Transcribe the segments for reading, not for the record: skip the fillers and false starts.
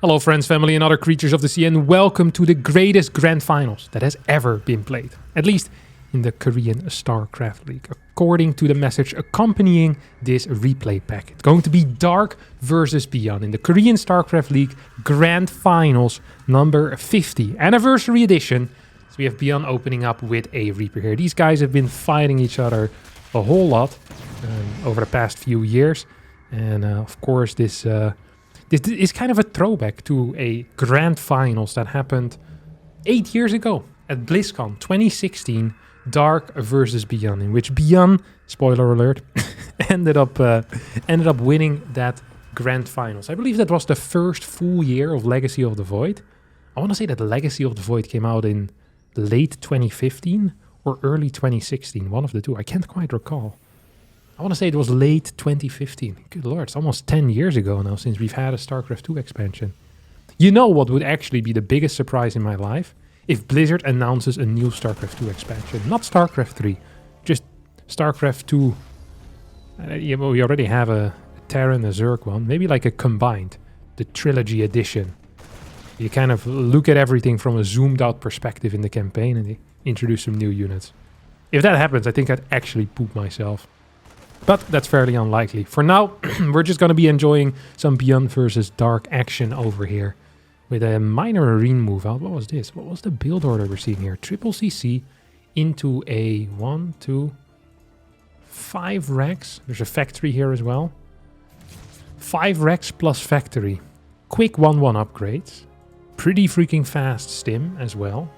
Hello friends, family and other creatures of the sea, and welcome to the greatest grand finals that has ever been played. At least in the Korean StarCraft League, according to the message accompanying this replay pack. It's going to be Dark versus Beyond in the Korean StarCraft League Grand Finals number 50, Anniversary Edition. So we have Beyond opening up with a Reaper here. These guys have been fighting each other a whole lot over the past few years. And of course this is kind of a throwback to a grand finals that happened 8 years ago at BlizzCon 2016, Dark versus Beyond, in which Beyond, spoiler alert, ended up winning that grand finals. I believe that was the first full year of Legacy of the Void. I want to say that Legacy of the Void came out in late 2015 or early 2016, one of the two. I can't quite recall. I want to say it was late 2015. Good lord, it's almost 10 years ago now since we've had a StarCraft 2 expansion. You know what would actually be the biggest surprise in my life? If Blizzard announces a new StarCraft 2 expansion. Not StarCraft 3, just StarCraft 2. We already have a Terran, a Zerg one. Maybe like a combined, the Trilogy Edition. You kind of look at everything from a zoomed out perspective in the campaign and they introduce some new units. If that happens, I think I'd actually poop myself. But that's fairly unlikely. For now, we're just going to be enjoying some Beyond versus Dark action over here. With a minor marine move out. What was this? What was the build order we're seeing here? Triple CC into a 1, 2, 5 racks. There's a factory here as well. 5 racks plus factory. Quick 1-1 upgrades. Pretty freaking fast stim as well.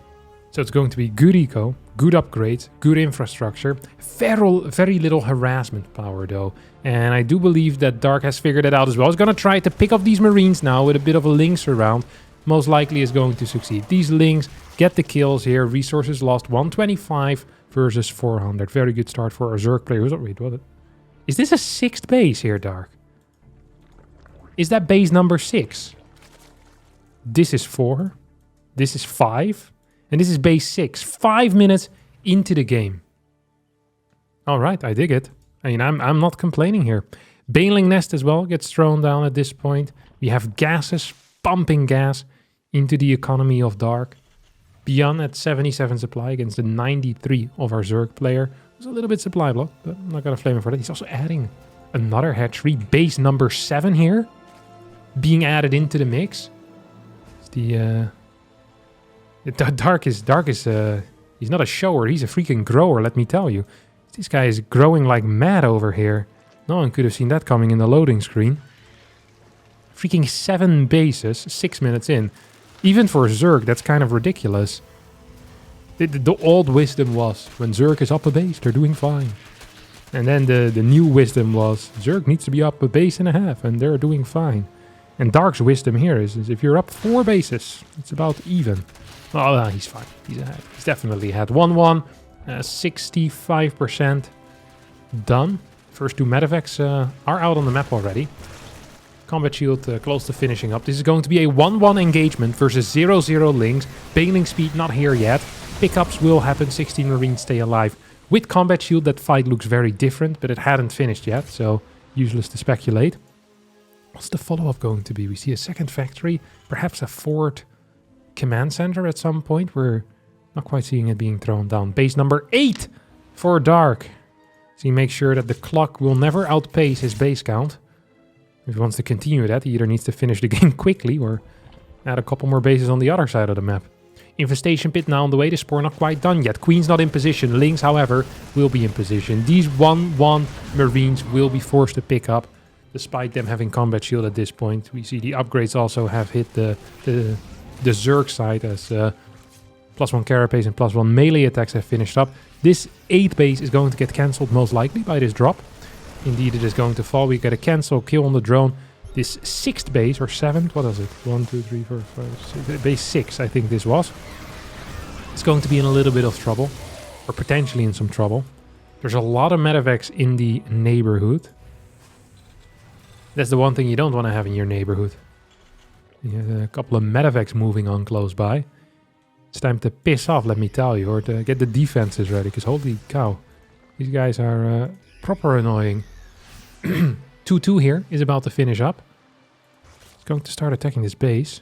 So it's going to be good eco, good upgrades, good infrastructure, very little harassment power though. And I do believe that Dark has figured it out as well. He's going to try to pick up these Marines now with a bit of a Lynx around. Most likely is going to succeed. These Lynx get the kills here. Resources lost 125 versus 400. Very good start for a Zerg player. Wait, what? Is this a 6th base here, Dark? Is that base number 6? This is 4. This is 5. And this is base 6, 5 minutes into the game. All right, I dig it. I mean, I'm not complaining here. Baneling Nest as well gets thrown down at this point. We have gases, pumping gas into the economy of Dark. Beyond at 77 supply against the 93 of our Zerg player. There's a little bit supply block, but I'm not going to flame him for that. He's also adding another hatchery. Base number 7 here being added into the mix. It's the... Dark is he's not a shower, he's a freaking grower, let me tell you. This guy is growing like mad over here. No one could have seen that coming in the loading screen. Freaking 7 bases, 6 minutes in. Even for Zerg, that's kind of ridiculous. The old wisdom was, when Zerg is up a base, they're doing fine. And then the new wisdom was, Zerg needs to be up a base and a half, and they're doing fine. And Dark's wisdom here is if you're up 4 bases, it's about even. Oh, he's fine. He's ahead. He's definitely ahead. 1-1, 65% done. First 2 medevacs are out on the map already. Combat shield close to finishing up. This is going to be a 1-1 engagement versus 0-0 links. Baneling speed not here yet. Pickups will happen. 16 Marines stay alive. With combat shield, that fight looks very different, but it hadn't finished yet, so useless to speculate. What's the follow-up going to be? We see a second factory, perhaps a 4th command center at some point. We're not quite seeing it being thrown down. Base number 8 for Dark. So he makes sure that the clock will never outpace his base count. If he wants to continue that, he either needs to finish the game quickly or add a couple more bases on the other side of the map. Infestation pit now on the way. The spore not quite done yet. Queen's not in position. Lynx, however, will be in position. These 1-1 Marines will be forced to pick up, despite them having combat shield at this point. We see the upgrades also have hit the Zerg side as +1 carapace and +1 melee attacks have finished up. This 8th base is going to get cancelled most likely by this drop. Indeed, it is going to fall. We get a cancel kill on the drone. This 6th base, or 7th, what is it? 1, 2, 3, 4, 5, 6. Base 6, I think this was. It's going to be in a little bit of trouble, or potentially in some trouble. There's a lot of medevacs in the neighborhood. That's the one thing you don't want to have in your neighborhood. You have a couple of medevacs moving on close by. It's time to piss off, let me tell you, or to get the defenses ready, because holy cow, these guys are proper annoying. 2-2 here is about to finish up. going to start attacking this base.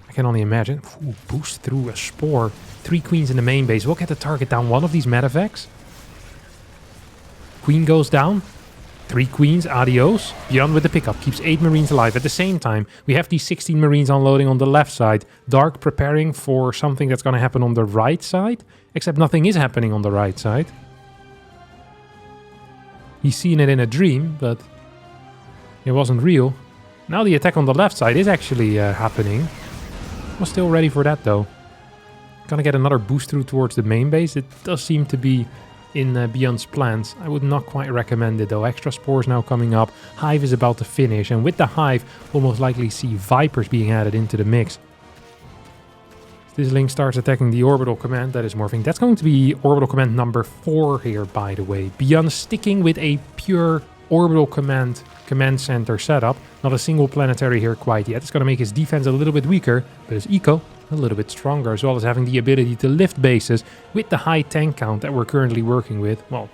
I can only imagine. Ooh, boost through a spore. 3 queens in the main base. We'll get the target down. One of these medevacs. Queen goes down. 3 queens, adios. Beyond with the pickup, keeps 8 marines alive. At the same time, we have these 16 marines unloading on the left side. Dark preparing for something that's going to happen on the right side. Except nothing is happening on the right side. He's seen it in a dream, but it wasn't real. Now the attack on the left side is actually happening. Was still ready for that though. Gonna get another boost through towards the main base. It does seem to be in Beyond's plans. I would not quite recommend it though. Extra spores now coming up. Hive is about to finish, and with the Hive, we'll most likely see Vipers being added into the mix. This link starts attacking the orbital command that is morphing. That's going to be orbital command number 4 here, by the way. Beyond sticking with a pure orbital command center setup. Not a single planetary here quite yet. It's going to make his defense a little bit weaker, but his eco a little bit stronger, as well as having the ability to lift bases with the high tank count that we're currently working with. Well,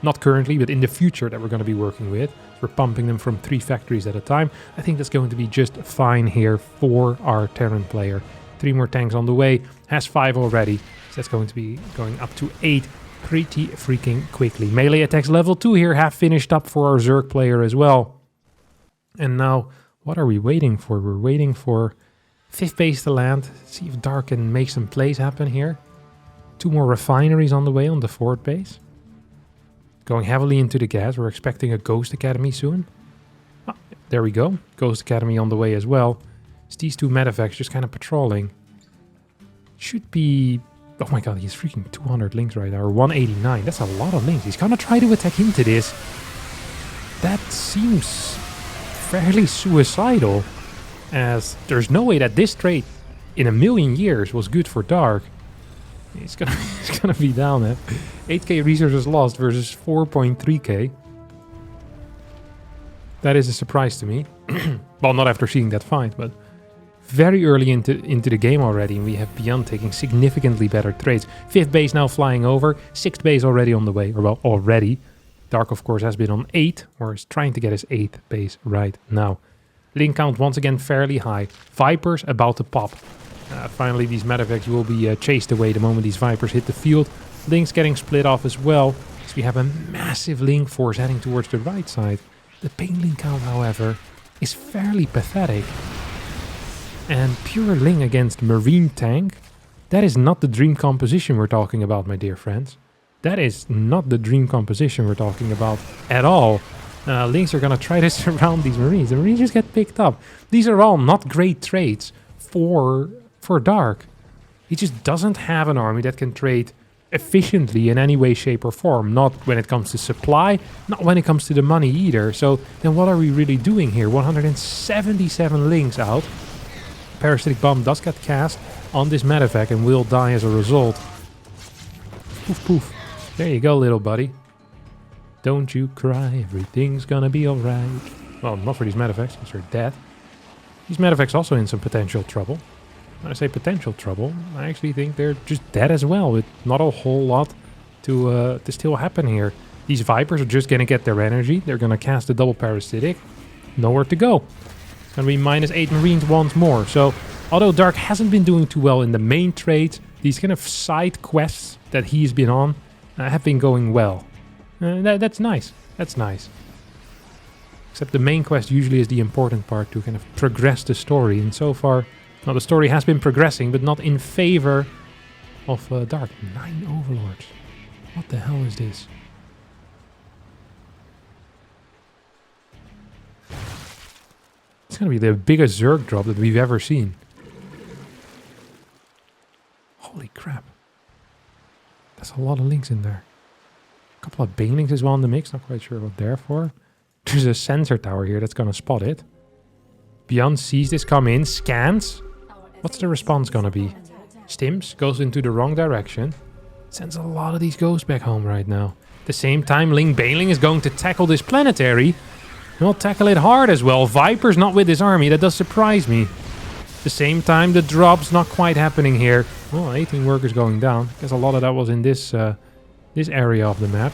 not currently, but in the future that we're going to be working with. We're pumping them from 3 factories at a time. I think that's going to be just fine here for our Terran player. 3 more tanks on the way, has 5 already, so that's going to be going up to 8 pretty freaking quickly. Melee attacks level 2 here have finished up for our Zerg player as well. And now, what are we waiting for? We're waiting for 5th base to land. See if Dark can make some plays happen here. 2 more refineries on the way on the 4th base. Going heavily into the gas. We're expecting a Ghost Academy soon. Oh, there we go. Ghost Academy on the way as well. It's these 2 medevacs just kind of patrolling. Should be... Oh my god, he's freaking 200 links right now. Or 189. That's a lot of links. He's gonna try to attack into this. That seems fairly suicidal. As there's no way that this trade in a million years was good for Dark. It's gonna be down at 8k resources lost versus 4.3k. That is a surprise to me. Well, not after seeing that fight, but very early into the game already, and we have Beyond taking significantly better trades. 5th base now flying over, 6th base already on the way, or well, already. Dark, of course, has been on 8, or is trying to get his 8th base right now. Link count once again fairly high. Vipers about to pop. Finally, these medevacs will be chased away the moment these Vipers hit the field. Links getting split off as well, so we have a massive link force heading towards the right side. The pain link count, however, is fairly pathetic. And pure Ling against Marine Tank, that is not the dream composition we're talking about, my dear friends. That is not the dream composition we're talking about at all. Lings are going to try to surround these Marines. The Marines just get picked up. These are all not great trades for Dark. He just doesn't have an army that can trade efficiently in any way, shape or form. Not when it comes to supply, not when it comes to the money either. So then what are we really doing here? 177 Lings out. Parasitic Bomb does get cast on this medevac and will die as a result. Poof poof. There you go, little buddy. Don't you cry, everything's gonna be alright. Well, not for these medevacs, because they're dead. These medevacs also in some potential trouble. When I say potential trouble, I actually think they're just dead as well, with not a whole lot to still happen here. These Vipers are just gonna get their energy. They're gonna cast a double parasitic. Nowhere to go. It's gonna be -8 Marines once more. So, although Dark hasn't been doing too well in the main trades, these kind of side quests that he's been on have been going well. That's nice. That's nice. Except the main quest usually is the important part to kind of progress the story. And so far, well, the story has been progressing, but not in favor of Dark. 9 Overlords. What the hell is this? It's gonna be the biggest Zerg drop that we've ever seen. Holy crap. There's a lot of links in there. A couple of banelings as well in the mix, not quite sure what they're for. There's a sensor tower here that's gonna spot it. Beyond sees this come in, scans. What's the response gonna be? Stims, goes into the wrong direction. Sends a lot of these ghosts back home right now. At the same time, Ling Bailing is going to tackle this planetary. And will tackle it hard as well. Viper's not with his army, that does surprise me. At the same time, the drop's not quite happening here. Well, 18 workers going down. I guess a lot of that was in this this area of the map.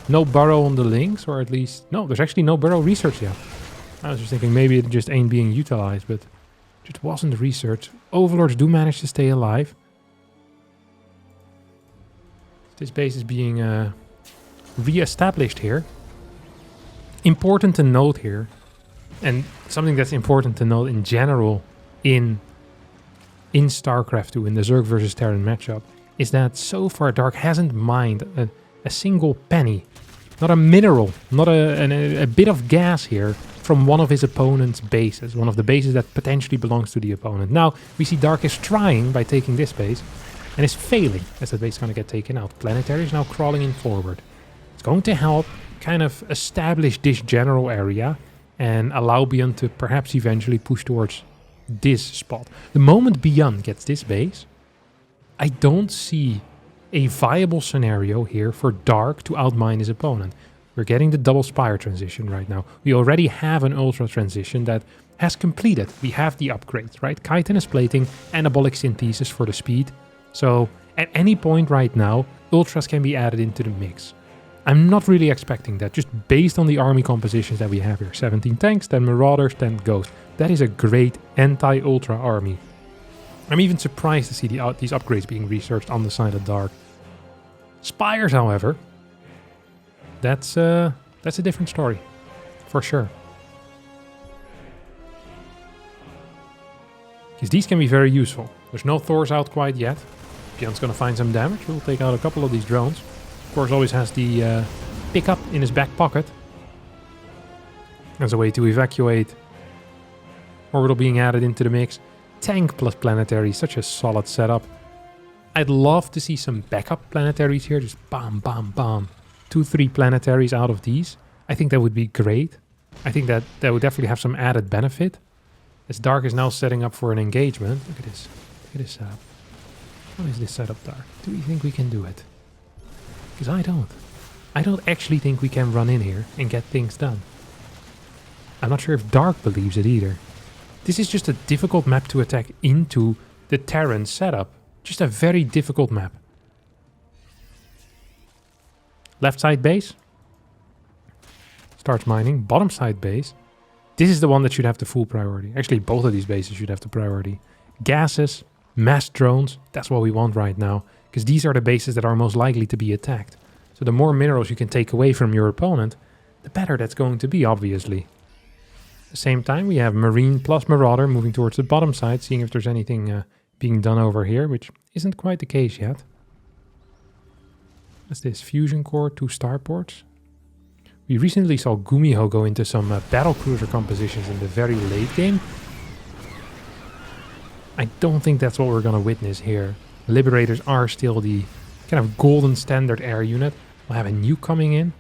No burrow on the links, or at least... No, there's actually no burrow research yet. I was just thinking maybe it just ain't being utilized, but Just wasn't researched. Overlords do manage to stay alive. This base is being re-established here. Important to note here, and something that's important to note in general in StarCraft 2, in the Zerg versus Terran matchup, is that so far Dark hasn't mined a single penny, not a mineral, not a bit of gas here from one of his opponent's bases, one of the bases that potentially belongs to the opponent. Now, we see Dark is trying by taking this base, and is failing as the base is going to get taken out. Planetary is now crawling in forward. It's going to help kind of establish this general area and allow Beyond to perhaps eventually push towards this spot. The moment Beyond gets this base, I don't see a viable scenario here for Dark to outmine his opponent. We're getting the double spire transition right now. We already have an ultra transition that has completed. We have the upgrades, right? Chitin is plating, anabolic synthesis for the speed. So at any point right now, ultras can be added into the mix. I'm not really expecting that, just based on the army compositions that we have here. 17 tanks, 10 marauders, 10 ghosts. That is a great anti-ultra army. I'm even surprised to see these upgrades being researched on the side of Dark. Spires, however, that's a different story, for sure. Because these can be very useful. There's no Thors out quite yet. Beyond's going to find some damage. We'll take out a couple of these drones. Of course, always has the pickup in his back pocket as a way to evacuate. Orbital being added into the mix. Tank plus planetary, such a solid setup. I'd love to see some backup planetaries here. Just bam, bam, bam. 2-3 planetaries out of these. I think that would be great. I think that would definitely have some added benefit. As Dark is now setting up for an engagement. Look at this. Look at this setup. How is this setup, Dark? Do you think we can do it? Because I don't. I don't actually think we can run in here and get things done. I'm not sure if Dark believes it either. This is just a difficult map to attack into the Terran setup. Just a very difficult map. Left side base. Starts mining. Bottom side base. This is the one that should have the full priority. Actually, both of these bases should have the priority. Gases, mass drones. That's what we want right now. Because these are the bases that are most likely to be attacked. So the more minerals you can take away from your opponent, the better that's going to be, obviously. At the same time, we have Marine plus Marauder moving towards the bottom side, seeing if there's anything being done over here, which isn't quite the case yet. What's this? Fusion core, 2 starports. We recently saw Gumiho go into some battle cruiser compositions in the very late game. I don't think that's what we're going to witness here. Liberators are still the kind of golden standard air unit. We'll have a nuke coming in.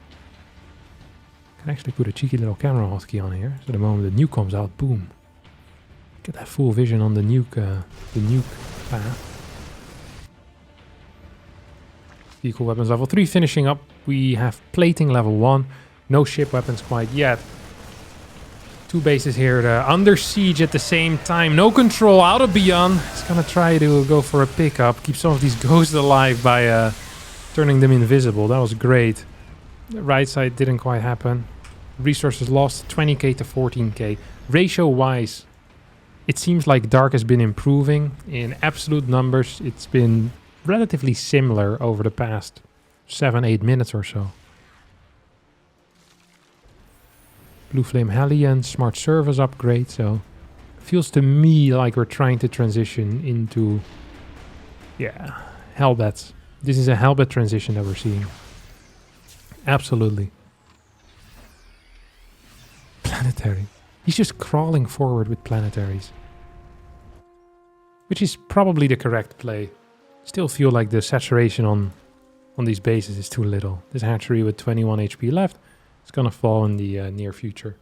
Can actually put a cheeky little camera hotkey on here. So the moment the nuke comes out, boom. Get that full vision on the nuke path. Vehicle weapons level 3 finishing up. We have plating level 1. No ship weapons quite yet. 2 bases here under siege at the same time. No control out of Beyond. He's gonna try to go for a pickup. Keep some of these ghosts alive by turning them invisible. That was great. The right side didn't quite happen. Resources lost 20k to 14k. Ratio wise, it seems like Dark has been improving. In absolute numbers, it's been relatively similar over the past 7-8 minutes or so. Blue Flame Hellion, Smart Service upgrade, so feels to me like we're trying to transition into, yeah, Hellbats. This is a Hellbat transition that we're seeing. Absolutely. Planetary. He's just crawling forward with planetaries. Which is probably the correct play. Still feel like the saturation on these bases is too little. This hatchery with 21 HP left. It's gonna fall in the near future.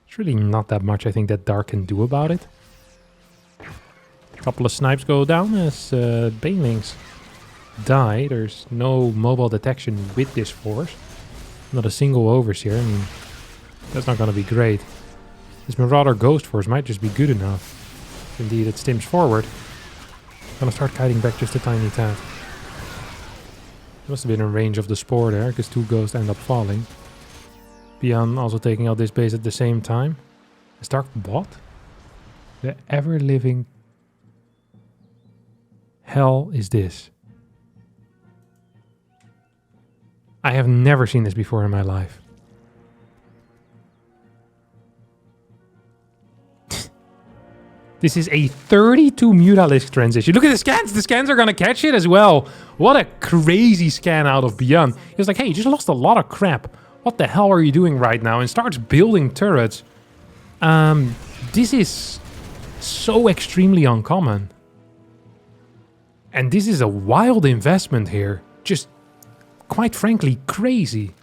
It's really not that much I think that Dark can do about it. A couple of snipes go down as Banelings die. There's no mobile detection with this force. Not a single overseer. I mean, that's not gonna be great. This Marauder Ghost Force might just be good enough. Indeed, it stims forward. Gonna start kiting back just a tiny tad. Must have been in range of the spore there, because 2 ghosts end up falling. Beyond also taking out this base at the same time. Is Dark bot? The ever-living hell is this? I have never seen this before in my life. This is a 32 Mutalisk transition. Look at the scans. The scans are going to catch it as well. What a crazy scan out of Beyond. He was like, hey, you just lost a lot of crap. What the hell are you doing right now? And starts building turrets. This is so extremely uncommon. And this is a wild investment here. Just, quite frankly, crazy.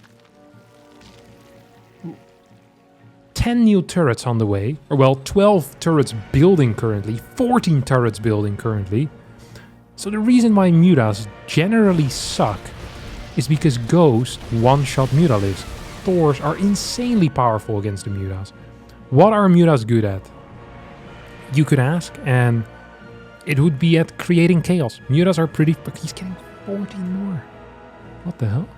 10 new turrets on the way. Or well, 12 turrets building currently. 14 turrets building currently. So the reason why Mutas generally suck is because Ghost one-shot Mutalisks. Thors are insanely powerful against the Mutas. What are Mutas good at? You could ask, and it would be at creating chaos. Mutas are pretty... But he's getting 14 more. What the hell?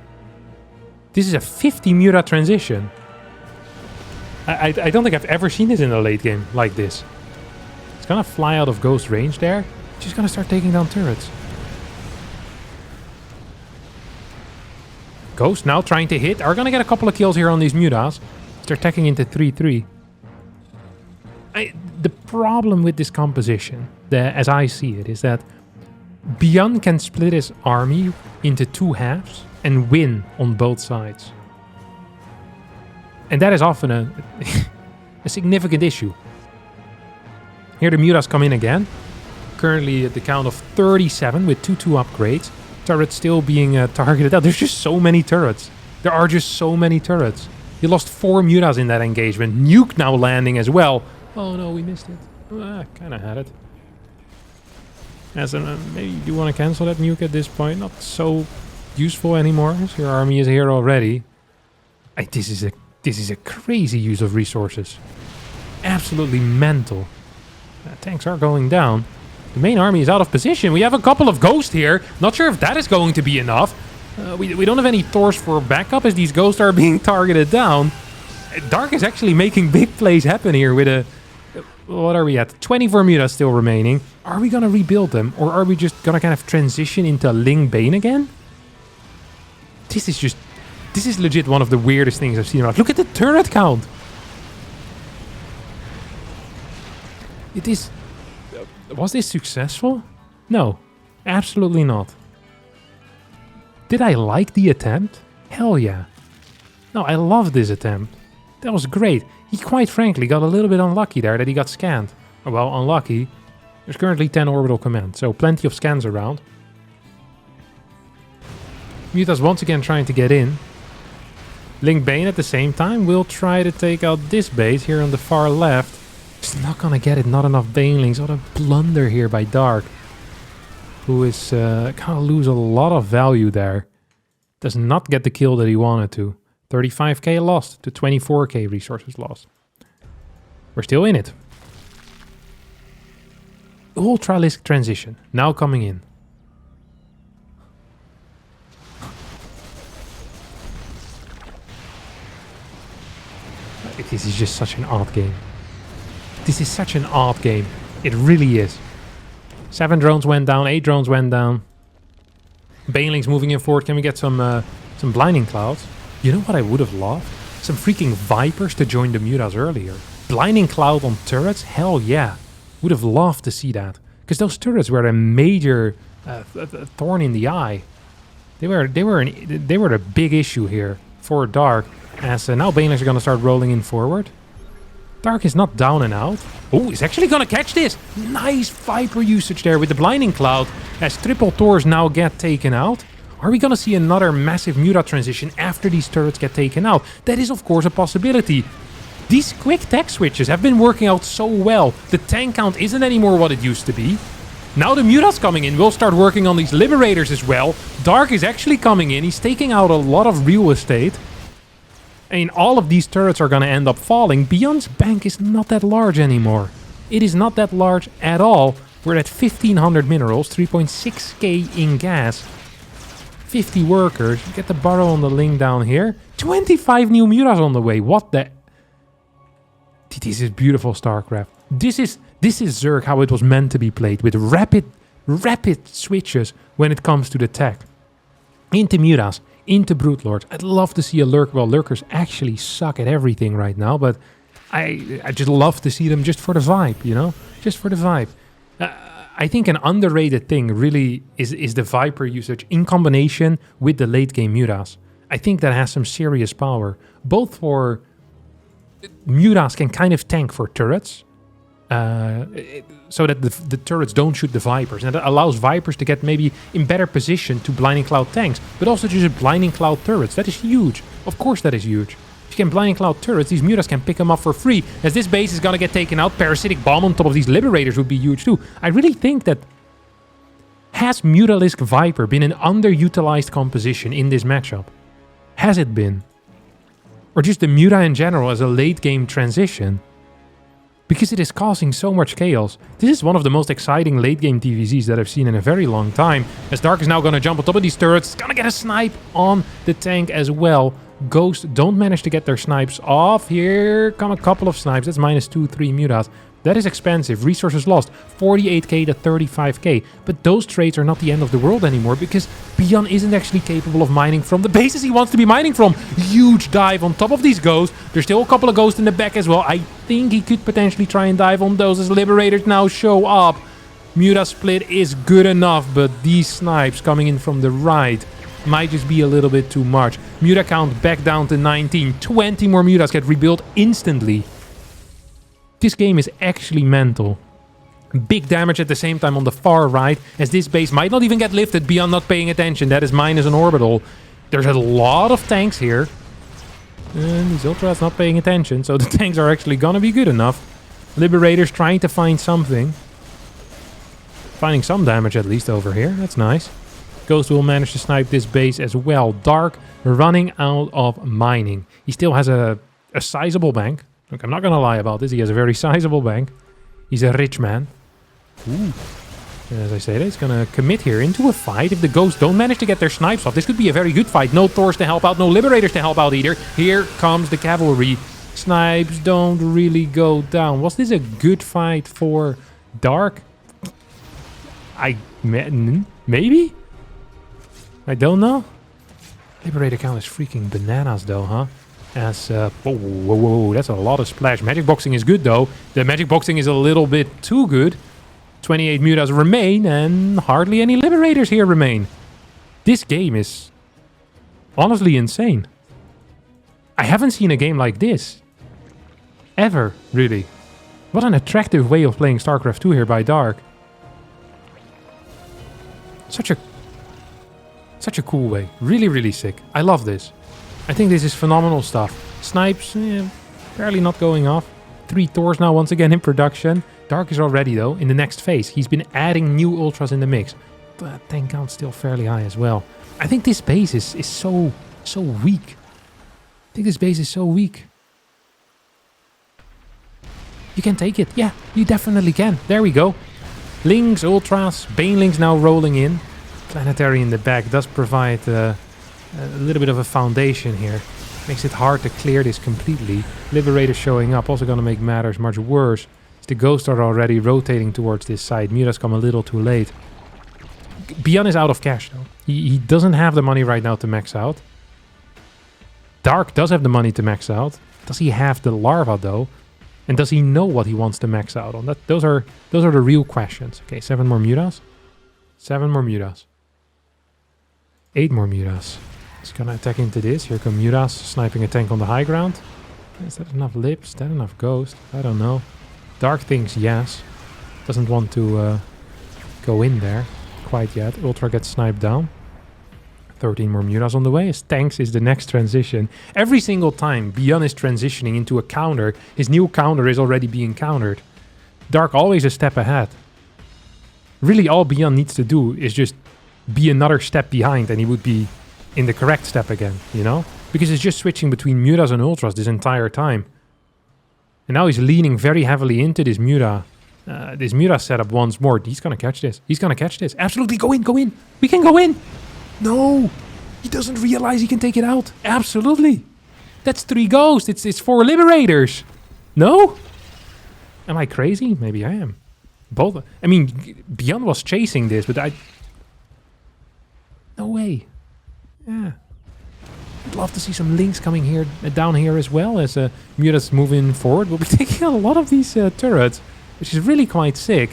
This is a 50 Muta transition. I don't think I've ever seen this in a late game like this. It's gonna fly out of Ghost range there. Just gonna start taking down turrets. Ghost now trying to hit. Are gonna get a couple of kills here on these Mutas. They're attacking into 3-3. The problem with this composition, as I see it, is that Beyond can split his army into two halves and win on both sides. And that is often a significant issue. Here the Mutas come in again. Currently at the count of 37 with 2-2 upgrades. Turrets still being targeted out. There's just so many turrets. There are just so many turrets. You lost 4 Mutas in that engagement. Nuke now landing as well. Oh no, we missed it. Kinda had it. As maybe you do want to cancel that nuke at this point. Not so useful anymore. So your army is here already. This is a crazy use of resources. Absolutely mental. Tanks are going down. The main army is out of position. We have a couple of Ghosts here. Not sure if that is going to be enough. We don't have any Thors for backup as these Ghosts are being targeted down. Dark is actually making big plays happen here with a... What are we at? 24 Mutas still remaining. Are we going to rebuild them? Or are we just going to kind of transition into Ling Bane again? This is legit one of the weirdest things I've seen around. Look at the turret count! It is... Was this successful? No. Absolutely not. Did I like the attempt? Hell yeah. No, I love this attempt. That was great. He quite frankly got a little bit unlucky there that he got scanned. Well, unlucky. There's currently 10 orbital commands, so plenty of scans around. Mutas once again trying to get in. Ling Bane at the same time will try to take out this base here on the far left. Just not gonna get it, not enough Banelings. What a blunder here by Dark. Who is gonna lose a lot of value there. Does not get the kill that he wanted to. 35k lost to 24k resources lost. We're still in it. Ultralisk transition now coming in. This is just such an odd game. This is such an odd game. It really is. 7 drones went down, 8 drones went down. Banelings moving in forward. Can we get some blinding clouds? You know what I would have loved? Some freaking Vipers to join the Mutas earlier. Blinding cloud on turrets? Hell yeah. Would have loved to see that. Because those turrets were a major thorn in the eye. They were a big issue here for Dark. As now Banelings are going to start rolling in forward. Dark is not down and out. Oh, he's actually going to catch this. Nice Viper usage there with the blinding cloud. As triple Thors now get taken out. Are we going to see another massive Muta transition after these turrets get taken out? That is, of course, a possibility. These quick tech switches have been working out so well. The tank count isn't anymore what it used to be. Now the Mutas coming in will start working on these Liberators as well. Dark is actually coming in. He's taking out a lot of real estate. I mean, all of these turrets are going to end up falling. Beyond's bank is not that large anymore. It is not that large at all. We're at 1,500 minerals, 3.6k in gas. 50 workers. Get the burrow on the link down here. 25 new Mutas on the way. What the... This is beautiful StarCraft. This This is Zerg how it was meant to be played, with rapid switches when it comes to the tech. Into Mutas, into Brute Lords. I'd love to see a Lurk. Well, Lurkers actually suck at everything right now, but I just love to see them just for the vibe, you know? Just for the vibe. I think an underrated thing really is the Viper usage in combination with the late game Mutas. I think that has some serious power. Both for... Mutas can kind of tank for turrets. So that the turrets don't shoot the Vipers. And that allows Vipers to get maybe in better position to Blinding Cloud tanks. But also just Blinding Cloud turrets. That is huge. Of course that is huge. If you can Blinding Cloud turrets, these Mutas can pick them up for free. As this base is gonna get taken out, Parasitic Bomb on top of these Liberators would be huge too. I really think that... Has Mutalisk Viper been an underutilized composition in this matchup? Has it been? Or just the Muta in general as a late game transition? Because it is causing so much chaos. This is one of the most exciting late game TVZs that I've seen in a very long time. As Dark is now going to jump on top of these turrets. It's going to get a snipe on the tank as well. Ghost don't manage to get their snipes off. Here come a couple of snipes. That's minus 2-3 Mutas. That is expensive. Resources lost. 48k to 35k. But those trades are not the end of the world anymore, because Beyond isn't actually capable of mining from the bases he wants to be mining from. Huge dive on top of these ghosts. There's still a couple of ghosts in the back as well. I think he could potentially try and dive on those as Liberators now show up. Muta split is good enough, but these snipes coming in from the right might just be a little bit too much. Muta count back down to 19. 20 more Mutas get rebuilt instantly. This game is actually mental. Big damage at the same time on the far right, as this base might not even get lifted beyond not paying attention. That is minus an orbital. There's a lot of tanks here. And these Ultras not paying attention, so the tanks are actually gonna be good enough. Liberators trying to find something. Finding some damage at least over here. That's nice. Ghost will manage to snipe this base as well. Dark running out of mining. He still has a sizable bank. Look, I'm not gonna lie about this. He has a very sizable bank. He's a rich man. Ooh. And as I said, he's gonna commit here into a fight. If the Ghosts don't manage to get their snipes off, this could be a very good fight. No Thors to help out, no Liberators to help out either. Here comes the cavalry. Snipes don't really go down. Was this a good fight for Dark? Maybe? I don't know. Liberator count is freaking bananas though, huh? As, whoa, that's a lot of splash. Magic Boxing is good though. The Magic Boxing is a little bit too good. 28 Mutas remain and hardly any Liberators here remain. This game is honestly insane. I haven't seen a game like this. Ever, really. What an attractive way of playing StarCraft 2 here by Dark. Such a cool way. Really, really sick. I love this. I think this is phenomenal stuff. Snipes, barely not going off. 3 Thors now once again in production. Dark is already though in the next phase. He's been adding new Ultras in the mix. But tank count's still fairly high as well. I think this base is so weak. I think this base is so weak. You can take it. Yeah, you definitely can. There we go. Lings, Ultras, Banelings now rolling in. Planetary in the back does provide a little bit of a foundation here. Makes it hard to clear this completely. Liberator showing up, also going to make matters much worse. The Ghosts are already rotating towards this side. Mutas come a little too late. Beyond is out of cash though. He doesn't have the money right now to max out. Dark does have the money to max out. Does he have the larva though? And does he know what he wants to max out on? Those are the real questions. Okay, 7 more Mutas. 7 more Mutas. 8 more Mutas. He's gonna attack into this. Here come Mutas sniping a tank on the high ground. Is that enough Lips? Is that enough Ghost? I don't know. Dark thinks yes. Doesn't want to go in there quite yet. Ultra gets sniped down. 13 more Mutas on the way. His tanks is the next transition. Every single time Beyond is transitioning into a counter, his new counter is already being countered. Dark always a step ahead. Really all Beyond needs to do is just be another step behind and he would be in the correct step again, you know? Because it's just switching between Mutas and Ultras this entire time. And now he's leaning very heavily into this Muta setup once more. He's gonna catch this. He's gonna catch this. Absolutely, go in, go in. We can go in. No, he doesn't realize he can take it out. Absolutely. That's 3 Ghosts. It's 4 Liberators. No? Am I crazy? Maybe I am. Both. I mean, Beyond was chasing this, but no way. Yeah. I'd love to see some links coming here down here as well as Muta's moving forward. We'll be taking out a lot of these turrets, which is really quite sick.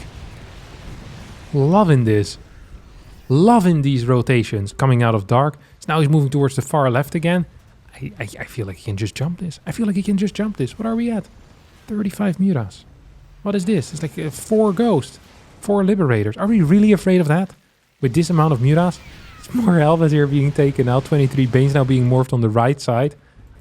Loving this. Loving these rotations coming out of Dark. So now he's moving towards the far left again. I feel like he can just jump this. I feel like he can just jump this. What are we at? 35 Mutas. What is this? It's like 4 Ghosts. 4 Liberators. Are we really afraid of that? With this amount of Mutas? It's more Helvets here being taken out. 23 Banes now being morphed on the right side.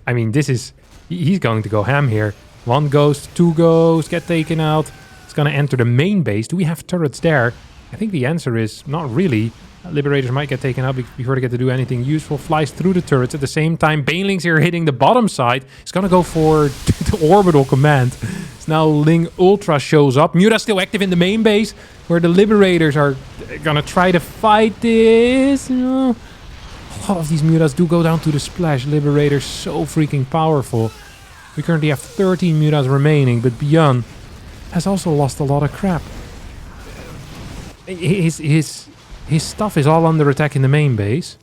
I mean, this is... He's going to go ham here. 1 Ghost, 2 Ghosts get taken out. It's going to enter the main base. Do we have turrets there? I think the answer is not really. Liberators might get taken out before they get to do anything useful. Flies through the turrets at the same time. Banelings here hitting the bottom side. It's going to go for the orbital command. It's now Ling Ultra shows up. Muta still active in the main base, where the Liberators are going to try to fight this. A lot of these Mutas do go down to the splash. Liberators so freaking powerful. We currently have 13 Mutas remaining, but Beyond has also lost a lot of crap. His stuff is all under attack in the main base.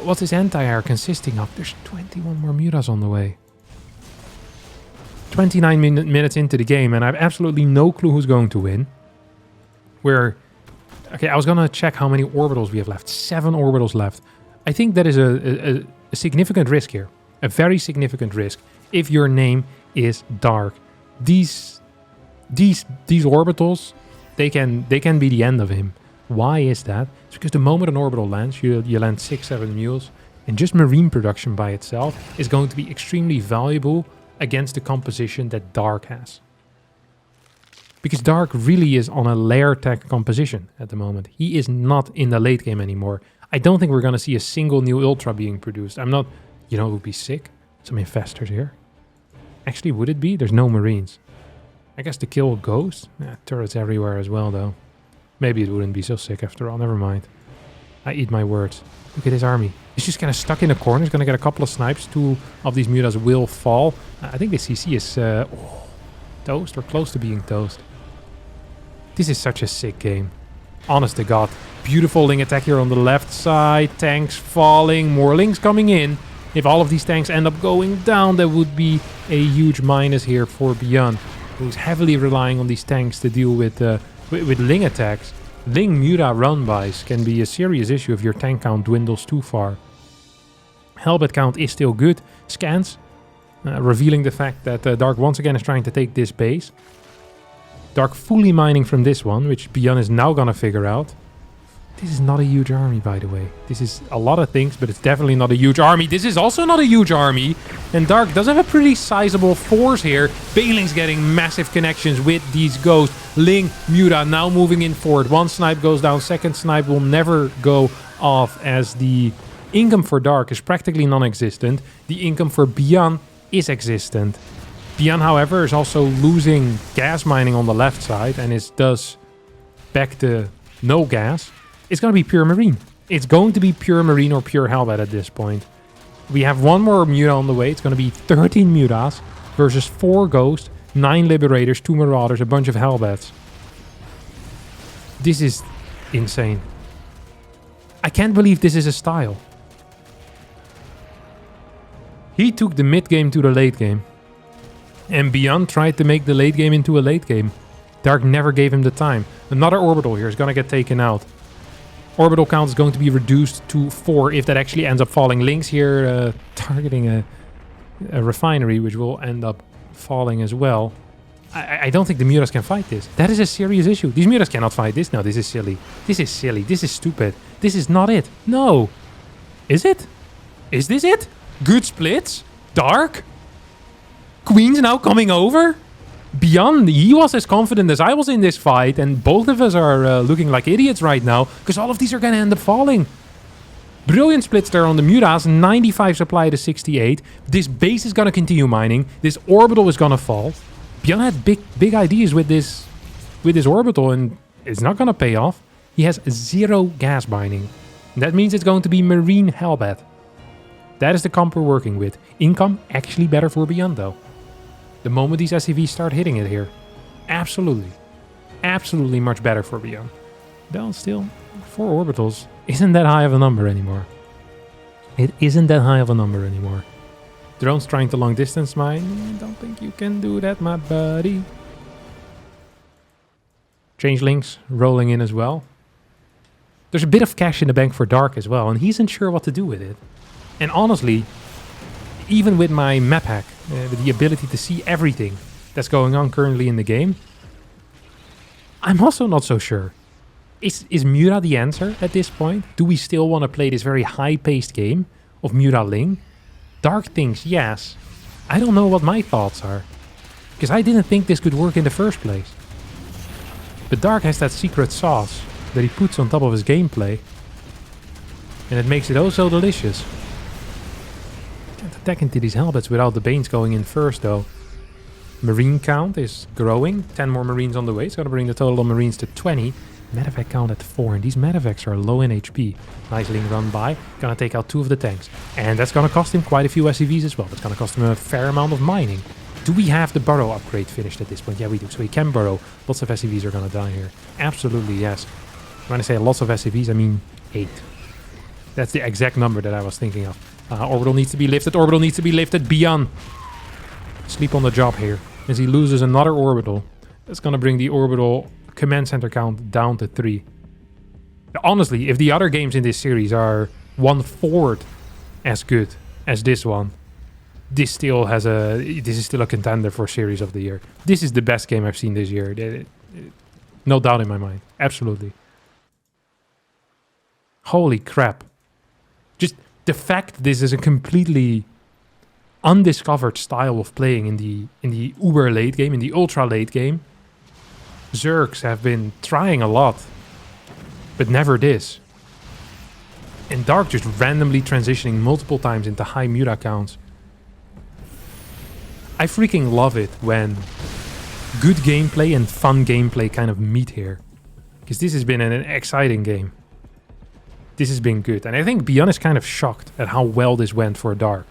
What's his anti-air consisting of? There's 21 more Mutas on the way. 29 minutes into the game, and I have absolutely no clue who's going to win. Okay, I was going to check how many orbitals we have left. 7 orbitals left. I think that is a significant risk here. A very significant risk. If your name is Dark. These orbitals, they can be the end of him. Why is that? It's because the moment an orbital lands, you land 6-7 mules, and just marine production by itself is going to be extremely valuable against the composition that Dark has. Because Dark really is on a lair tech composition at the moment. He is not in the late game anymore. I don't think we're going to see a single new Ultra being produced. I'm not... You know, it would be sick. Some infestors here. Actually, would it be? There's no marines. I guess to kill Ghosts? Turrets everywhere as well, though. Maybe it wouldn't be so sick after all. Never mind. I eat my words. Look at his army. He's just kind of stuck in a corner. He's going to get a couple of snipes. 2 of these Mutas will fall. I think the CC is toast or close to being toast. This is such a sick game. Honest to God. Beautiful Ling attack here on the left side. Tanks falling. More Lings coming in. If all of these tanks end up going down, that would be a huge minus here for Beyond, who's heavily relying on these tanks to deal with Ling attacks. Ling Muta run-bys can be a serious issue if your tank count dwindles too far. Hellbat count is still good. Scans, revealing the fact that Dark once again is trying to take this base. Dark fully mining from this one, which Beyond is now gonna figure out. This is not a huge army, by the way. This is a lot of things, but it's definitely not a huge army. This is also not a huge army. And Dark does have a pretty sizable force here. Baneling's getting massive connections with these Ghosts. Ling, Muta now moving in forward. 1 snipe goes down. 2nd snipe will never go off, as the income for Dark is practically non-existent. The income for Beyond is existent. Beyond, however, is also losing gas mining on the left side and is thus back to no gas. It's going to be pure marine. It's going to be pure marine or pure Hellbat at this point. We have 1 more Muta on the way. It's going to be 13 Mutas versus 4 Ghosts, 9 Liberators, 2 Marauders, a bunch of Hellbats. This is insane. I can't believe this is a style. He took the mid game to the late game. And Beyond tried to make the late game into a late game. Dark never gave him the time. Another orbital here is going to get taken out. Orbital count is going to be reduced to 4 if that actually ends up falling. Links here targeting a refinery, which will end up falling as well. I don't think the Mutas can fight this. That is a serious issue. These Mutas cannot fight this. No, this is silly. This is silly. This is stupid. This is not it. No. Is it? Is this it? Good splits? Dark? Queen's now coming over? Beyond, he was as confident as I was in this fight, and both of us are looking like idiots right now, because all of these are going to end up falling. Brilliant splits there on the Mutas, 95 supply to 68. This base is going to continue mining. This orbital is going to fall. Beyond had big ideas with this orbital, and it's not going to pay off. He has 0 gas mining. That means it's going to be Marine Hellbat. That is the comp we're working with. Income actually better for Beyond, though. The moment these SCVs start hitting it here, absolutely, absolutely much better for Beyond. Though still, 4 orbitals isn't that high of a number anymore. It isn't that high of a number anymore. Drones trying to long distance mine. I don't think you can do that, my buddy. Changelings rolling in as well. There's a bit of cash in the bank for Dark as well, and he's unsure what to do with it. And honestly, even with my map hack, with the ability to see everything that's going on currently in the game, I'm also not so sure. Is Mura the answer at this point? Do we still want to play this very high-paced game of Mura Ling? Dark thinks yes. I don't know what my thoughts are, because I didn't think this could work in the first place. But Dark has that secret sauce that he puts on top of his gameplay, and it makes it oh so delicious. Can't attack into these helmets without the Banes going in first though. Marine count is growing, 10 more Marines on the way, it's gonna bring the total of Marines to 20. Medevac count at 4, and these Medevacs are low in HP. Nice Ling run by, gonna take out 2 of the tanks. And that's gonna cost him quite a few SCVs as well. That's gonna cost him a fair amount of mining. Do we have the burrow upgrade finished at this point? Yeah, we do. So he can burrow. Lots of SCVs are gonna die here. Absolutely, yes. When I say lots of SCVs, I mean 8. That's the exact number that I was thinking of. Orbital needs to be lifted. Orbital needs to be lifted. Beyond. Sleep on the job here. As he loses another orbital. That's gonna bring the orbital command center count down to 3. Honestly, if the other games in this series are 1/4 as good as this one, this is still a contender for Series of the Year. This is the best game I've seen this year. No doubt in my mind. Absolutely. Holy crap. Just the fact this is a completely undiscovered style of playing in the uber late game, in the ultra late game. Zergs have been trying a lot, but never this. And Dark just randomly transitioning multiple times into high Mura counts. I freaking love it when good gameplay and fun gameplay kind of meet here. Because this has been an exciting game. This has been good. And I think Beyond is kind of shocked at how well this went for Dark.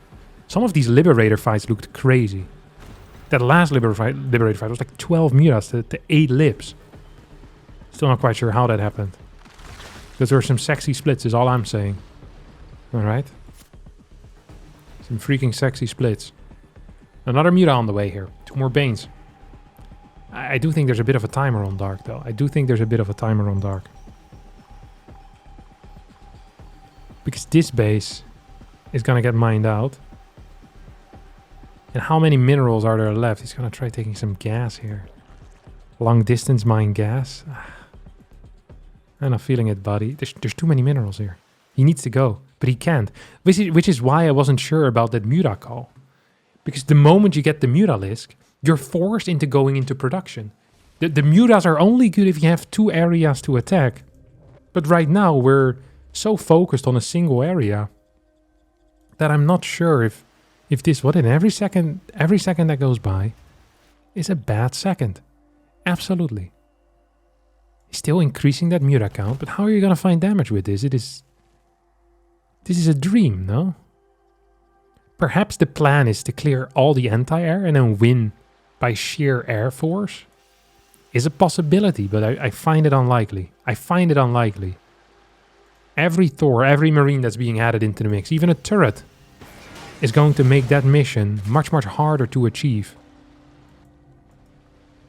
Some of these Liberator fights looked crazy. That last Liberator fight was like 12 Muras to 8 Libs. Still not quite sure how that happened. Because there were some sexy splits is all I'm saying. Alright. Some freaking sexy splits. Another Mura on the way here. 2 more Banes. I do think there's a bit of a timer on Dark though. I do think there's a bit of a timer on Dark. Because this base is gonna get mined out. And how many minerals are there left? He's gonna try taking some gas here. Long distance mine gas. I'm not feeling it, buddy. There's too many minerals here. He needs to go, but he can't. Which is why I wasn't sure about that Mura call. Because the moment you get the Muralisk, you're forced into going into production. The Muras are only good if you have 2 areas to attack. But right now we're so focused on a single area that I'm not sure if this, what, in every second that goes by is a bad second. Absolutely. He's still increasing that Mura count, but how are you gonna find damage with this? This is a dream, no? Perhaps the plan is to clear all the anti-air and then win by sheer air force? Is a possibility, but I find it unlikely. I find it unlikely. Every Thor, every Marine that's being added into the mix, even a turret, is going to make that mission much, much harder to achieve.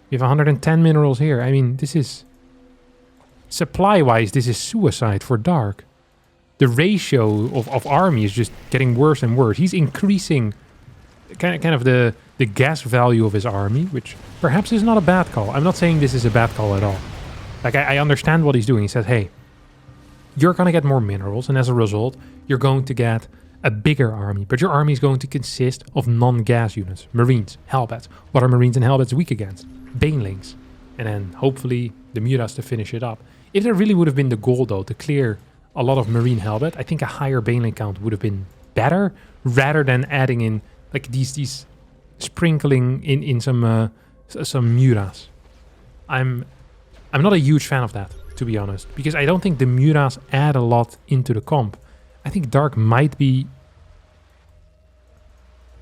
We have 110 minerals here. I mean, this is... supply-wise, this is suicide for Dark. The ratio of army is just getting worse and worse. He's increasing kind of the gas value of his army, which perhaps is not a bad call. I'm not saying this is a bad call at all. Like, I understand what he's doing. He says, hey, you're going to get more minerals, and as a result, you're going to get a bigger army. But your army is going to consist of non-gas units. Marines, Hellbats. What are Marines and Hellbats weak against? Banelings. And then, hopefully, the Muras to finish it up. If there really would have been the goal, though, to clear a lot of Marine Hellbat, I think a higher Baneling count would have been better, rather than adding in, like, these sprinkling in some Muras. I'm not a huge fan of that, to be honest, because I don't think the Muras add a lot into the comp. I think Dark might be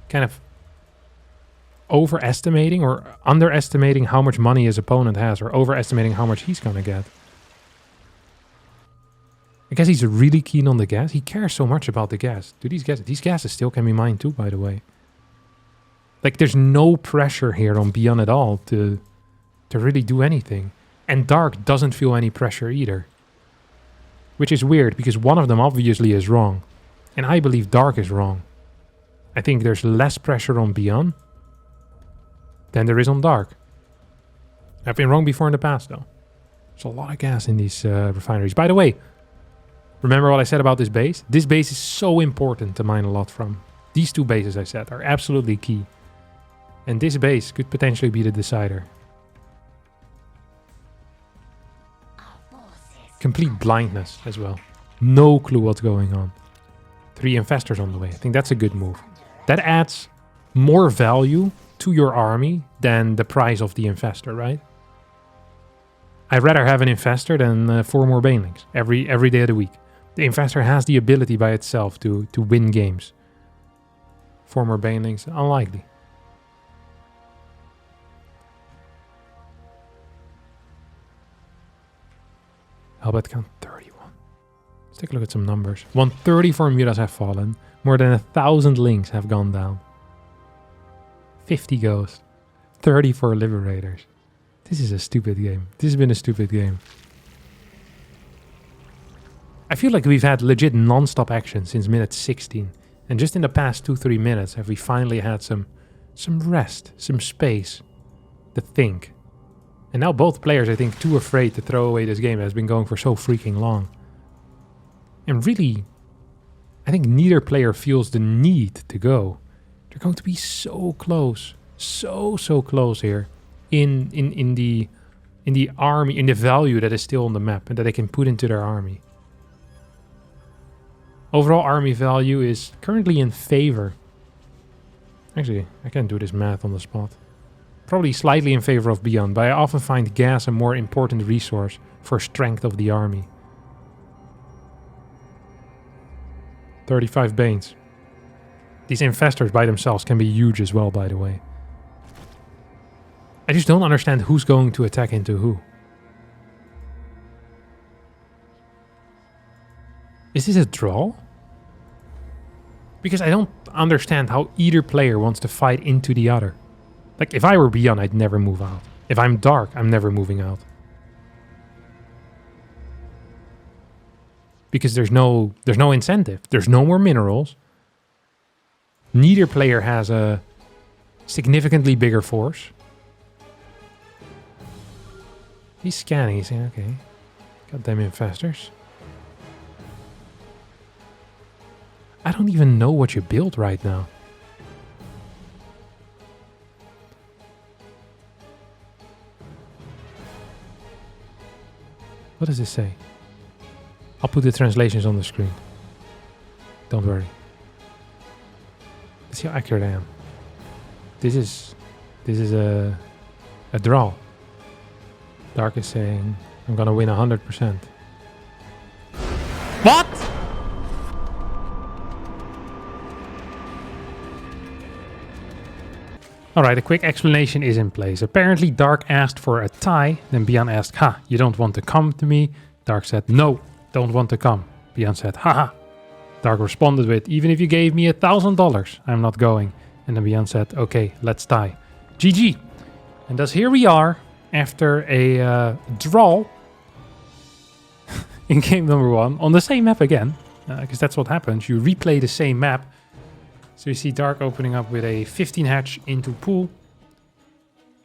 kind of overestimating or underestimating how much money his opponent has, or overestimating how much he's gonna get. I guess he's really keen on the gas. He cares so much about the gas. Dude, these gases still can be mined too, by the way. Like, there's no pressure here on Beyond at all to really do anything. And Dark doesn't feel any pressure either. Which is weird, because one of them obviously is wrong. And I believe Dark is wrong. I think there's less pressure on Beyond than there is on Dark. I've been wrong before in the past, though. There's a lot of gas in these refineries. By the way, remember what I said about this base? This base is so important to mine a lot from. These two bases I said are absolutely key. And this base could potentially be the decider. Complete blindness as well. No clue what's going on. 3 investors on the way. I think that's a good move. That adds more value to your army than the price of the investor, right? I'd rather have an investor than 4 more banelings every day of the week. The investor has the ability by itself to win games. 4 more banelings, unlikely. Helbet count 31. Let's take a look at some numbers. 134 mutas have fallen. More than 1,000 links have gone down. 50 ghosts. 34 liberators. This is a stupid game. This has been a stupid game. I feel like we've had legit non-stop action since minute 16. And just in the past 2-3 minutes have we finally had some rest, some space to think. And now both players, I think, too afraid to throw away this game that has been going for so freaking long. And really, I think neither player feels the need to go. They're going to be so close. So close here. In the army, in the value that is still on the map and that they can put into their army. Overall army value is currently in favor. Actually, I can't do this math on the spot. Probably slightly in favor of Beyond, but I often find gas a more important resource for strength of the army. 35 Banes. These investors by themselves can be huge as well, by the way. I just don't understand who's going to attack into who. Is this a draw? Because I don't understand how either player wants to fight into the other. Like, if I were Beyond, I'd never move out. If I'm Dark, I'm never moving out. Because there's no incentive. There's no more minerals. Neither player has a significantly bigger force. He's scanning. He's saying, okay. Goddamn investors. I don't even know what you build right now. What does this say? I'll put the translations on the screen. Don't worry. Let's see how accurate I am. This is a draw. Dark is saying I'm gonna win 100%. What? Alright, a quick explanation is in place. Apparently Dark asked for a tie, then Beyond asked, ha, you don't want to come to me? Dark said, no, don't want to come. Beyond said, haha. Dark responded with, even if you gave me $1,000, I'm not going. And then Beyond said, okay, let's tie. GG. And thus here we are, after a draw in game number 1, on the same map again, because that's what happens. You replay the same map. So you see Dark opening up with a 15 hatch into pool.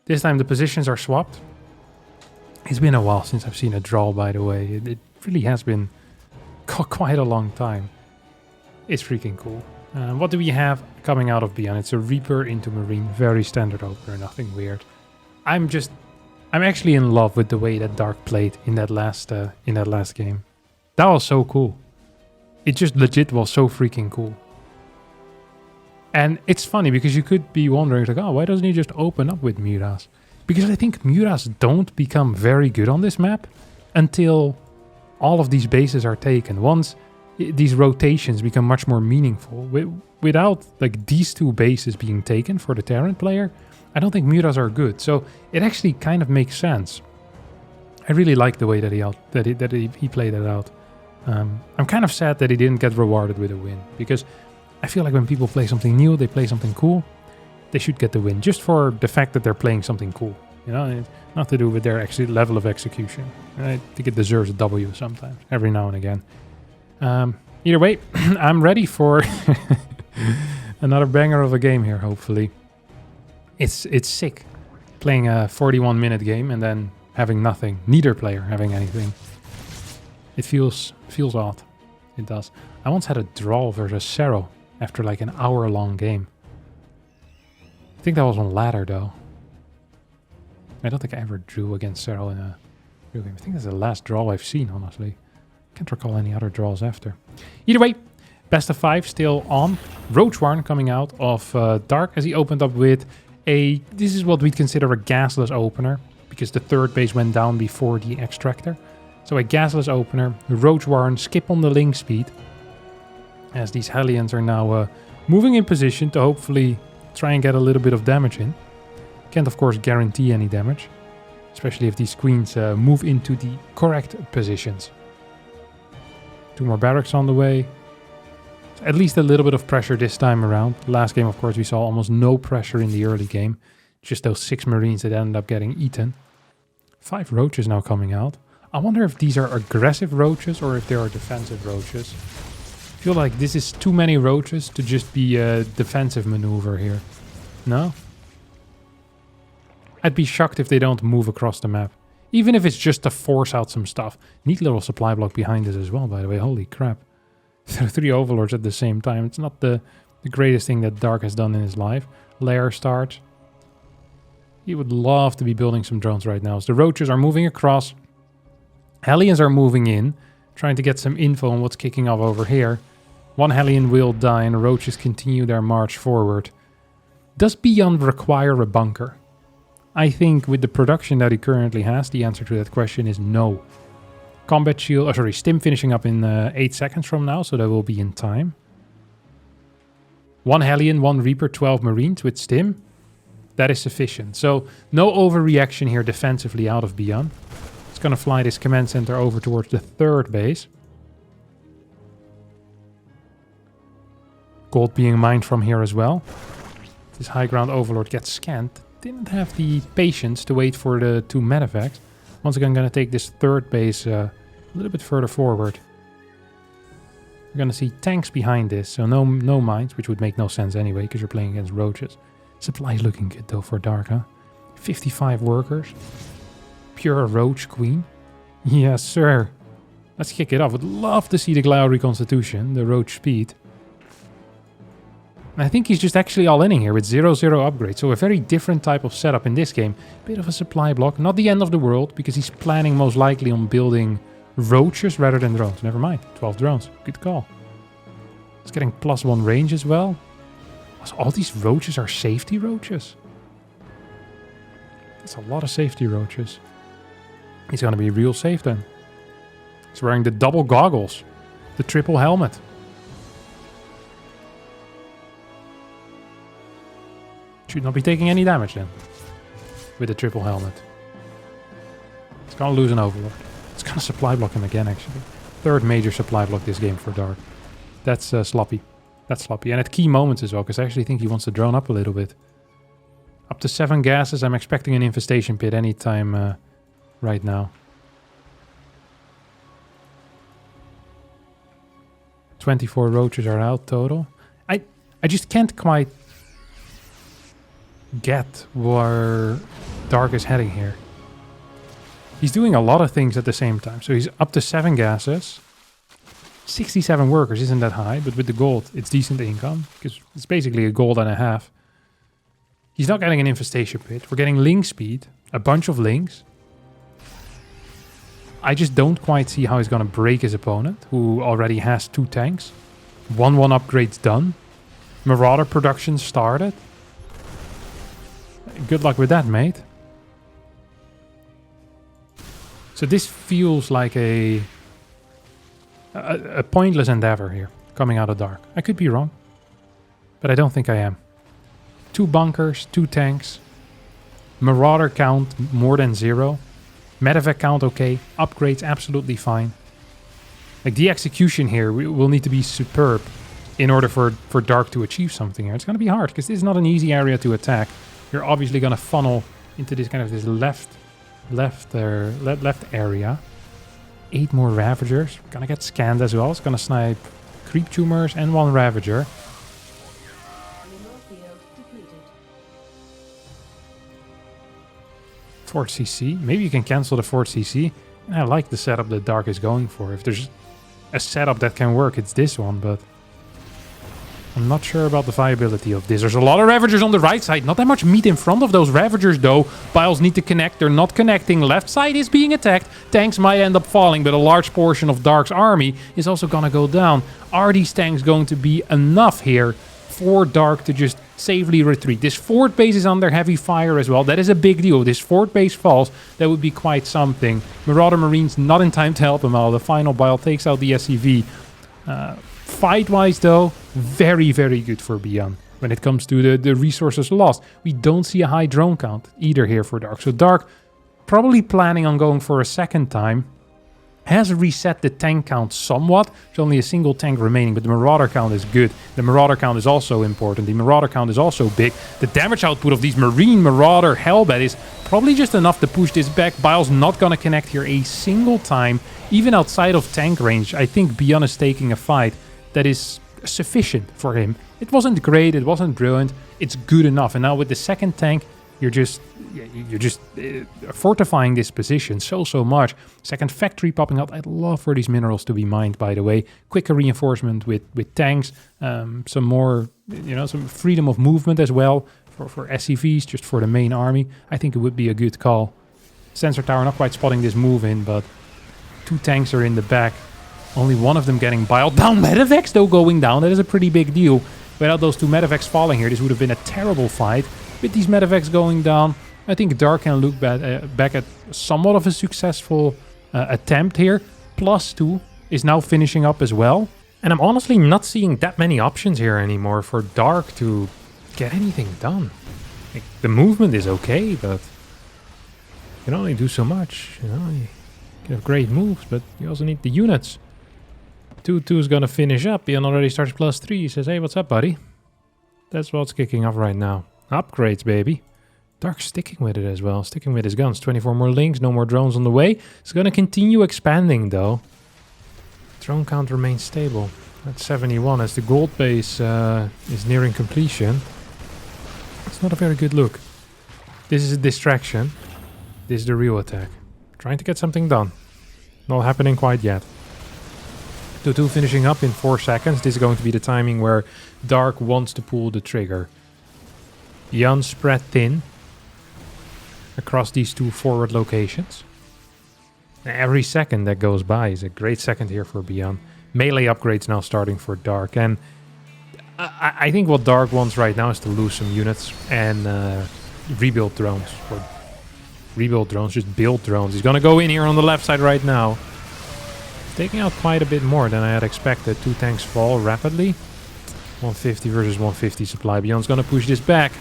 This time the positions are swapped. It's been a while since I've seen a draw, by the way. It really has been quite a long time. It's freaking cool. What do we have coming out of Beyond? It's a Reaper into Marine. Very standard opener, nothing weird. I'm actually in love with the way that Dark played in that last game. That was so cool. It just legit was so freaking cool. And it's funny because you could be wondering, like, oh, why doesn't he just open up with mutas? Because I think mutas don't become very good on this map until all of these bases are taken. Once these rotations become much more meaningful. Without like these two bases being taken for the Terran player, I don't think mutas are good. So it actually kind of makes sense. I really like the way that he played it out. I'm kind of sad that he didn't get rewarded with a win, because I feel like when people play something new, they play something cool, they should get the win just for the fact that they're playing something cool. You know, it's not to do with their level of execution. I think it deserves a W sometimes, every now and again. Either way, I'm ready for another banger of a game here, hopefully. It's sick playing a 41-minute game and then having nothing. Neither player having anything. It feels odd. It does. I once had a draw versus Cerro after like an hour-long game. I think that was on ladder though. I don't think I ever drew against Cerro in a real game. I think that's the last draw I've seen, honestly. Can't recall any other draws after. Either way, best of 5 still on. Roachwarn coming out of Dark as he opened up with this is what we'd consider a gasless opener, because the third base went down before the extractor. So a gasless opener, Roachwarn, skip on the link speed, as these Hellions are now moving in position to hopefully try and get a little bit of damage in. Can't of course guarantee any damage, especially if these queens move into the correct positions. 2 more barracks on the way. At least a little bit of pressure this time around. Last game, of course, we saw almost no pressure in the early game. Just those 6 Marines that ended up getting eaten. 5 roaches now coming out. I wonder if these are aggressive roaches or if they are defensive roaches. I feel like this is too many roaches to just be a defensive maneuver here. No? I'd be shocked if they don't move across the map. Even if it's just to force out some stuff. Neat little supply block behind us as well, by the way. Holy crap. 3 overlords at the same time. It's not the greatest thing that Dark has done in his life. Lair starts. He would love to be building some drones right now. So the roaches are moving across. Hellions are moving in, trying to get some info on what's kicking off over here. 1 Hellion will die and the roaches continue their march forward. Does Beyond require a bunker? I think with the production that he currently has, the answer to that question is no. Combat shield, stim finishing up in 8 seconds from now, so that will be in time. 1 Hellion, 1 Reaper, 12 Marines with stim. That is sufficient. So no overreaction here defensively out of Beyond. It's going to fly this command center over towards the 3rd base. Gold being mined from here as well. This high ground overlord gets scanned. Didn't have the patience to wait for the 2 medevacs. Once again, I'm going to take this 3rd base a little bit further forward. We're going to see tanks behind this, so no mines, which would make no sense anyway, because you're playing against roaches. Supply looking good though for Dark, huh? 55 workers. Pure roach queen. Yes, sir. Let's kick it off. Would love to see the Glao reconstitution, the roach speed. I think he's just actually all in here with 0-0 upgrade. So a very different type of setup in this game. Bit of a supply block. Not the end of the world, because he's planning most likely on building roaches rather than drones. Never mind. 12 drones. Good call. It's getting +1 range as well. So all these roaches are safety roaches. That's a lot of safety roaches. He's going to be real safe then. He's wearing the double goggles. The triple helmet. Should not be taking any damage then. With the triple helmet. It's gonna lose an overlord. It's gonna supply block him again actually. 3rd major supply block this game for Dark. That's sloppy. That's sloppy. And at key moments as well, because I actually think he wants to drone up a little bit. Up to 7 gases. I'm expecting an infestation pit anytime right now. 24 roaches are out total. I just can't quite get where Dark is heading here. He's doing a lot of things at the same time. So he's up to 7 gases. 67 workers isn't that high, but with the gold, it's decent income. Because it's basically a gold and a half. He's not getting an infestation pit. We're getting link speed. A bunch of links. I just don't quite see how he's going to break his opponent, who already has 2 tanks. 1-1 upgrades done. Marauder production started. Good luck with that, mate. So this feels like a a pointless endeavor here, coming out of dark. I could be wrong, but I don't think I am. 2 bunkers, 2 tanks. Marauder count more than 0. Medevac count okay. Upgrades absolutely fine. Like, the execution here will need to be superb in order for Dark to achieve something here. It's going to be hard, because this is not an easy area to attack. You're obviously going to funnel into this kind of this left area. 8 more Ravagers. Gonna get scanned as well. It's gonna snipe Creep Tumors and 1 Ravager. Fort CC. Maybe you can cancel the Fort CC. And I like the setup that Dark is going for. If there's a setup that can work, it's this one, but I'm not sure about the viability of this. There's a lot of Ravagers on the right side. Not that much meat in front of those Ravagers, though. Biles need to connect. They're not connecting. Left side is being attacked. Tanks might end up falling, but a large portion of Dark's army is also going to go down. Are these tanks going to be enough here for Dark to just safely retreat? This fort base is under heavy fire as well. That is a big deal. If this fort base falls, that would be quite something. Marauder Marines not in time to help him out. The final Bile takes out the SCV. Fight-wise, though, very, very good for Beyond. When it comes to the resources lost, we don't see a high drone count either here for Dark. So Dark, probably planning on going for a second time, has reset the tank count somewhat. There's only a single tank remaining, but the Marauder count is good. The Marauder count is also important. The Marauder count is also big. The damage output of these Marine Marauder Hellbat is probably just enough to push this back. Bile's not going to connect here a single time, even outside of tank range. I think Beyond is taking a fight that is sufficient for him. It wasn't great, it wasn't brilliant, it's good enough. And now with the second tank, you're just fortifying this position so much. Second factory popping out. I'd love for these minerals to be mined, by the way. Quicker reinforcement with tanks, some more, some freedom of movement as well for SCVs, just for the main army. I think it would be a good call. Sensor tower not quite spotting this move in, but 2 tanks are in the back. Only 1 of them getting biled down. Medevacs, though, going down. That is a pretty big deal. Without those 2 Medevacs falling here, this would have been a terrible fight. With these Medevacs going down, I think Dark can look back at somewhat of a successful attempt here. +2 is now finishing up as well. And I'm honestly not seeing that many options here anymore for Dark to get anything done. Like, the movement is okay, but you can only do so much. You can have great moves, but you also need the units. 2-2 is going to finish up. He already starts +3. He says, hey, what's up, buddy? That's what's kicking off right now. Upgrades, baby. Dark sticking with it as well. Sticking with his guns. 24 more links. No more drones on the way. It's going to continue expanding, though. Drone count remains stable. At 71 as the gold base is nearing completion. It's not a very good look. This is a distraction. This is the real attack. Trying to get something done. Not happening quite yet. 2-2 finishing up in 4 seconds. This is going to be the timing where Dark wants to pull the trigger. Jan spread thin across these 2 forward locations. Every second that goes by is a great second here for Beyond. Melee upgrades now starting for Dark. And I think what Dark wants right now is to lose some units and rebuild drones. Or rebuild drones, just build drones. He's going to go in here on the left side right now. Taking out quite a bit more than I had expected. 2 tanks fall rapidly. 150 versus 150 supply. Beyond's going to push this back.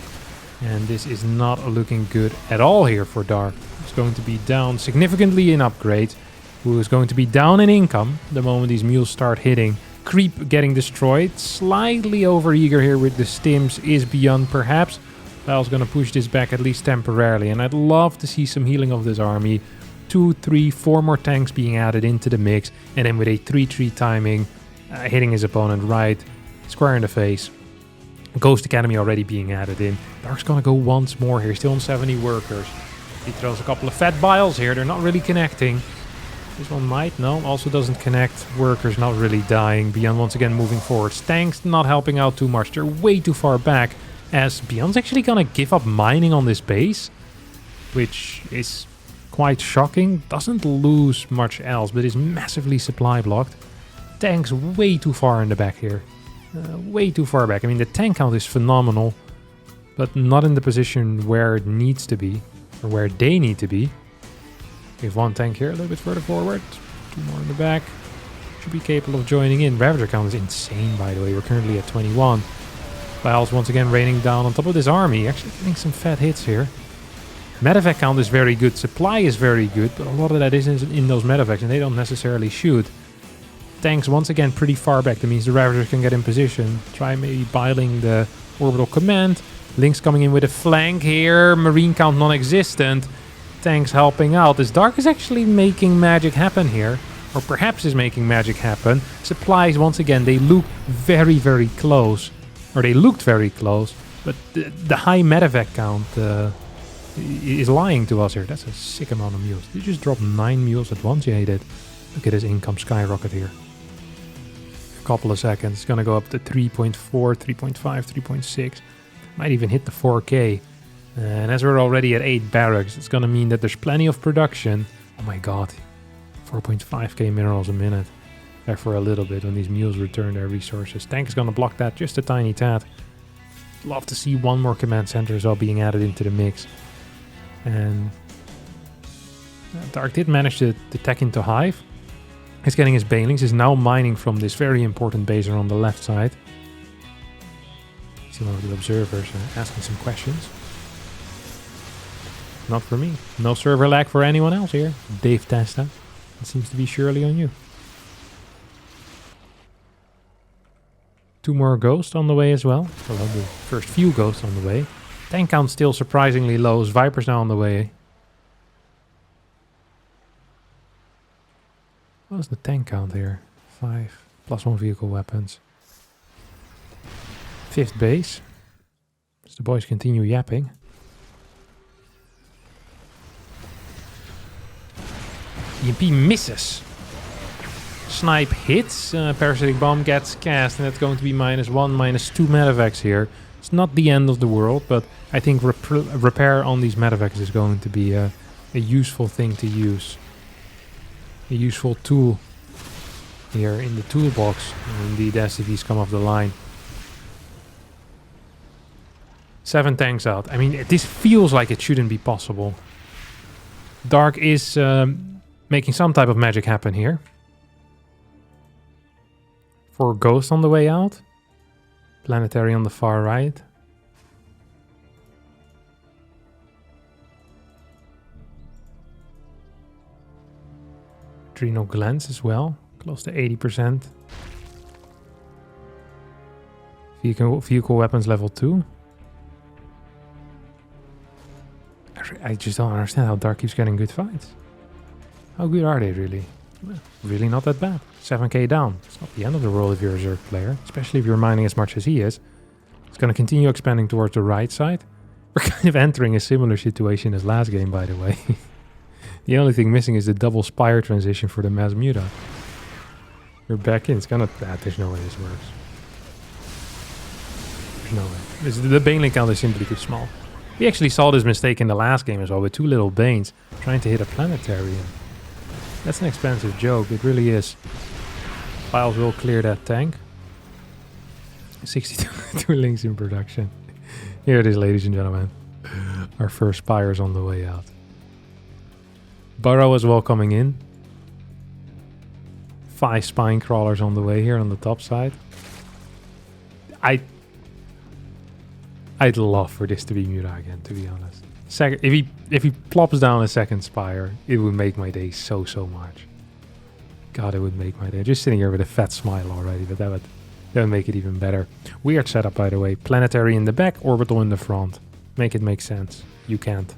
And this is not looking good at all here for Dark. It's going to be down significantly in upgrades. Who is going to be down in income the moment these mules start hitting. Creep getting destroyed. Slightly over-eager here with the stims is Beyond perhaps. Bile's going to push this back at least temporarily. And I'd love to see some healing of this army. 2, 3, 4 more tanks being added into the mix. And then with a 3-3 timing, hitting his opponent right square in the face. Ghost Academy already being added in. Dark's gonna go once more here, still on 70 workers. He throws a couple of fat biles here, they're not really connecting. This one might, no, also doesn't connect. Workers not really dying. Beyond once again moving forward. Tanks not helping out too much, they're way too far back. As Beyond's actually gonna give up mining on this base, which is quite shocking. Doesn't lose much else, but is massively supply blocked. Tanks way too far in the back here. Way too far back. I mean, the tank count is phenomenal, but not in the position where it needs to be, or where they need to be. We have 1 tank here, a little bit further forward. 2 more in the back. should be capable of joining in. Ravager count is insane, by the way. We're currently at 21. Biles once again raining down on top of this army. Actually getting some fat hits here. Medevac count is very good. Supply is very good, but a lot of that isn't in those medevacs, and they don't necessarily shoot. Tanks once again pretty far back. That means the Ravagers can get in position. Try maybe biling the orbital command. Lynx coming in with a flank here. Marine count non-existent. Tanks helping out. This Dark is actually making magic happen here. Or perhaps is making magic happen. Supplies, once again, they look very, very close. Or they looked very close. But the high medevac count is lying to us here. That's a sick amount of mules. Did you just drop 9 mules at once? Yeah, he did. Look at his income skyrocket here. A couple of seconds. It's going to go up to 3.4, 3.5, 3.6. Might even hit the 4K. And as we're already at 8 barracks, it's going to mean that there's plenty of production. Oh my god. 4.5k minerals a minute. There for a little bit when these mules return their resources. Tank is going to block that just a tiny tad. Love to see one more command center as well being added into the mix. And Dark did manage to tech into Hive. He's getting his banelings. He's now mining from this very important baser on the left side. See one of the observers asking some questions. Not for me. No server lag for anyone else here. Dave Testa. It seems to be surely on you. 2 more ghosts on the way as well. Well, the first few ghosts on the way. Tank count still surprisingly low. Viper's now on the way. What is the tank count here? 5 plus 1 vehicle weapons. 5th base. As the boys continue yapping. EMP misses. Snipe hits. Parasitic bomb gets cast, and that's going to be -1, -2 medevacs here. It's not the end of the world, but I think repair on these medevacs is going to be a useful thing to use. A useful tool here in the toolbox. And indeed, SCVs come off the line. 7 tanks out. I mean, this feels like it shouldn't be possible. Dark is making some type of magic happen here. 4 ghosts on the way out. Planetary on the far right. Adrenal glands as well. Close to 80%. Vehicle weapons level 2. I just don't understand how Dark keeps getting good fights. How good are they really? Well, really not that bad. 7k down. It's not the end of the world if you're a Zerg player, especially if you're mining as much as he is. It's going to continue expanding towards the right side. We're kind of entering a similar situation as last game, by the way. The only thing missing is the double spire transition for the mass muta. We're back in. It's gonna... there's no way this works. There's no way. The Baneling count is simply too small. We actually saw this mistake in the last game as well, with 2 little Banes trying to hit a planetary. That's an expensive joke. It really is. Biles will clear that tank. 62 links in production. Here it is, ladies and gentlemen. Our first spire is on the way out. Burrow as well coming in. 5 spine crawlers on the way here on the top side. I'd love for this to be Muta again, to be honest. If he plops down a second spire, it would make my day so much. God, it would make my day. Just sitting here with a fat smile already, but that would make it even better. Weird setup, by the way. Planetary in the back, orbital in the front. Make it make sense. You can't.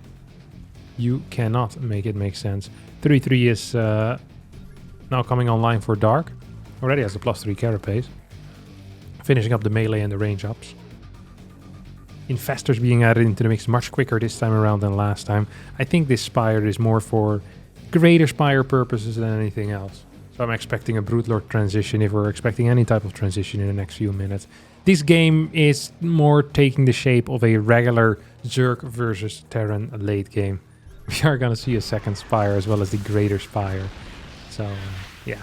You cannot make it make sense. 3-3 is now coming online for Dark. Already has a +3 carapace. Finishing up the melee and the range ups. Infestors being added into the mix much quicker this time around than last time. I think this Spire is more for greater Spire purposes than anything else. So I'm expecting a Broodlord transition if we're expecting any type of transition in the next few minutes. This game is more taking the shape of a regular Zerg versus Terran late game. We are going to see a second Spire as well as the greater Spire. So, yeah.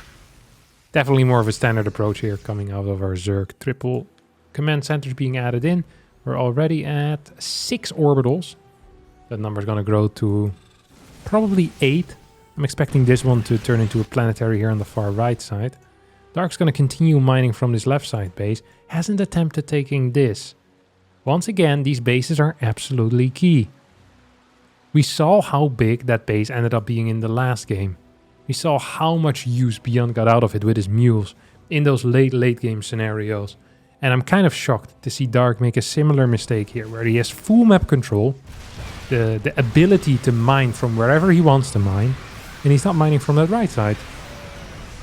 Definitely more of a standard approach here coming out of our Zerg. Triple command centers being added in. We're already at 6 orbitals. That number is going to grow to probably 8. I'm expecting this one to turn into a planetary here on the far right side. Dark's going to continue mining from this left side base. Hasn't attempted taking this. Once again, these bases are absolutely key. We saw how big that base ended up being in the last game. We saw how much use Beyond got out of it with his mules in those late game scenarios. And I'm kind of shocked to see Dark make a similar mistake here, where he has full map control, the ability to mine from wherever he wants to mine, and he's not mining from that right side.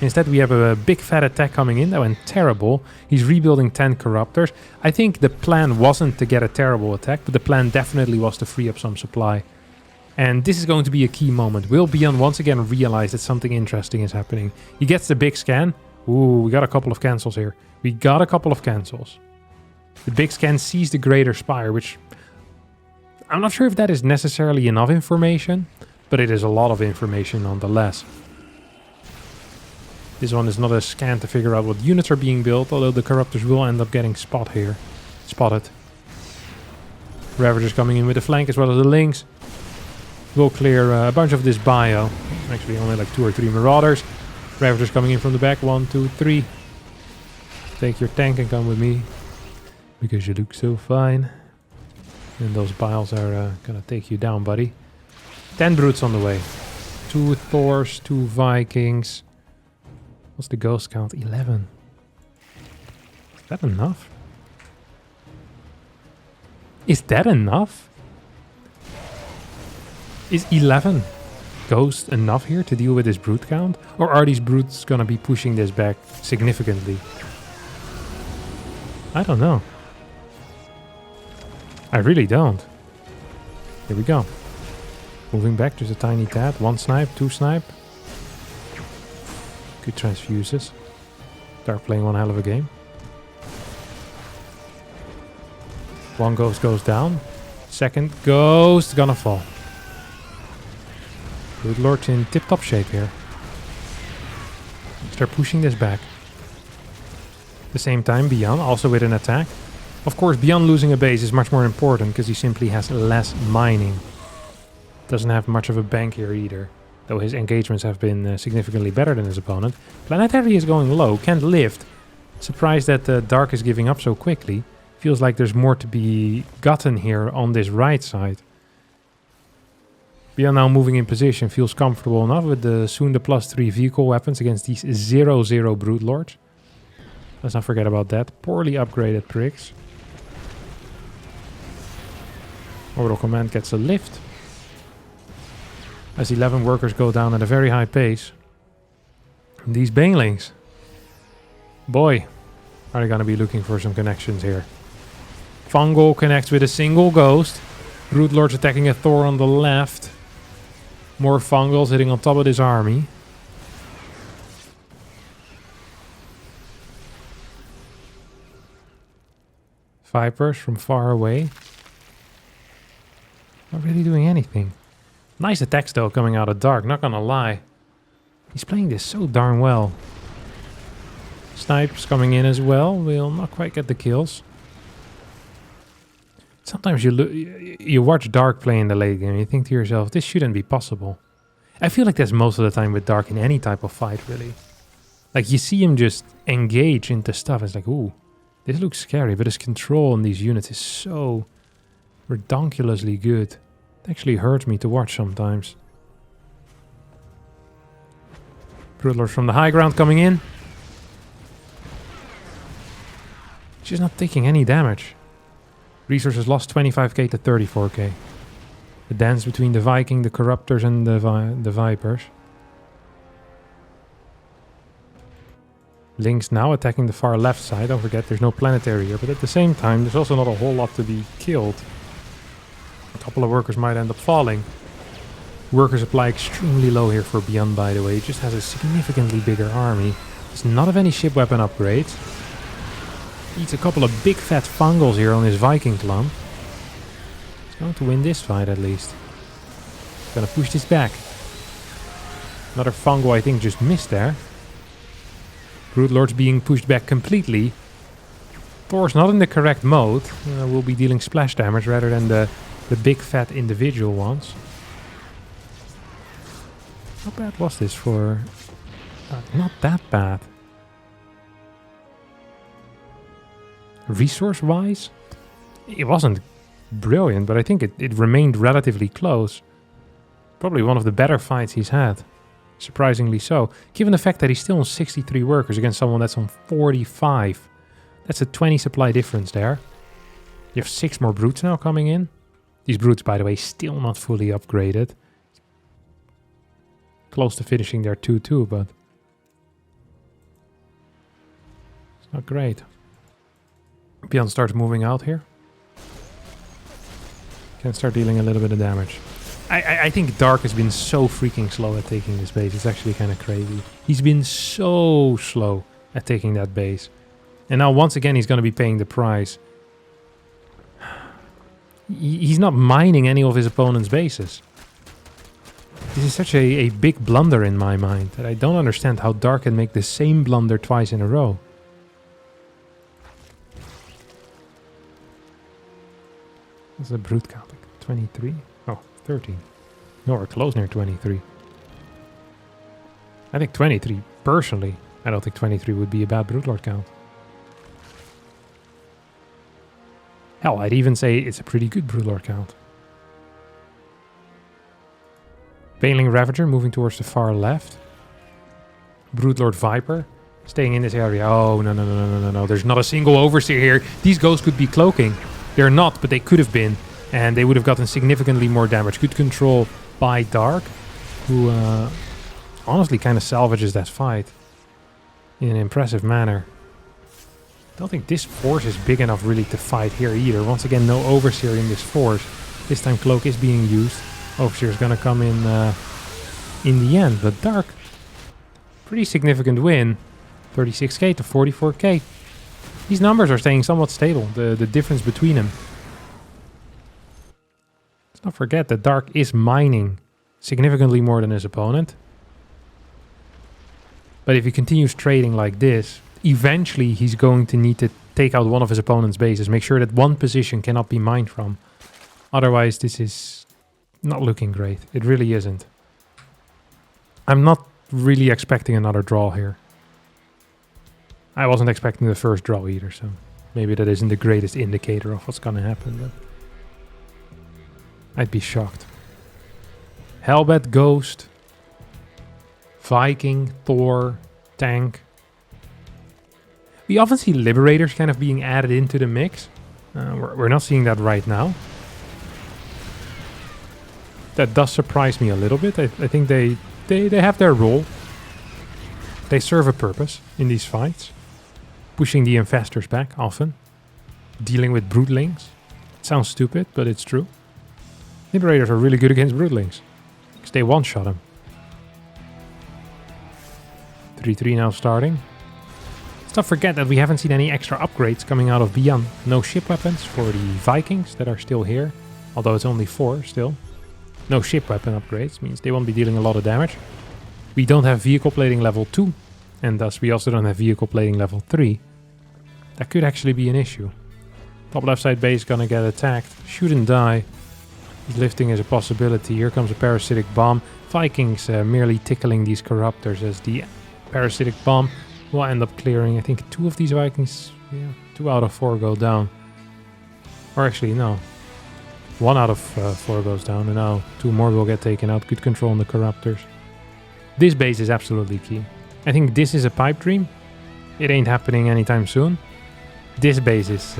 Instead, we have a big fat attack coming in. That went terrible. He's rebuilding 10 Corruptors. I think the plan wasn't to get a terrible attack, but the plan definitely was to free up some supply. And this is going to be a key moment. Will Beyond once again realize that something interesting is happening? He gets the big scan. Ooh, we got a couple of cancels here. We got a couple of cancels. The big scan sees the Greater Spire, which I'm not sure if that is necessarily enough information, but it is a lot of information nonetheless. This one is not a scan to figure out what units are being built, although the Corruptors will end up getting spotted. Ravagers coming in with the flank as well as the links. We'll clear a bunch of this bio. Actually, only like 2 or 3 Marauders. Ravagers coming in from the back. 1, 2, 3. Take your tank and come with me, because you look so fine. And those biles are gonna take you down, buddy. 10 brutes on the way. 2 Thors, 2 Vikings. What's the ghost count? 11. Is that enough? Is that enough? Is 11 ghosts enough here to deal with this brute count? Or are these brutes gonna be pushing this back significantly? I don't know. I really don't. Here we go. Moving back just a tiny tad. 1 snipe, 2 snipe. Good transfuses. Dark playing one hell of a game. 1 ghost goes down. 2nd ghost gonna fall. Good Lord's in tip-top shape here. Start pushing this back. At the same time, Beyond also with an attack. Of course, Beyond losing a base is much more important because he simply has less mining. Doesn't have much of a bank here either, though his engagements have been significantly better than his opponent. Planetary is going low, can't lift. Surprised that Dark is giving up so quickly. Feels like there's more to be gotten here on this right side. Beyond now moving in position, feels comfortable enough with the soon the +3 vehicle weapons against these 0/0 Brute Lords. Let's not forget about that. Poorly upgraded pricks. Orbital Command gets a lift. As 11 workers go down at a very high pace. These banelings. Boy, are they going to be looking for some connections here. Fungal connects with a single ghost. Brute Lords attacking a Thor on the left. More Fungals hitting on top of this army. Vipers from far away. Not really doing anything. Nice attacks though coming out of Dark, not gonna lie. He's playing this so darn well. Snipes coming in as well. Will not quite get the kills. Sometimes you watch Dark play in the late game and you think to yourself, this shouldn't be possible. I feel like that's most of the time with Dark in any type of fight, really. Like, you see him just engage into stuff. It's like, ooh, this looks scary, but his control on these units is so redonkulously good. It actually hurts me to watch sometimes. Bruttlers from the high ground coming in. She's not taking any damage. Resources lost 25k to 34k. The dance between the Viking, the Corruptors and the Vipers. Lynx now attacking the far left side. Don't forget there's no planetary here, but at the same time there's also not a whole lot to be killed. A couple of workers might end up falling. Worker supply extremely low here for Beyond, by the way. He just has a significantly bigger army. Does not have any ship weapon upgrades. Eats a couple of big fat Fungals here on his Viking clump. He's going to win this fight at least. Gonna push this back. Another Fungal I think just missed there. Brute Lords being pushed back completely. Thor's not in the correct mode. Will be dealing splash damage rather than the big fat individual ones. How bad was this for... not that bad. Resource-wise, it wasn't brilliant, but I think it remained relatively close. Probably one of the better fights he's had. Surprisingly so. Given the fact that he's still on 63 workers against someone that's on 45. That's a 20 supply difference there. You have 6 more brutes now coming in. These brutes, by the way, still not fully upgraded. Close to finishing their 2-2, but it's not great. Beyond starts moving out here. Can start dealing a little bit of damage. I think Dark has been so freaking slow at taking this base. It's actually kind of crazy. He's been so slow at taking that base. And now once again he's going to be paying the price. He's not mining any of his opponent's bases. This is such a big blunder in my mind that I don't understand how Dark can make the same blunder twice in a row. What's the brute count? 23? Oh, 13. No, we're close near 23. I think 23, personally, I don't think 23 would be a bad brute lord count. Hell, I'd even say it's a pretty good brute lord count. Baneling Ravager moving towards the far left. Brute Lord Viper staying in this area. Oh, no. There's not a single overseer here. These ghosts could be cloaking. They're not, but they could have been. And they would have gotten significantly more damage. Good control by Dark, who honestly kind of salvages that fight in an impressive manner. I don't think this force is big enough really to fight here either. Once again, no overseer in this force. This time cloak is being used. Overseer is going to come in the end. But Dark, pretty significant win. 36k to 44k. These numbers are staying somewhat stable. The difference between them. Let's not forget that Dark is mining significantly more than his opponent. But if he continues trading like this, eventually he's going to need to take out one of his opponent's bases. Make sure that one position cannot be mined from. Otherwise, this is not looking great. It really isn't. I'm not really expecting another draw here. I wasn't expecting the first draw either, so maybe that isn't the greatest indicator of what's gonna happen, but I'd be shocked. Hellbat Ghost, Viking, Thor, Tank. We often see Liberators kind of being added into the mix. We're not seeing that right now. That does surprise me a little bit. I think they have their role. They serve a purpose in these fights. Pushing the infestors back often. Dealing with broodlings. Sounds stupid, but it's true. Liberators are really good against broodlings. Because they one-shot them. 3-3 now starting. Let's not forget that we haven't seen any extra upgrades coming out of Beyond. No ship weapons for the Vikings that are still here. Although it's only 4 still. No ship weapon upgrades, means they won't be dealing a lot of damage. We don't have vehicle plating level 2. And thus we also don't have vehicle plating level 3. That could actually be an issue. Top left side base gonna get attacked. Shouldn't die. He's lifting is a possibility. Here comes a parasitic bomb. Vikings merely tickling these corruptors as the parasitic bomb will end up clearing. I think 2 of these Vikings, 2 out of 4 go down. Or actually, no. 1 out of 4 goes down, and now 2 more will get taken out. Good control on the corruptors. This base is absolutely key. I think this is a pipe dream. It ain't happening anytime soon. This base is...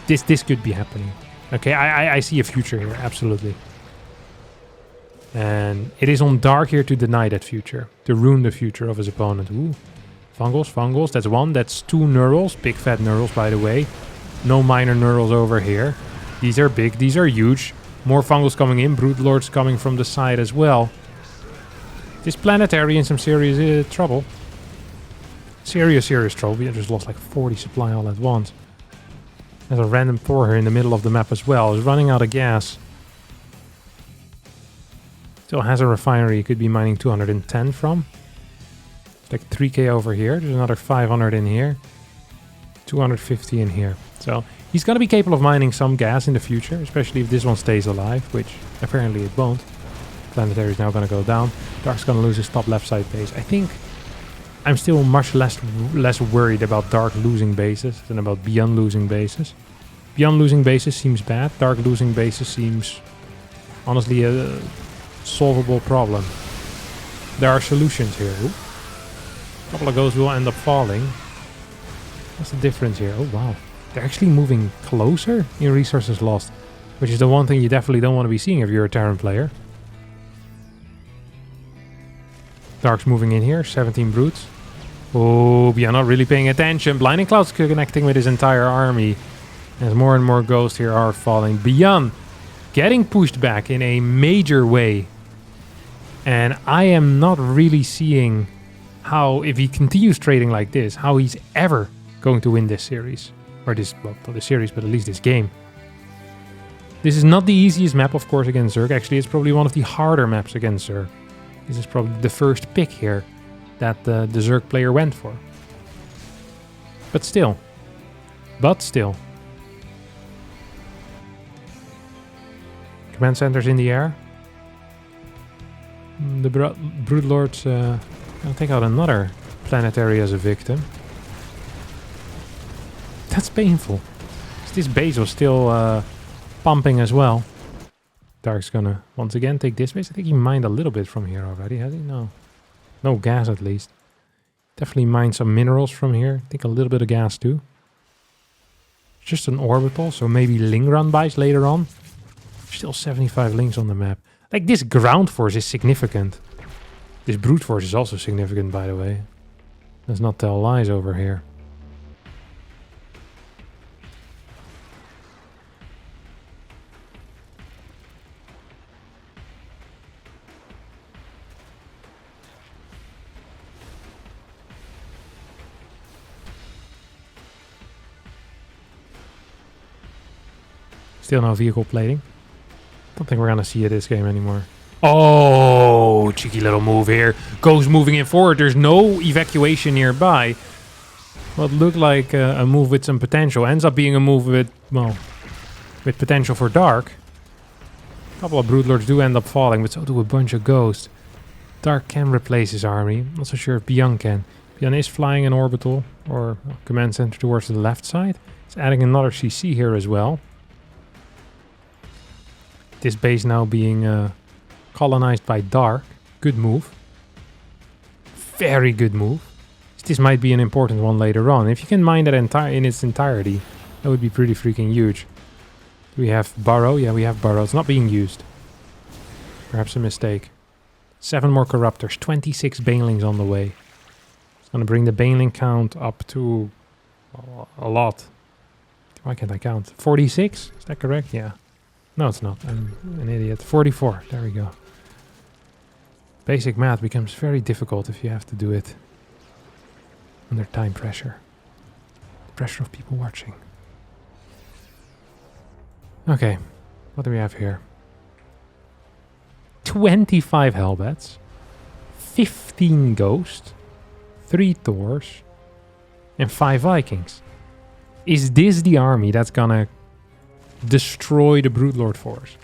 This could be happening. Okay, I see a future here, absolutely. And it is on Dark here to deny that future. To ruin the future of his opponent. Ooh. Fungals. That's 1. That's 2 Neurals. Big fat Neurals, by the way. No minor Neurals over here. These are big. These are huge. More Fungals coming in. Brood Lords coming from the side as well. This planetary in some serious trouble. Serious trouble. We just lost like 40 supply all at once. There's a random Thor here in the middle of the map as well. He's running out of gas. Still has a refinery he could be mining 210 from. It's like 3k over here. There's another 500 in here. 250 in here. So he's going to be capable of mining some gas in the future. Especially if this one stays alive. Which apparently it won't. Planetary is now going to go down. Dark's going to lose his top left side base. I think I'm still much less worried about Dark losing bases than about Beyond losing bases. Beyond losing bases seems bad. Dark losing bases seems honestly a solvable problem. There are solutions here. Ooh. A couple of those will end up falling. What's the difference here? Oh wow. They're actually moving closer in resources lost, which is the one thing you definitely don't want to be seeing if you're a Terran player. Dark's moving in here, 17 brutes. Oh, Beyond not really paying attention. Blinding Cloud's connecting with his entire army. As more and more ghosts here are falling. Beyond getting pushed back in a major way. And I am not really seeing how, if he continues trading like this, how he's ever going to win this series. Or this, well, not the series, but at least this game. This is not the easiest map, of course, against Zerg. Actually, it's probably one of the harder maps against Zerg. This is probably the first pick here that the Zerg player went for. But still. Command center's in the air. The Broodlord's gonna take out another planetary as a victim. That's painful. This base was still pumping as well. Dark's gonna once again take this base. I think he mined a little bit from here already, has he? No. No gas at least. Definitely mined some minerals from here. I think a little bit of gas too. Just an orbital, so maybe Ling run bys later on. Still 75 links on the map. Like, this ground force is significant. This brute force is also significant, by the way. Let's not tell lies over here. Still no vehicle plating. Don't think we're gonna see it this game anymore. Oh, cheeky little move here. Goes moving in forward. There's no evacuation nearby. What looked like a move with some potential ends up being a move with, well, with potential for Dark. A couple of Broodlords do end up falling, but so do a bunch of Ghosts. Dark can replace his army. Not so sure if Beyond can. Beyond is flying an orbital or command center towards the left side. It's adding another CC here as well. This base now being colonized by Dark. Good move. Very good move. This might be an important one later on. If you can mine that in its entirety, that would be pretty freaking huge. Do we have Burrow? Yeah, we have Burrow. It's not being used. Perhaps a mistake. 7 more Corruptors. 26 Banelings on the way. It's going to bring the Baneling count up to a lot. Why can't I count? 46? Is that correct? Yeah. No, it's not. I'm an idiot. 44. There we go. Basic math becomes very difficult if you have to do it under time pressure. The pressure of people watching. Okay. What do we have here? 25 Hellbats. 15 Ghosts. 3 Thors. And 5 Vikings. Is this the army that's gonna destroy the Broodlord force?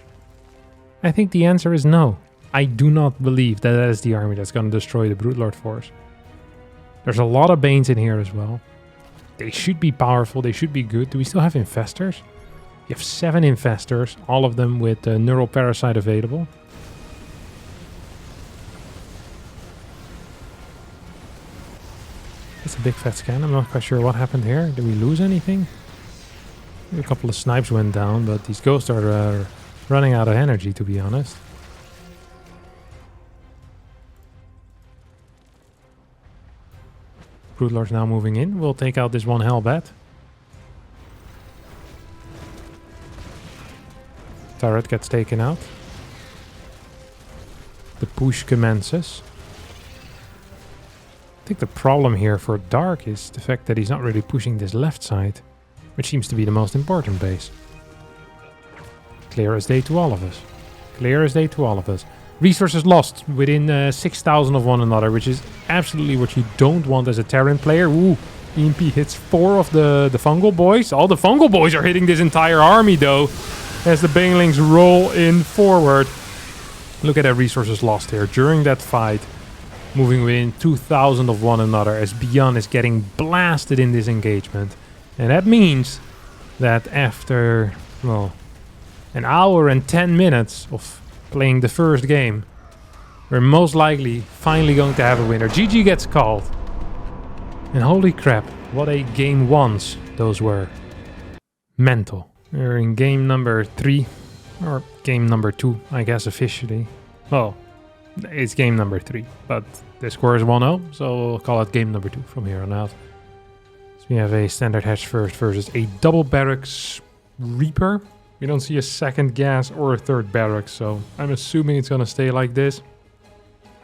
I think the answer is no. I do not believe that is the army that's going to destroy the Broodlord force. There's a lot of Banes in here as well. They should be powerful. They should be good. Do we still have Infestors? You have 7 Infestors, all of them with Neural Parasite available. That's a big fat scan. I'm not quite sure what happened here. Did we lose anything? A couple of snipes went down, but these ghosts are running out of energy, to be honest. Broodlord's now moving in. We'll take out this one Hellbat. Turret gets taken out. The push commences. I think the problem here for Dark is the fact that he's not really pushing this left side, which seems to be the most important base. Clear as day to all of us. Clear as day to all of us. Resources lost within 6,000 of one another, which is absolutely what you don't want as a Terran player. Ooh, EMP hits 4 of the Fungal Boys. All the Fungal Boys are hitting this entire army, though, as the Banelings roll in forward. Look at that resources lost here during that fight. moving within 2,000 of one another as Beyond is getting blasted in this engagement. And that means that after, well, an hour and 10 minutes of playing the first game, we're most likely finally going to have a winner. GG gets called. And holy crap, what a game ones those were. Mental. We're in game number 3, or game number 2, I guess officially. Well, it's game number 3, but the score is 1-0, so we'll call it game number 2 from here on out. So we have a standard hatch first versus a double barracks Reaper. We don't see a second gas or a third barracks, so I'm assuming it's gonna stay like this.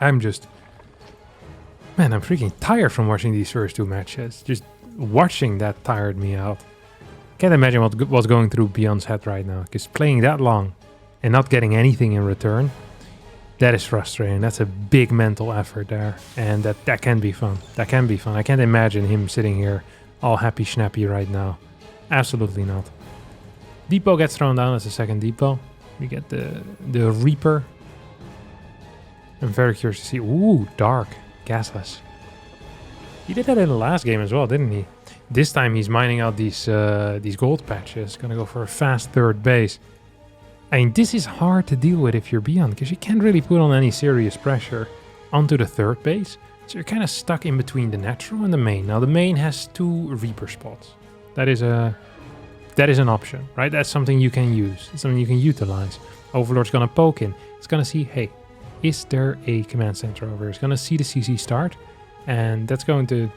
Man, I'm freaking tired from watching these first 2 matches. Just watching that tired me out. Can't imagine what's going through Beyond's head right now, because playing that long and not getting anything in return, that is frustrating. That's a big mental effort there, and that can be fun. That can be fun. I can't imagine him sitting here all happy schnappy right now. Absolutely not. Depot gets thrown down as a second depot. We get the Reaper. I'm very curious to see. Ooh, dark, gasless. He did that in the last game as well, didn't he? This time he's mining out these gold patches. Gonna go for a fast third base. I mean, this is hard to deal with if you're Beyond, because you can't really put on any serious pressure onto the third base. So you're kind of stuck in between the natural and the main. Now the main has 2 Reaper spots. That is an option, right? That's something you can use. It's something you can utilize. Overlord's gonna poke in. It's gonna see, hey, is there a command center over here? It's gonna see the CC start, and that's going to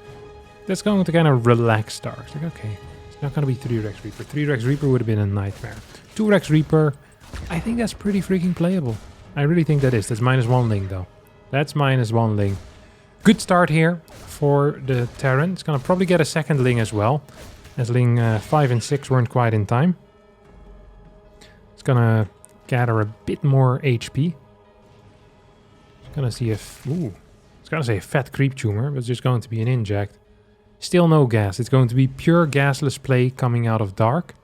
kind of relax Stark. It's like, okay, it's not going to be 3 Rex Reaper. 3 Rex Reaper would have been a nightmare. 2 Rex Reaper, I think that's pretty freaking playable. I really think that is. That's -1 Ling, though. That's -1 Ling. Good start here for the Terran. It's going to probably get a second Ling as well, as Ling 5 and 6 weren't quite in time. It's going to gather a bit more HP. It's going to see if... Ooh. It's going to say a fat creep tumor, but it's just going to be an inject. Still no gas. It's going to be pure gasless play coming out of Dark.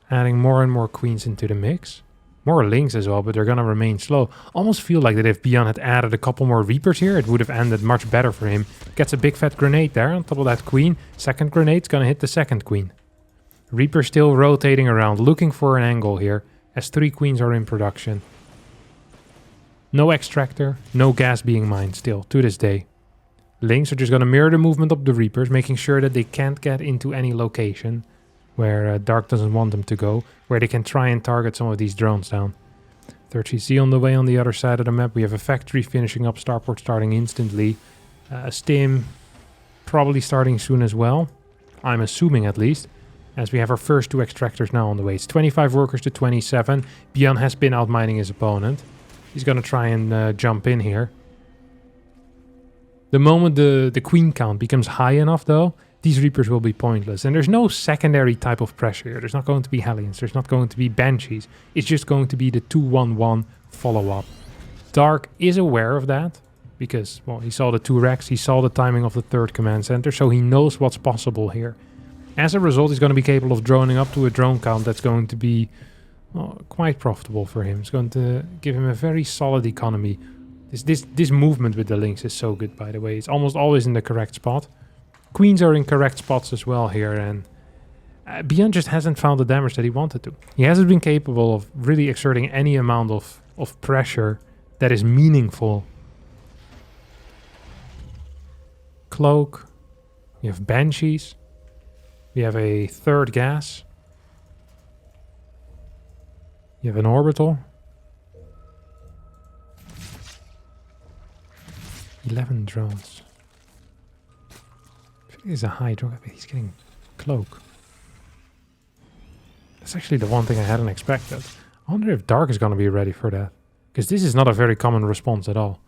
Adding more and more queens into the mix. More Lings as well, but they're going to remain slow. Almost feel like that if Beyond had added a couple more Reapers here, it would have ended much better for him. Gets a big fat grenade there on top of that queen. Second grenade's going to hit the second queen. Reaper still rotating around, looking for an angle here, as 3 queens are in production. No extractor, no gas being mined still, to this day. Lings are just going to mirror the movement of the Reapers, making sure that they can't get into any location where Dark doesn't want them to go, where they can try and target some of these drones down. Third CC on the way on the other side of the map. We have a factory finishing up, starport starting instantly. Stim probably starting soon as well, I'm assuming at least, as we have our first 2 extractors now on the way. It's 25 workers to 27. Beyond has been outmining his opponent. He's going to try and jump in here. The moment the queen count becomes high enough, though, these Reapers will be pointless. And there's no secondary type of pressure here. There's not going to be Hellions. There's not going to be Banshees. It's just going to be the 2-1-1 follow-up. Dark is aware of that because, well, he saw the 2 Rex. He saw the timing of the 3rd command center, so he knows what's possible here. As a result, he's going to be capable of droning up to a drone count that's going to be quite profitable for him. It's going to give him a very solid economy. This movement with the Lynx is so good, by the way. It's almost always in the correct spot. Queens are in correct spots as well here, and Beyond just hasn't found the damage that he wanted to. He hasn't been capable of really exerting any amount of pressure that is meaningful. Cloak. We have Banshees. We have a 3rd gas. You have an orbital. 11 drones. I think it's a high drone, but he's getting cloak. That's actually the one thing I hadn't expected. I wonder if Dark is going to be ready for that. Because this is not a very common response at all.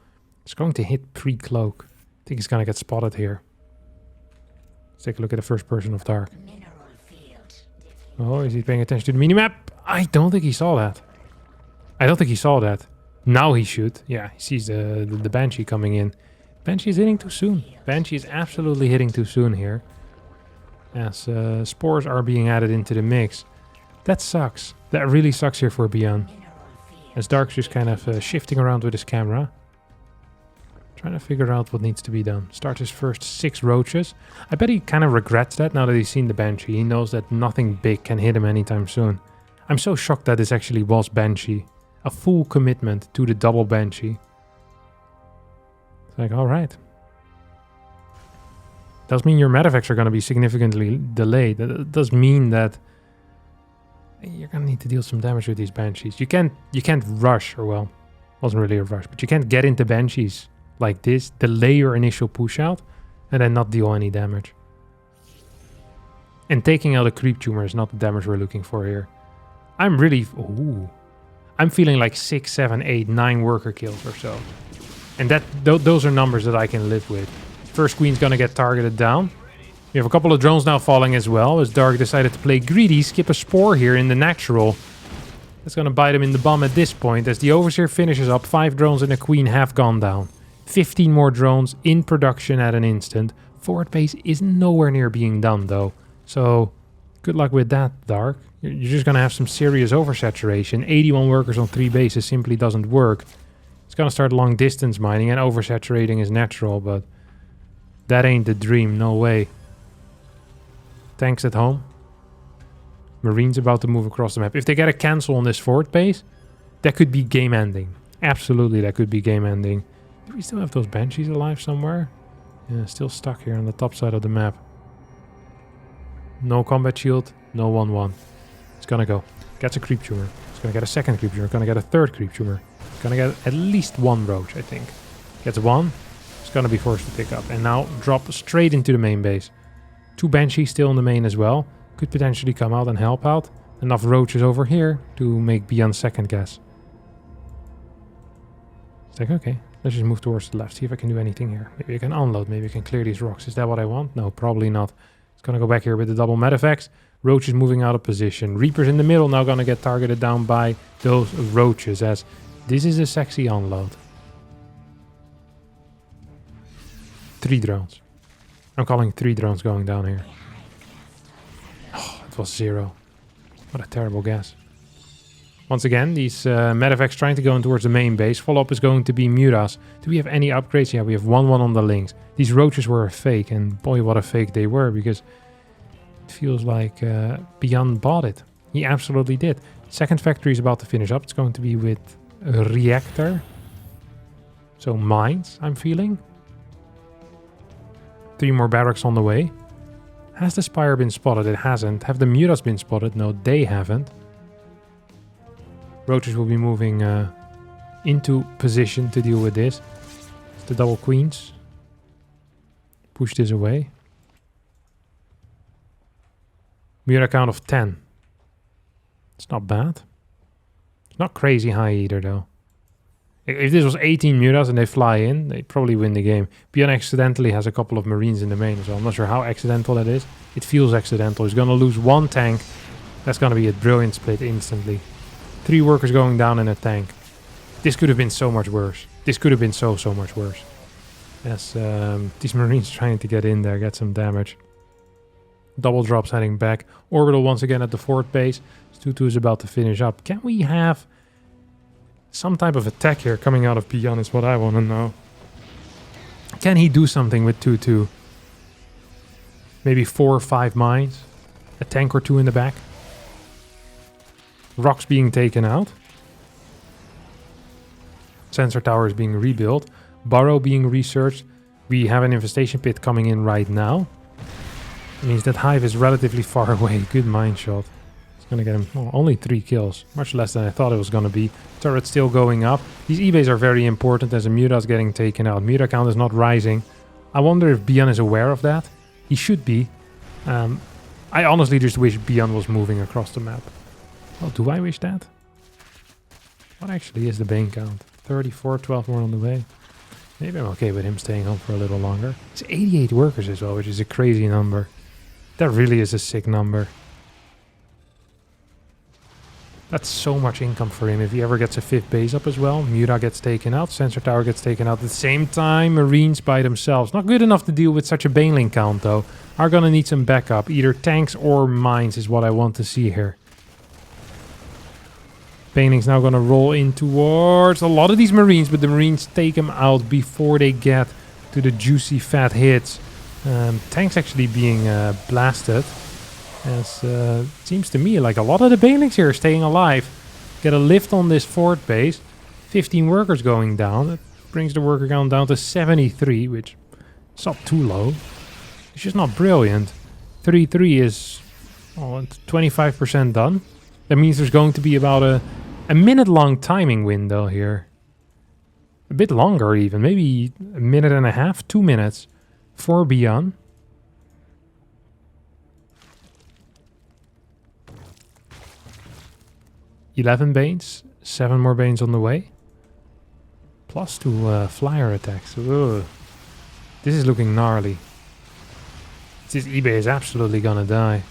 It's going to hit pre-cloak. I think he's going to get spotted here. Let's take a look at the first person of Dark. Oh, is he paying attention to the minimap? I don't think he saw that. I don't think he saw that. Now he should. Yeah, he sees the Banshee coming in. Banshee is hitting too soon. Banshee is absolutely hitting too soon here. As spores are being added into the mix. That sucks. That really sucks here for Beyond. As Dark's just kind of shifting around with his camera. Trying to figure out what needs to be done. Start his first 6 roaches. I bet he kind of regrets that now that he's seen the Banshee. He knows that nothing big can hit him anytime soon. I'm so shocked that this actually was Banshee. A full commitment to the double Banshee. It's like, alright. Does mean your medevacts are going to be significantly delayed. That does mean that you're going to need to deal some damage with these Banshees. You can't rush, or well, wasn't really a rush, but you can't get into Banshees like this, delay your initial push out, and then not deal any damage. And taking out a creep tumor is not the damage we're looking for here. I'm really... Ooh. I'm feeling like 6, 7, 8, 9 worker kills or so. And those are numbers that I can live with. First queen's gonna get targeted down. We have a couple of drones now falling as well, as Dark decided to play greedy, skip a spore here in the natural. That's gonna bite him in the bum at this point, as the Overseer finishes up. 5 drones and a queen have gone down. 15 more drones in production at an instant. Forward base is nowhere near being done though. So, good luck with that, Dark. You're just gonna have some serious oversaturation. 81 workers on 3 bases simply doesn't work. It's gonna start long distance mining, and oversaturating is natural, but that ain't the dream, no way. Tanks at home. Marines about to move across the map. If they get a cancel on this forward base, that could be game ending. Absolutely, that could be game ending. Do we still have those Banshees alive somewhere? Yeah, still stuck here on the top side of the map. No combat shield, no 1-1. It's gonna go. Gets a creep tumor. It's gonna get a second creep tumor. Gonna get a third creep tumor. Gonna get at least 1 roach, I think. Gets 1. It's gonna be forced to pick up. And now drop straight into the main base. 2 Banshees still in the main as well. Could potentially come out and help out. Enough roaches over here to make Beyond's second guess. It's like, okay, let's just move towards the left. See if I can do anything here. Maybe I can unload. Maybe I can clear these rocks. Is that what I want? No, probably not. It's gonna go back here with the double medevacts. Roaches moving out of position. Reapers in the middle now gonna get targeted down by those roaches, as this is a sexy unload. 3 drones. I'm calling 3 drones going down here. Oh, it was 0. What a terrible guess. Once again, these medevacts trying to go in towards the main base. Follow-up is going to be Muras. Do we have any upgrades? Yeah, we have 1-1 on the links. These roaches were a fake, and boy, what a fake they were, because it feels like Beyond bought it. He absolutely did. Second factory is about to finish up. It's going to be with a reactor. So mines, I'm feeling. 3 more barracks on the way. Has the Spire been spotted? It hasn't. Have the Muras been spotted? No, they haven't. Roaches will be moving into position to deal with this. The double queens. Push this away. Mura count of 10. It's not bad. It's not crazy high either though. If this was 18 Muras and they fly in, they probably win the game. Beyond accidentally has a couple of Marines in the main as well. I'm not sure how accidental that is. It feels accidental. He's going to lose 1 tank. That's going to be a brilliant split instantly. 3 workers going down in a tank. This could have been so much worse. This could have been so much worse. As these Marines trying to get in there, get some damage. Double drops heading back. Orbital once again at the fort base. 2-2 is about to finish up. Can we have some type of attack here coming out of Beyond is what I want to know. Can he do something with 2-2? Maybe 4 or 5 mines. A tank or 2 in the back. Rocks being taken out. Sensor tower is being rebuilt. Burrow being researched. We have an infestation pit coming in right now. It means that Hive is relatively far away. Good mine shot. It's going to get him only 3 kills. Much less than I thought it was going to be. Turret still going up. These eBays are very important as a Mura is getting taken out. Mura count is not rising. I wonder if Beyond is aware of that. He should be. I honestly just wish Beyond was moving across the map. Well, do I wish that? What actually is the Bane count? 34, 12 more on the way. Maybe I'm okay with him staying home for a little longer. It's 88 workers as well, which is a crazy number. That really is a sick number. That's so much income for him if he ever gets a 5th base up as well. Mura gets taken out, Sensor Tower gets taken out. At the same time, Marines by themselves. Not good enough to deal with such a Baneling count though. Are gonna need some backup. Either tanks or mines is what I want to see here. Baneling's now going to roll in towards a lot of these Marines, but the Marines take him out before they get to the juicy fat hits. Tanks actually being blasted. As seems to me like a lot of the Banelings here are staying alive. Get a lift on this fort base. 15 workers going down. That brings the worker count down to 73, which is not too low. It's just not brilliant. 3-3 is 25% done. That means there's going to be about a minute-long timing window here. A bit longer even, maybe a minute and a half, 2 minutes for Beyond. +11 Banes, 7 more Banes on the way. +2 flyer attacks. Ugh. This is looking gnarly. This eBay is absolutely gonna die.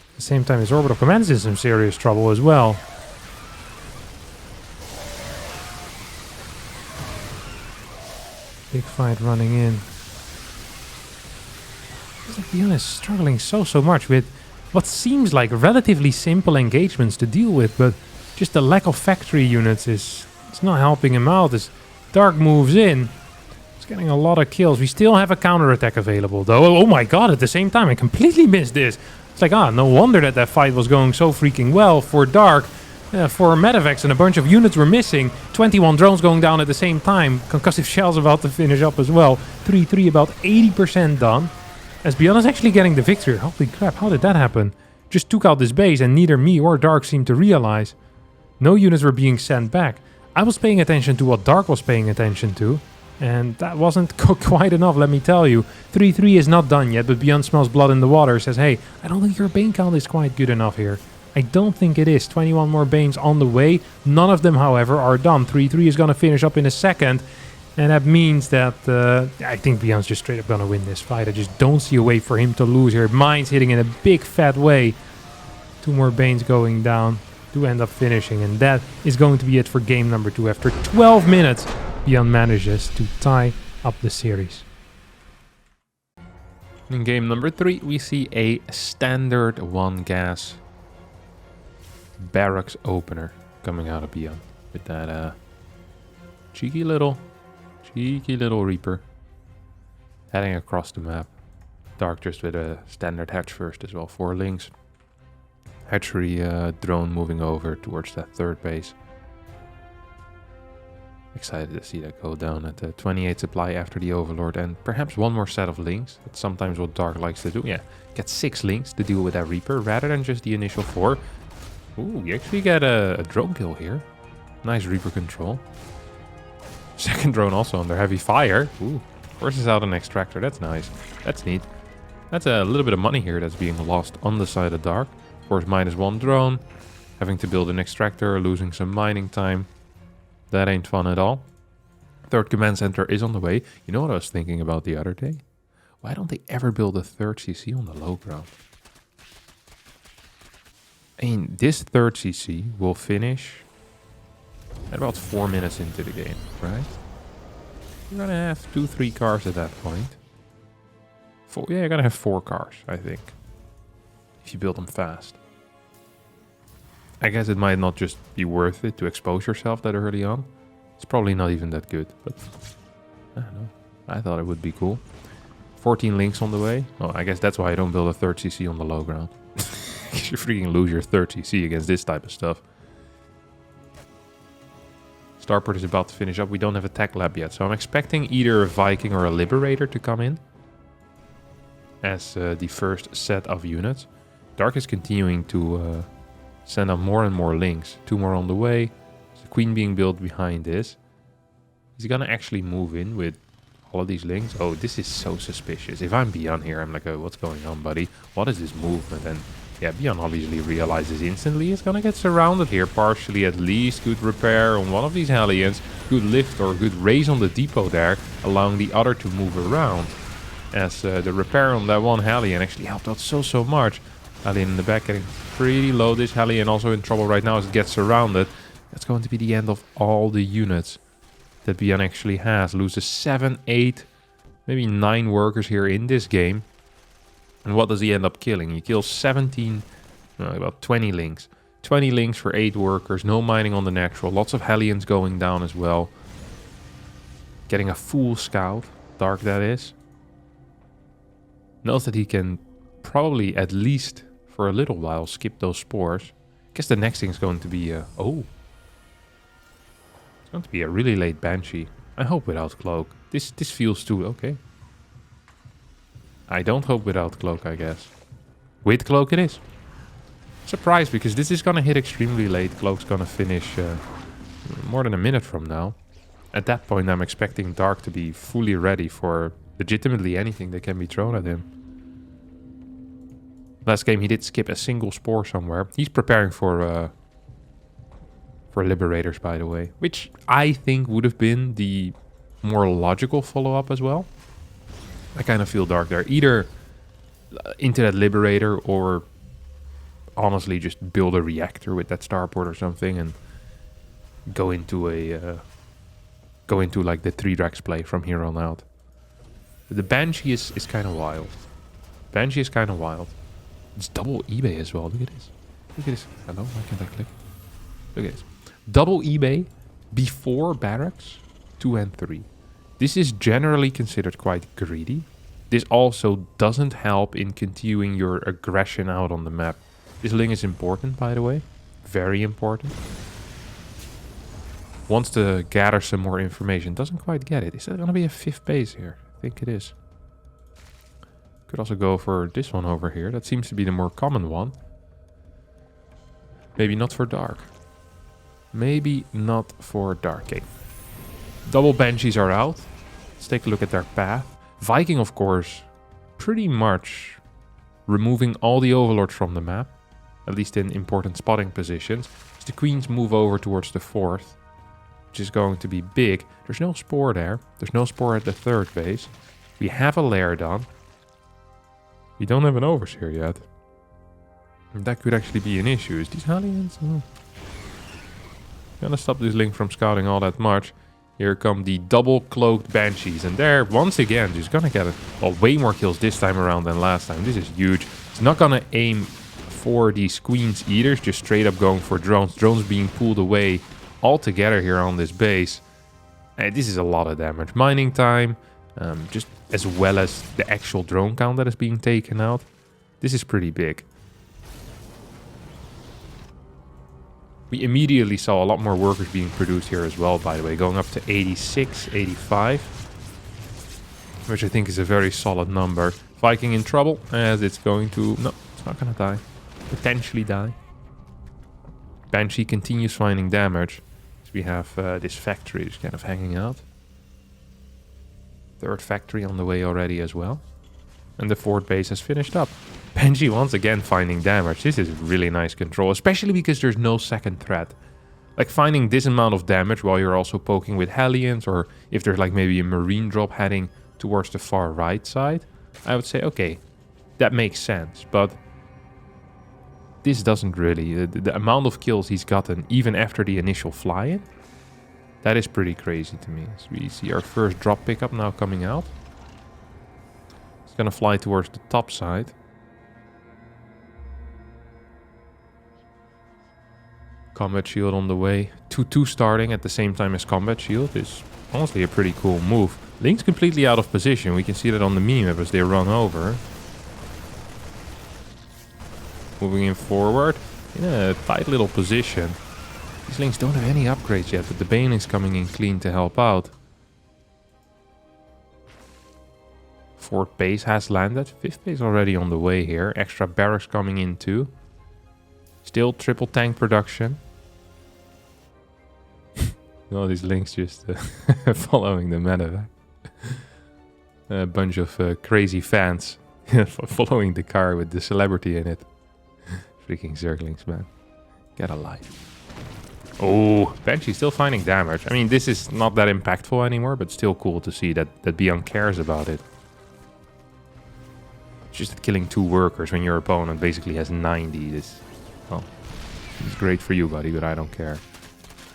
At the same time, his orbital command is in some serious trouble as well. Big fight running in. Beyond is struggling so much with what seems like relatively simple engagements to deal with, but just the lack of factory units is not helping him out. As Dark moves in, he's getting a lot of kills. We still have a counterattack available though. Oh my god, at the same time I completely missed this. It's like, no wonder that fight was going so freaking well for Dark. For Medivacs and a bunch of units were missing. 21 drones going down at the same time. Concussive shells about to finish up as well. 3-3 about 80% done. As Beyond is actually getting the victory. Holy crap, how did that happen? Just took out this base and neither me or Dark seemed to realize. No units were being sent back. I was paying attention to what Dark was paying attention to. And that wasn't quite enough, let me tell you. 3-3 is not done yet, but Beyond smells blood in the water. Says, hey, I don't think your Bane count is quite good enough here. I don't think it is. 21 more Banes on the way. None of them, however, are done. 3-3 is going to finish up in a second. And that means that I think Beyond's just straight up going to win this fight. I just don't see a way for him to lose here. Mine's hitting in a big fat way. 2 more Banes going down to end up finishing. And that is going to be it for game number 2. After 12 minutes, Beyond manages to tie up the series. In game number 3, we see a standard 1 gas barracks opener coming out of Beyond. With that cheeky little Reaper heading across the map. Dark just with a standard hatch first as well. 4 links. Hatchery drone moving over towards that 3rd base. Excited to see that go down at the 28 supply after the Overlord. And perhaps 1 more set of links. That's sometimes what Dark likes to do. Yeah, get 6 links to deal with that Reaper rather than just the initial 4. Ooh, you actually get a drone kill here. Nice Reaper control. 2nd drone also under heavy fire. Ooh, forces out an extractor. That's nice. That's neat. That's a little bit of money here that's being lost on the side of Dark. Of course, -1 drone. Having to build an extractor, losing some mining time. That ain't fun at all. 3rd command center is on the way. You know what I was thinking about the other day? Why don't they ever build a 3rd CC on the low ground? I mean, this 3rd CC will finish at about 4 minutes into the game, right? You're gonna have 2-3 cars at that point. You're gonna have 4 cars, I think. If you build them fast. I guess it might not just be worth it to expose yourself that early on. It's probably not even that good, but I don't know. I thought it would be cool. 14 links on the way. Well, I guess that's why I don't build a 3rd CC on the low ground. You freaking lose your 3rd CC against this type of stuff. Starport is about to finish up. We don't have a tech lab yet, so I'm expecting either a Viking or a Liberator to come in as the first set of units. Dark is continuing to send out more and more links. 2 more on the way. There's a Queen being built behind this. Is he gonna actually move in with all of these links? Oh, this is so suspicious. If I'm Beyond here, I'm like, oh, what's going on, buddy? What is this movement? And yeah, Beyond obviously realizes instantly he's gonna get surrounded here, partially at least. Good repair on one of these Hellions. Good lift or good raise on the depot there, allowing the other to move around. As the repair on that one Hellion actually helped out so much. Hellion in the back getting pretty low. This Hellion also in trouble right now as it gets surrounded. That's going to be the end of all the units that Beyond actually has. Loses 7, 8, maybe 9 workers here in this game. And what does he end up killing? He kills 17, about 20 links. 20 links for 8 workers, no mining on the natural. Lots of Hellions going down as well. Getting a full scout, Dark that is. Knows that he can probably, at least for a little while, skip those spores. I guess the next thing is going to be it's going to be a really late Banshee. I hope without Cloak. This feels too... Okay. I don't hope without Cloak, I guess. With Cloak it is. Surprised, because this is going to hit extremely late. Cloak's going to finish more than a minute from now. At that point, I'm expecting Dark to be fully ready for legitimately anything that can be thrown at him. Last game, he did skip a single spore somewhere. He's preparing for Liberators, by the way. Which I think would have been the more logical follow-up as well. I kind of feel Dark there. Either into that Liberator or... honestly just build a reactor with that starport or something and go into like the 3-Drax play from here on out. The Banshee is kind of wild. Banshee is kind of wild. It's double eBay as well. Look at this. Look at this. Hello, why can't I click? Look at this. Double eBay before barracks 2 and 3. This is generally considered quite greedy. This also doesn't help in continuing your aggression out on the map. This link is important, by the way. Very important. Wants to gather some more information. Doesn't quite get it. Is there going to be a 5th base here? I think it is. Could also go for this one over here. That seems to be the more common one. Maybe not for Dark. Maybe not for Dark. Okay. Double Banshees are out. Let's take a look at their path. Viking, of course, pretty much removing all the Overlords from the map. At least in important spotting positions. As the Queens move over towards the 4th. Which is going to be big. There's no spore there. There's no spore at the 3rd base. We have a lair done. We don't have an Overseer yet. And that could actually be an issue. Is these Hellions? Oh. Gonna stop this link from scouting all that much. Here come the double cloaked Banshees. And there, once again, just gonna get way more kills this time around than last time. This is huge. It's not gonna aim for these Queens Eaters, just straight up going for drones. Drones being pulled away all together here on this base. And this is a lot of damage. Mining time, just as well as the actual drone count that is being taken out. This is pretty big. We immediately saw a lot more workers being produced here as well, by the way, going up to 86, 85. Which I think is a very solid number. Viking in trouble, as it's going to... No, it's not gonna die. Potentially die. Banshee continues finding damage. So we have this factory just kind of hanging out. 3rd factory on the way already as well. And the 4th base has finished up. Banshee once again finding damage. This is really nice control, especially because there's no second threat. Like finding this amount of damage while you're also poking with Hellions, or if there's like maybe a Marine drop heading towards the far right side, I would say, okay, that makes sense. But this doesn't really. The amount of kills he's gotten, even after the initial fly-in, that is pretty crazy to me. So we see our first drop pickup now coming out. It's gonna fly towards the top side. Combat shield on the way. 2-2 starting at the same time as combat shield is honestly a pretty cool move. Link's completely out of position. We can see that on the mini-map as they run over. Moving in forward in a tight little position. These Links don't have any upgrades yet, but the Baneling's coming in clean to help out. 4th base has landed. 5th base already on the way here. Extra barracks coming in too. Still triple tank production. All these Links just following the medevac. A bunch of crazy fans following the car with the celebrity in it. Freaking Zerglings, man. Get a life. Oh, Banshee still finding damage. I mean, this is not that impactful anymore, but still cool to see that Beyond cares about it. It's just that killing 2 workers when your opponent basically has 90 is... Well, it's great for you, buddy, but I don't care.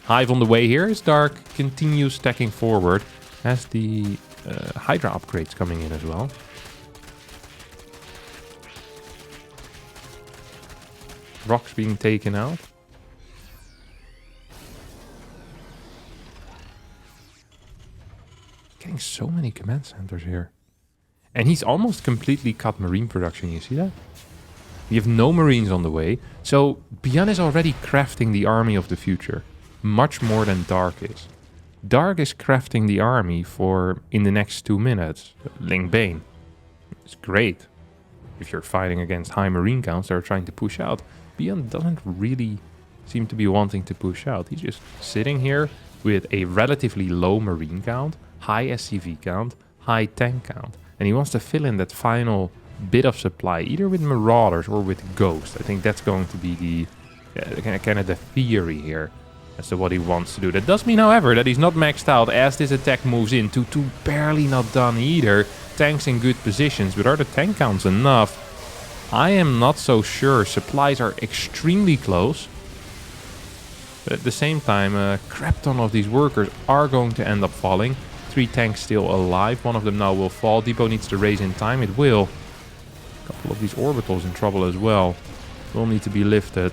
Hive on the way here as Dark continues stacking forward. Has the Hydra upgrades coming in as well. rocks being taken out. Getting so many command centers here. And he's almost completely cut marine production, you see that? We have no marines on the way. So Bian is already crafting the army of the future. Much more than Dark is. Dark is crafting the army for in the next 2 minutes. Ling Bane. It's great. If you're fighting against high marine counts that are trying to push out. Bian doesn't really seem to be wanting to push out. He's just sitting here with a relatively low marine count, high SCV count, high tank count. And he wants to fill in that final bit of supply, either with Marauders or with Ghost. I think that's going to be the kind of the theory here as to what he wants to do. That does mean, however, that he's not maxed out as this attack moves in to barely not done either. Tanks in good positions, but are the tank counts enough? I am not so sure. Supplies are extremely close. But at the same time, a crap ton of these workers are going to end up falling. 3 tanks still alive. One of them now will fall. Depot needs to raise in time. It will. A couple of these orbitals in trouble as well. Will need to be lifted.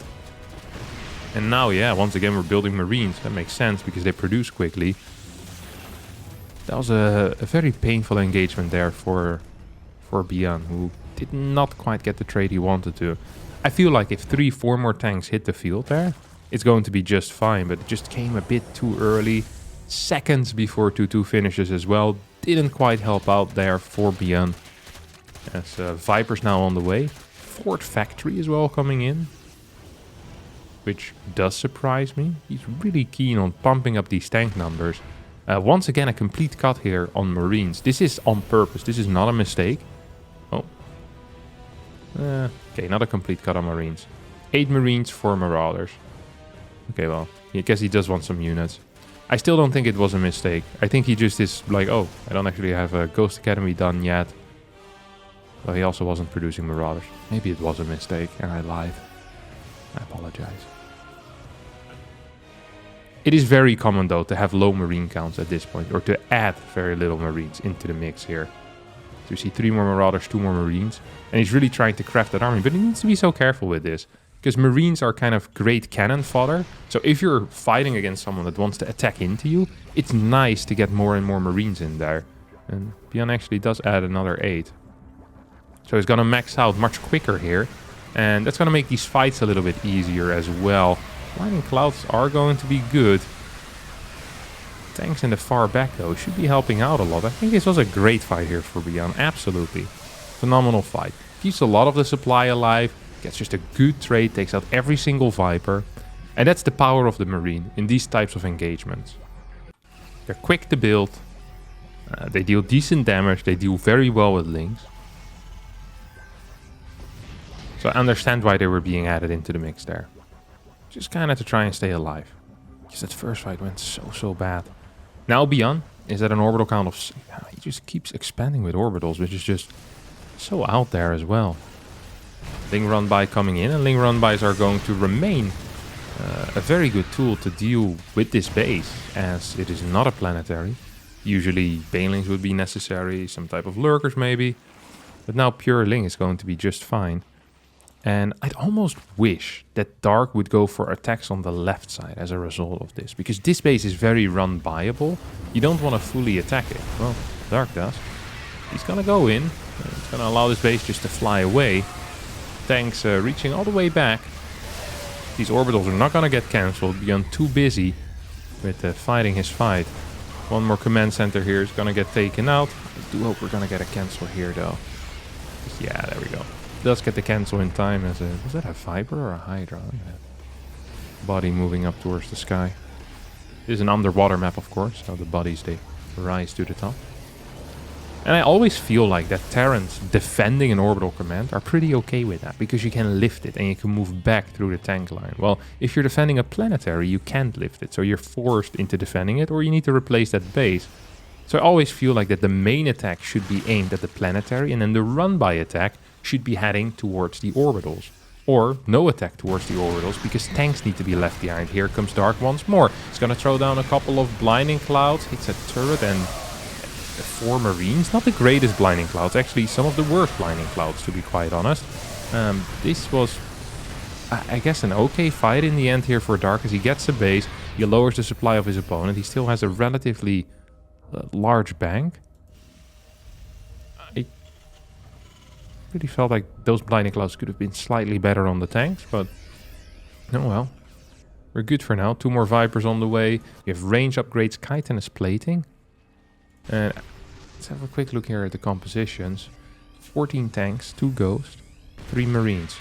And now, yeah, once again, we're building marines. That makes sense because they produce quickly. That was a very painful engagement there for Bian, who did not quite get the trade he wanted to. I feel like if 3-4 more tanks hit the field there, it's going to be just fine. But it just came a bit too early. Seconds before 2-2 finishes as well. Didn't quite help out there for Bian. As Viper's now on the way. 4th factory as well coming in. Which does surprise me. He's really keen on pumping up these tank numbers. Once again, a complete cut here on Marines. This is on purpose. This is not a mistake. Oh. Okay, not a complete cut on Marines. 8 Marines, 4 Marauders. Okay, well, I guess he does want some units. I still don't think it was a mistake. I think he just is like, oh, I don't actually have a Ghost Academy done yet. Well, he also wasn't producing Marauders. Maybe it was a mistake and I lied. I apologize. It is very common, though, to have low marine counts at this point, or to add very little marines into the mix here. So you see 3 more Marauders, 2 more Marines, and he's really trying to craft that army, but he needs to be so careful with this, because Marines are kind of great cannon fodder. So if you're fighting against someone that wants to attack into you, it's nice to get more and more Marines in there. And Bian actually does add another 8. So he's going to max out much quicker here, and that's going to make these fights a little bit easier as well. Lightning Clouds are going to be good. Tanks in the far back, though, should be helping out a lot. I think this was a great fight here for Bian. Absolutely. Phenomenal fight. Keeps a lot of the supply alive. Gets just a good trade. Takes out every single Viper. And that's the power of the Marine in these types of engagements. They're quick to build. They deal decent damage. They deal very well with Lings. So I understand why they were being added into the mix there. Just kind of to try and stay alive. Because that first fight went so bad. Now Bian is at an orbital count of... he just keeps expanding with orbitals, which is just so out there as well. Ling Run By coming in, and Ling Run Bys are going to remain a very good tool to deal with this base, as it is not a planetary. Usually Banelings would be necessary, some type of lurkers maybe. But now pure Ling is going to be just fine. And I'd almost wish that Dark would go for attacks on the left side as a result of this. Because this base is very run-buyable. You don't want to fully attack it. Well, Dark does. He's going to go in. He's going to allow this base just to fly away. Tanks reaching all the way back. These orbitals are not going to get cancelled. Beyond too busy with fighting his fight. One more command center here is going to get taken out. I do hope we're going to get a cancel here, though. Yeah, there we go. Does get the cancel in time as a... Was that a Viper or a Hydra? Body moving up towards the sky. This is an underwater map, of course, so the bodies, they rise to the top. And I always feel like that Terrans defending an orbital command are pretty okay with that, because you can lift it and you can move back through the tank line. Well, if you're defending a planetary, you can't lift it, so you're forced into defending it, or you need to replace that base. So I always feel like that the main attack should be aimed at the planetary, and then the run-by attack should be heading towards the orbitals. Or no attack towards the orbitals, because tanks need to be left behind. Here comes Dark once more. He's going to throw down a couple of Blinding Clouds. Hits a turret and 4 Marines. Not the greatest Blinding Clouds. Actually, some of the worst Blinding Clouds, to be quite honest. This was I guess an okay fight in the end here for Dark as he gets the base. He lowers the supply of his opponent. He still has a relatively large bank. I really felt like those Blinding Clouds could have been slightly better on the tanks, but oh well. We're good for now. 2 more Vipers on the way. We have range upgrades, chitinous plating. And let's have a quick look here at the compositions. 14 tanks, 2 ghosts, 3 marines.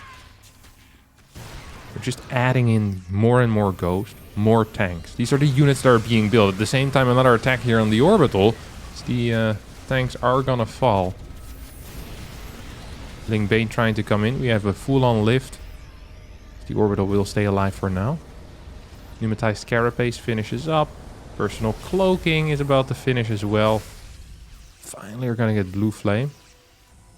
We're just adding in more and more ghosts, more tanks. These are the units that are being built. At the same time, another attack here on the orbital. The tanks are gonna fall. Ling Bane trying to come in. We have a full-on lift. The orbital will stay alive for now. Pneumatized carapace finishes up. Personal cloaking is about to finish as well. Finally, we're gonna get blue flame.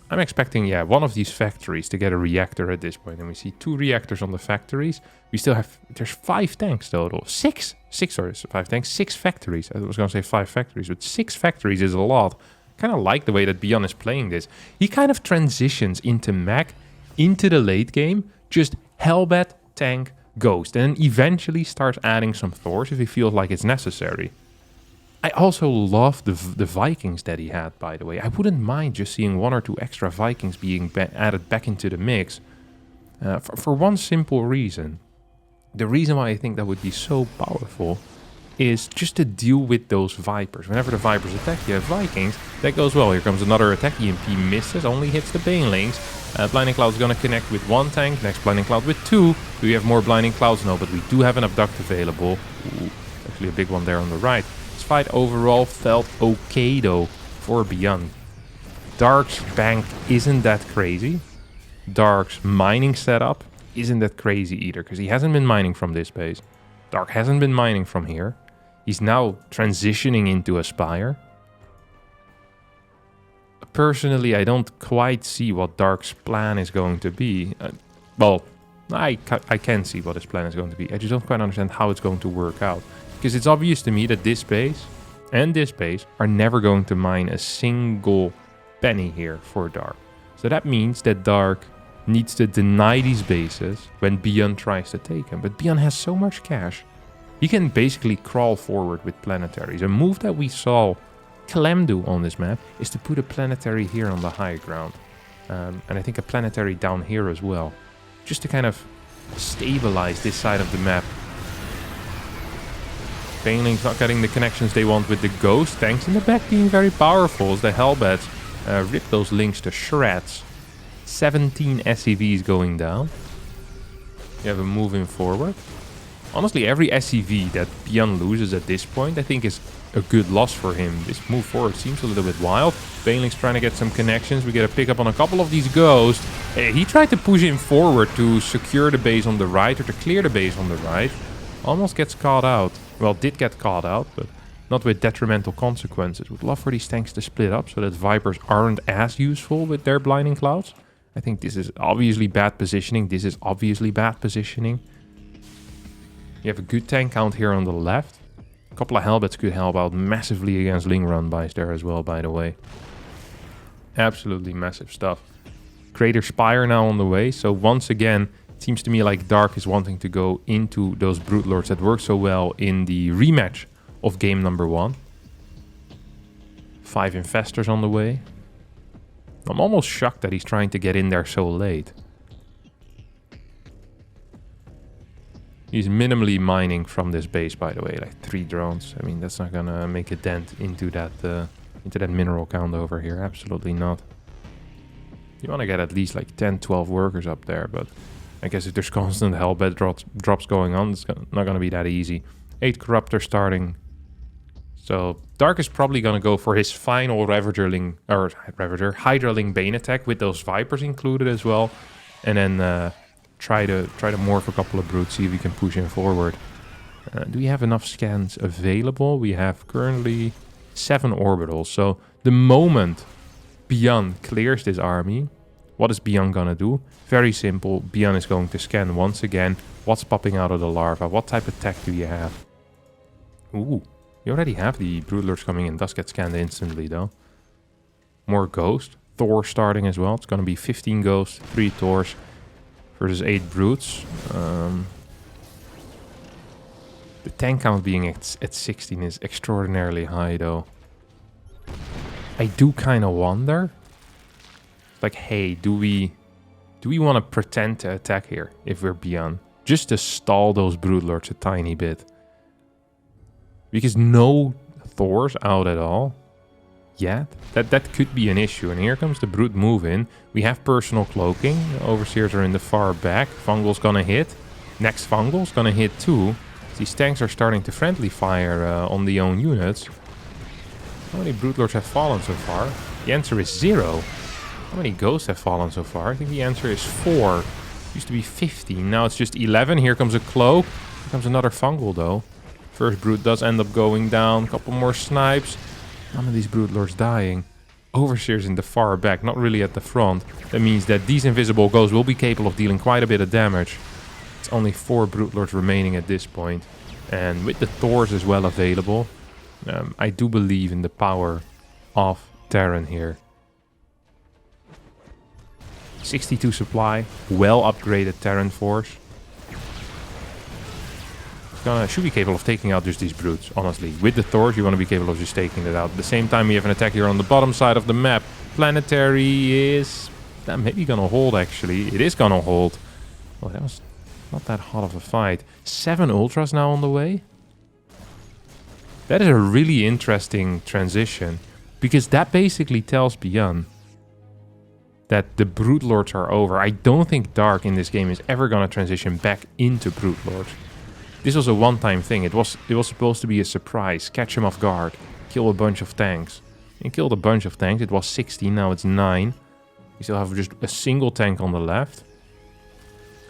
I'm expecting, yeah, one of these factories to get a reactor at this point. And we see 2 reactors on the factories. We still have, there's 5 tanks total. 6, sorry, 5 tanks, 6 factories. I was gonna say 5 factories, but 6 factories is a lot. Kind of like the way that Beyond is playing this. He kind of transitions into mech, into the late game, just Hellbat, tank, Ghost, and then eventually starts adding some Thors if he feels like it's necessary. I also love the Vikings that he had, by the way. I wouldn't mind just seeing 1 or 2 extra Vikings being added back into the mix. For one simple reason. The reason why I think that would be so powerful is just to deal with those Vipers. Whenever the Vipers attack, you have Vikings. That goes well. Here comes another attack. EMP misses, only hits the Banelings. Blinding Cloud is going to connect with 1 tank. Next Blinding Cloud with 2. Do we have more Blinding Clouds? No, but we do have an Abduct available. Ooh, actually a big one there on the right. This fight overall felt okay though for Beyond. Dark's bank isn't that crazy. Dark's mining setup isn't that crazy either, because he hasn't been mining from this base. Dark hasn't been mining from here. He's now transitioning into Aspire. Personally, I don't quite see what Dark's plan is going to be. Well, I can see what his plan is going to be. I just don't quite understand how it's going to work out. Because it's obvious to me that this base and this base are never going to mine a single penny here for Dark. So that means that Dark needs to deny these bases when Beyond tries to take them. But Beyond has so much cash. He can basically crawl forward with planetaries. A move that we saw Clem do on this map is to put a planetary here on the high ground. And I think a planetary down here as well. Just to kind of stabilize this side of the map. Banelings not getting the connections they want with the Ghost. Tanks in the back being very powerful as the Hellbats rip those links to shreds. 17 SCVs going down. You have a moving forward. Honestly, every SCV that Beyond loses at this point, I think is a good loss for him. This move forward seems a little bit wild. Baneling's trying to get some connections. We get a pickup on a couple of these Ghosts. He tried to push him forward to secure the base on the right, or to clear the base on the right. Almost gets caught out. Well, did get caught out, but not with detrimental consequences. Would love for these tanks to split up so that Vipers aren't as useful with their Blinding Clouds. I think this is obviously bad positioning. This is obviously bad positioning. You have a good tank count here on the left. A couple of Hellbats could help out massively against Ling Runbys there as well, by the way. Absolutely massive stuff. Crater Spire now on the way. So once again, it seems to me like Dark is wanting to go into those Brute Lords that worked so well in the rematch of game number 1. 5 Infestors on the way. I'm almost shocked that he's trying to get in there so late. He's minimally mining from this base, by the way, like 3 drones. I mean, that's not gonna make a dent into that mineral count over here. Absolutely not. You want to get at least like 10, 12 workers up there, but I guess if there's constant Hellbat drops going on, it's not gonna be that easy. 8 Corruptors starting. So Dark is probably gonna go for his final Hydraling Bane attack with those Vipers included as well, and then try to morph a couple of brutes, see if we can push him forward. Do we have enough scans available? We have currently 7 orbitals. So the moment Beyond clears this army, what is Beyond gonna do? Very simple. Beyond is going to scan once again. What's popping out of the larva? What type of tech do you have? Ooh, you already have the Brood Lords coming in. Does get scanned instantly though. More Ghost. Thor starting as well. It's gonna be 15 Ghosts, 3 Thors. versus 8 brutes. The tank count being at 16 is extraordinarily high, though. I do kind of wonder, like, hey, do we want to pretend to attack here if we're beyond, just to stall those brute lords a tiny bit? Because no Thors out at all yet. That could be an issue. And here comes the brute move in. We have personal cloaking. Overseers are in the far back. Fungal's gonna hit. Next Fungal's gonna hit too. These tanks are starting to friendly fire on the own units. How many brute lords have fallen so far? The answer is 0. How many ghosts have fallen so far? I think the answer is 4. Used to be 15. Now it's just 11. Here comes a cloak. Here comes another Fungal though. First brute does end up going down. Couple more snipes. None of these brute lords dying. Overseers in the far back, not really at the front. That means that these invisible ghosts will be capable of dealing quite a bit of damage. It's only 4 brute lords remaining at this point. And with the Thors as well available, I do believe in the power of Terran here. 62 supply, well upgraded Terran force. Should be capable of taking out just these brutes, honestly. With the Thors, you want to be capable of just taking it out. At the same time, we have an attack here on the bottom side of the map. Planetary is maybe gonna hold, actually. It is gonna hold. Oh, that was not that hot of a fight. 7 Ultras now on the way. That is a really interesting transition, because that basically tells Beyond that the Brute Lords are over. I don't think Dark in this game is ever gonna transition back into Brute Lords. This was a one-time thing. It was supposed to be a surprise. Catch him off guard. Kill a bunch of tanks. And killed a bunch of tanks. It was 16, now it's 9. We still have just a single tank on the left.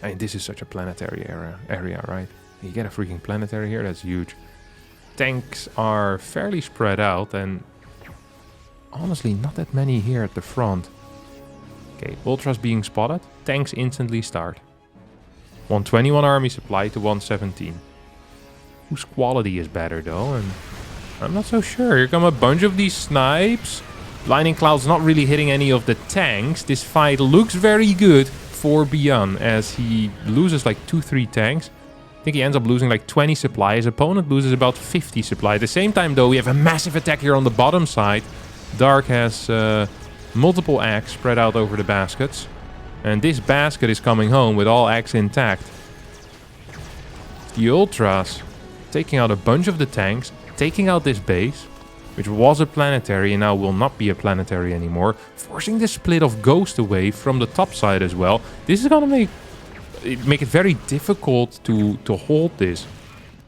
I mean, this is such a planetary area, right? You get a freaking planetary here, that's huge. Tanks are fairly spread out, and honestly, not that many here at the front. Okay, Ultras being spotted. Tanks instantly start. 121 army supply to 117. Whose quality is better though? And I'm not so sure. Here come a bunch of these snipes. Lightning Cloud's not really hitting any of the tanks. This fight looks very good for Beyond as he loses like 2-3 tanks. I think he ends up losing like 20 supply. His opponent loses about 50 supply. At the same time though, we have a massive attack here on the bottom side. Dark has multiple eggs spread out over the baskets. And this basket is coming home with all eggs intact. The Ultras taking out a bunch of the tanks, taking out this base, which was a planetary and now will not be a planetary anymore, forcing the split of Ghost away from the top side as well. This is gonna make it very difficult to hold this,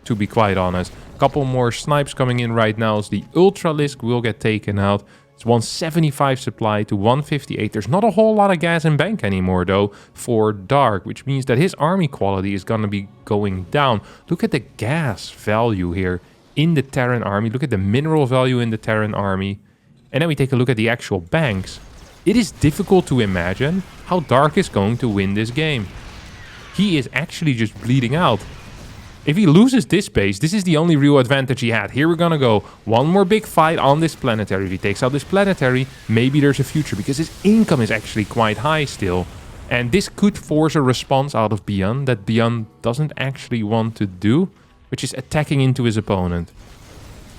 to be quite honest. A couple more snipes coming in right now as the Ultralisk will get taken out. It's 175 supply to 158. There's not a whole lot of gas in bank anymore, though, for Dark, which means that his army quality is going to be going down. Look at the gas value here in the Terran army. Look at the mineral value in the Terran army. And then we take a look at the actual banks. It is difficult to imagine how Dark is going to win this game. He is actually just bleeding out. If he loses this base, this is the only real advantage he had. Here we're gonna go. One more big fight on this planetary. If he takes out this planetary, maybe there's a future, because his income is actually quite high still. And this could force a response out of Beyond that Beyond doesn't actually want to do, which is attacking into his opponent.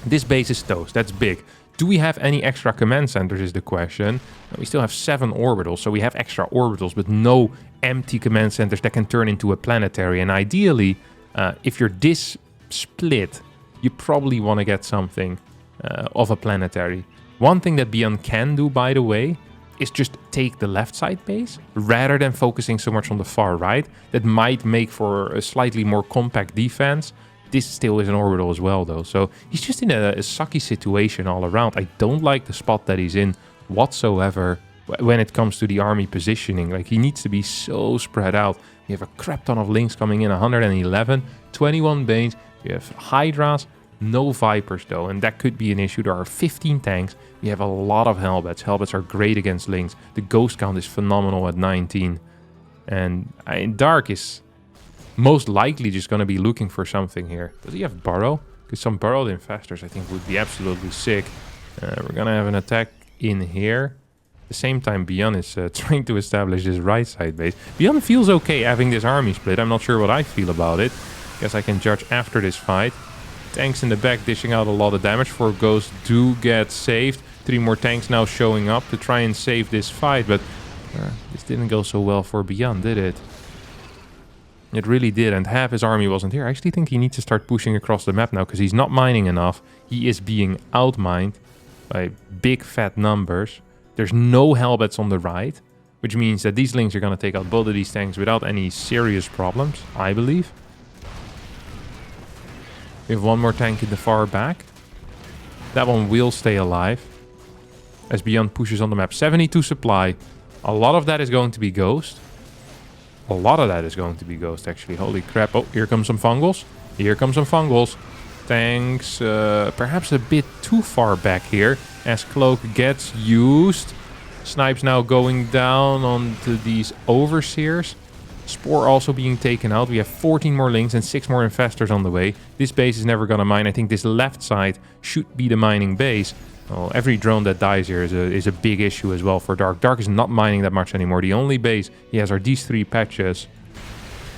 This base is toast. That's big. Do we have any extra command centers is the question. We still have 7 orbitals, so we have extra orbitals, but no empty command centers that can turn into a planetary. And ideally, if you're this split, you probably want to get something of a planetary. One thing that Beyond can do, by the way, is just take the left side base rather than focusing so much on the far right. That might make for a slightly more compact defense. This still is an orbital as well, though. So he's just in a sucky situation all around. I don't like the spot that he's in whatsoever when it comes to the army positioning. Like, he needs to be so spread out. We have a crap ton of links coming in, 111, 21 Banes. We have Hydras, no Vipers though, and that could be an issue. There are 15 tanks. We have a lot of Hellbats. Hellbats are great against links. The ghost count is phenomenal at 19. And Dark is most likely just going to be looking for something here. Does he have Burrow? Because some burrowed infestors I think would be absolutely sick. We're going to have an attack in here. the same time, Beyond is trying to establish this right side base. Beyond feels okay having this army split. I'm not sure what I feel about it. Guess I can judge after this fight. Tanks in the back dishing out a lot of damage. 4 ghosts do get saved. 3 more tanks now showing up to try and save this fight. But this didn't go so well for Beyond, did it? It really did, and half his army wasn't here. I actually think he needs to start pushing across the map now, because he's not mining enough. He is being outmined by big fat numbers. There's no Hellbats on the right, which means that these Lings are going to take out both of these tanks without any serious problems, I believe. We have 1 more tank in the far back. That one will stay alive as Beyond pushes on the map. 72 supply. A lot of that is going to be Ghost. A lot of that is going to be Ghost, actually. Holy crap. Oh, here comes some Fungals. Here comes some Fungals. Tanks perhaps a bit too far back here as Cloak gets used. Snipes now going down onto these Overseers. Spore also being taken out. We have 14 more Lings and 6 more Infestors on the way. This base is never gonna mine. I think this left side should be the mining base. Well, every drone that dies here is a big issue as well for Dark. Dark is not mining that much anymore. The only base he has are these 3 patches.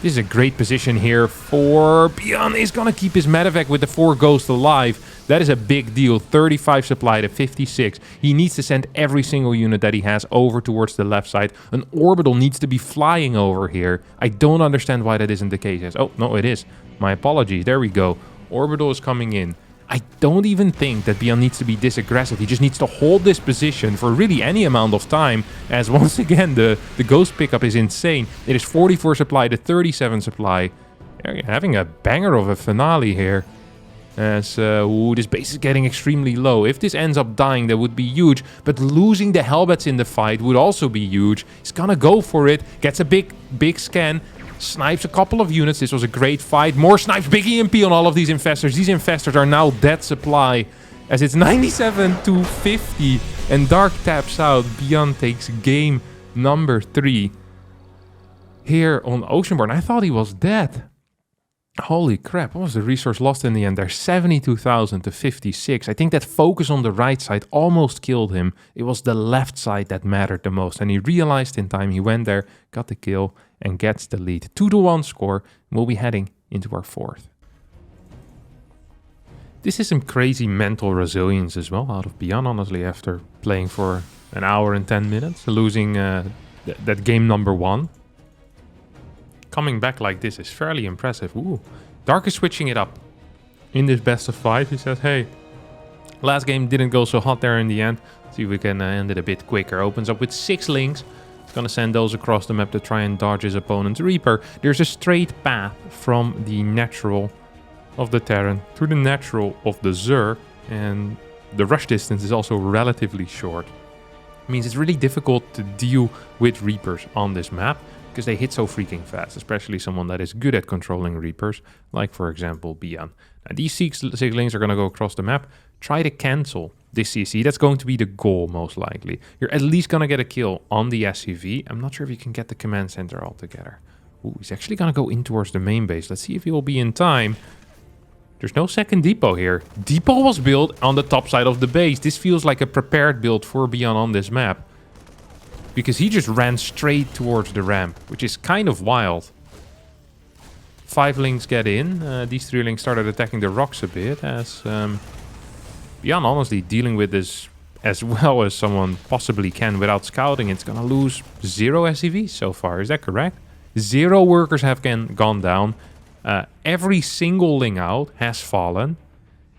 This is a great position here for Beyond. He's gonna keep his medevac with the 4 ghosts alive. That is a big deal. 35 supply to 56. He needs to send every single unit that he has over towards the left side. An orbital needs to be flying over here. I don't understand why that isn't the case. Oh, no, it is. My apologies. There we go. Orbital is coming in. I don't even think that Beyond needs to be this aggressive. He just needs to hold this position for really any amount of time, as once again the ghost pickup is insane. It is 44 supply to 37 supply. They're having a banger of a finale here. As this base is getting extremely low. If this ends up dying, that would be huge. But losing the Hellbats in the fight would also be huge. He's gonna go for it. Gets a big scan. Snipes a couple of units. This was a great fight. More snipes. Big EMP on all of these Infestors. These Infestors are now dead supply. As it's 97 to 50. And Dark taps out. Beyond takes game number 3. Here on Oceanborn. I thought he was dead. Holy crap. What was the resource lost in the end? There's 72,000 to 56. I think that focus on the right side almost killed him. It was the left side that mattered the most. And he realized in time. He went there, got the kill, and gets the lead. 2-1 score. We'll be heading into our 4th. This is some crazy mental resilience as well out of Beyond, honestly, after playing for an hour and 10 minutes, losing that game number 1. Coming back like this is fairly impressive. Ooh, Dark is switching it up. In this best of 5, he says, hey, last game didn't go so hot there in the end. Let's see if we can end it a bit quicker. Opens up with 6 Lings. He's gonna send those across the map to try and dodge his opponent's Reaper. There's a straight path from the natural of the Terran to the natural of the Zerg, and the rush distance is also relatively short. It means it's really difficult to deal with Reapers on this map because they hit so freaking fast, especially someone that is good at controlling Reapers, like for example Beyond. Now these 6 Lings are gonna go across the map, try to cancel this CC. That's going to be the goal, most likely. You're at least gonna get a kill on the SCV. I'm not sure if you can get the command center altogether. Ooh, he's actually gonna go in towards the main base. Let's see if he will be in time. There's no second depot here. Depot was built on the top side of the base. This feels like a prepared build for Beyond on this map, because he just ran straight towards the ramp, which is kind of wild. 5 Lings get in. These 3 Lings started attacking the rocks a bit, as Beyond honestly dealing with this as well as someone possibly can without scouting. It's gonna lose 0 SCVs so far, is that correct? 0 workers have gone down. Every single Ling out has fallen,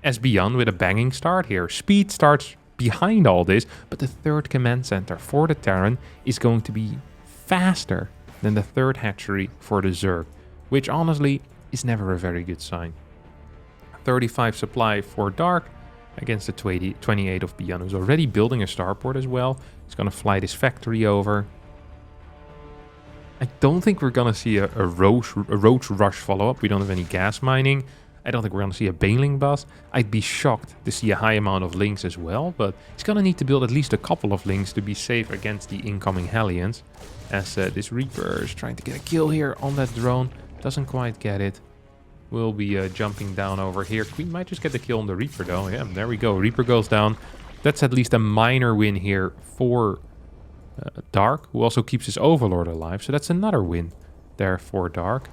as Beyond with a banging start here. Speed starts behind all this, but the 3rd command center for the Terran is going to be faster than the 3rd hatchery for the Zerg, which honestly is never a very good sign. 35 supply for Dark against the 28 of Beyond, who's already building a starport as well. He's going to fly this factory over. I don't think we're going to see a roach rush follow-up. We don't have any gas mining. I don't think we're going to see a Baneling bus. I'd be shocked to see a high amount of Lings as well, but he's going to need to build at least a couple of Lings to be safe against the incoming Hellions. As this Reaper is trying to get a kill here on that drone. Doesn't quite get it. We'll be jumping down over here. Queen might just get the kill on the Reaper though. Yeah, there we go. Reaper goes down. That's at least a minor win here for Dark, who also keeps his Overlord alive. So that's another win there for Dark.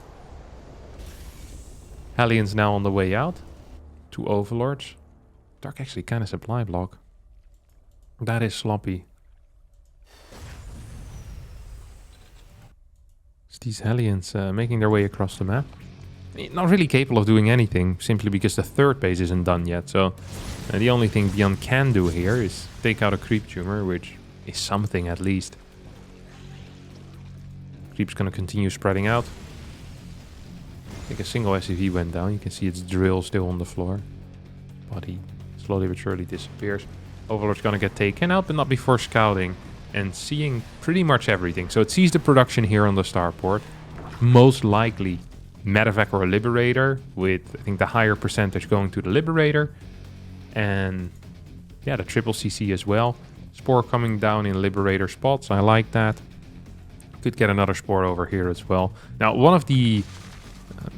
Hellions now on the way out. 2 Overlords. Dark actually kind of supply block. That is sloppy. It's these Hellions making their way across the map. Not really capable of doing anything, simply because the third base isn't done yet. So the only thing Beyond can do here is take out a Creep Tumor, which is something at least. Creep's gonna continue spreading out. I think a single SCV went down. You can see its drill still on the floor. Body slowly but surely disappears. Overlord's gonna get taken out, but not before scouting and seeing pretty much everything. So it sees the production here on the starport. Most likely Medevac or a Liberator, with I think the higher percentage going to the Liberator. And yeah, the triple CC as well. Spore coming down in Liberator spots. I like that. Could get another Spore over here as well. Now, one of the,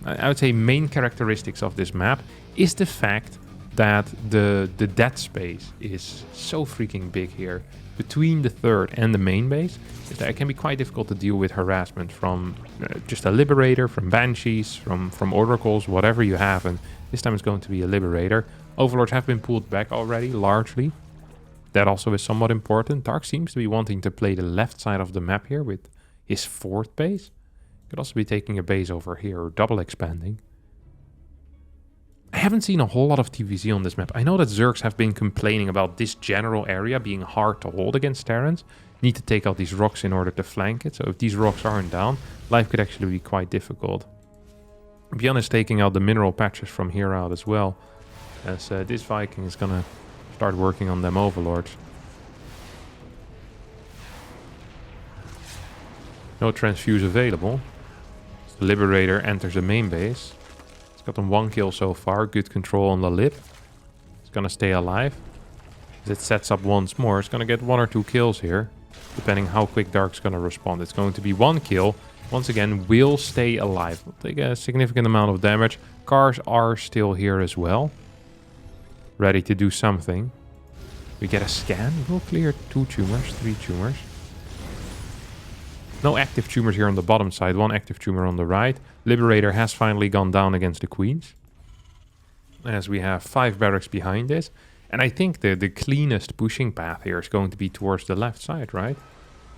I would say, main characteristics of this map is the fact that the dead space is so freaking big here. Between the third and the main base, is that it can be quite difficult to deal with harassment from just a Liberator, from Banshees, from Oracles, whatever you have. And this time it's going to be a Liberator. Overlords have been pulled back already, largely. That also is somewhat important. Dark seems to be wanting to play the left side of the map here with his fourth base. Could also be taking a base over here or double expanding. I haven't seen a whole lot of TVZ on this map. I know that Zergs have been complaining about this general area being hard to hold against Terrans. Need to take out these rocks in order to flank it. So if these rocks aren't down, life could actually be quite difficult. Beyond is taking out the mineral patches from here out as well. As this Viking is going to start working on them Overlords. No transfuse available. The Liberator enters the main base. It's gotten 1 kill so far. Good control on the lip. It's gonna stay alive. As it sets up once more, it's gonna get 1 or 2 kills here. Depending how quick Dark's gonna respond. It's going to be 1 kill. Once again, will stay alive. Will take a significant amount of damage. Cars are still here as well. Ready to do something. We get a scan. We'll clear 2 tumors, 3 tumors. No active tumors here on the bottom side. 1 active tumor on the right. Liberator has finally gone down against the Queens. As we have 5 barracks behind this. And I think the cleanest pushing path here is going to be towards the left side, right?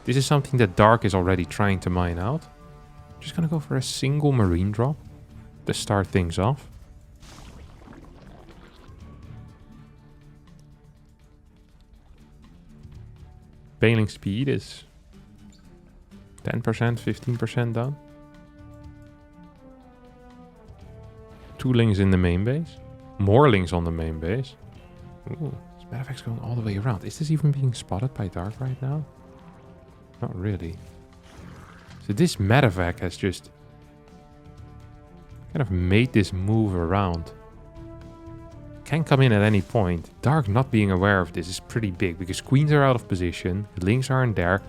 This is something that Dark is already trying to mine out. Just gonna go for a single Marine drop to start things off. Bailing speed is 10%, 15% down. 2 lings in the main base. More lings on the main base. Ooh, this Medevac's going all the way around. Is this even being spotted by Dark right now? Not really. So this Medevac has just kind of made this move around. Can come in at any point. Dark not being aware of this is pretty big because Queens are out of position. The lings aren't there.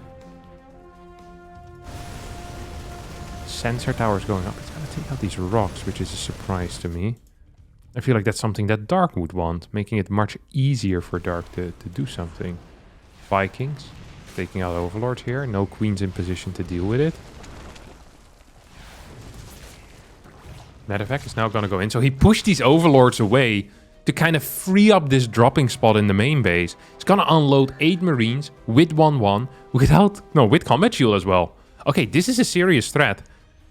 Sensor tower's going up. It's gonna take out these rocks, which is a surprise to me. I feel like that's something that Dark would want, making it much easier for Dark to do something. Vikings taking out Overlords here. No Queens in position to deal with it. Medevac is now gonna go in. So he pushed these Overlords away to kind of free up this dropping spot in the main base. He's gonna unload 8 Marines with 1-1 with combat shield as well. Okay, this is a serious threat.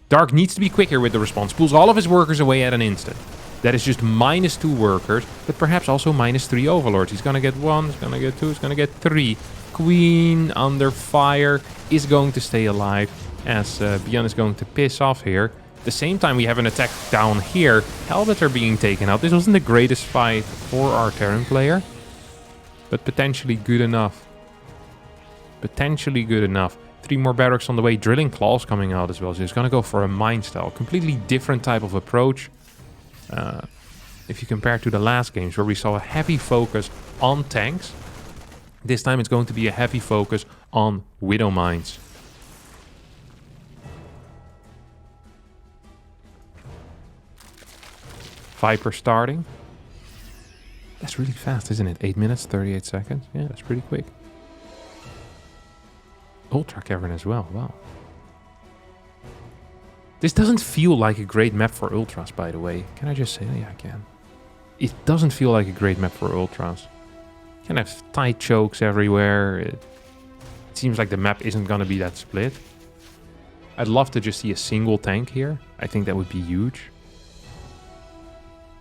Dark needs to be quicker with the response. Pulls all of his workers away at an instant. That is just -2 workers, but perhaps also -3 Overlords. He's gonna get 1, he's gonna get 2, he's gonna get 3. Queen under fire is going to stay alive as Beyond is going to piss off here. At the same time, we have an attack down here. Helmets are being taken out. This wasn't the greatest fight for our Terran player, but potentially good enough. Potentially good enough. 3 more barracks on the way. Drilling claws coming out as well. So he's going to go for a mine style. Completely different type of approach. If you compare to the last games where we saw a heavy focus on tanks, this time it's going to be a heavy focus on Widow mines. Viper starting. That's really fast, isn't it? 8 minutes, 38 seconds. Yeah, that's pretty quick. Ultra Cavern as well. Wow. This doesn't feel like a great map for Ultras, by the way. Can I just say that? Yeah, I can. It doesn't feel like a great map for Ultras. You can have tight chokes everywhere. It seems like the map isn't going to be that split. I'd love to just see a single tank here. I think that would be huge.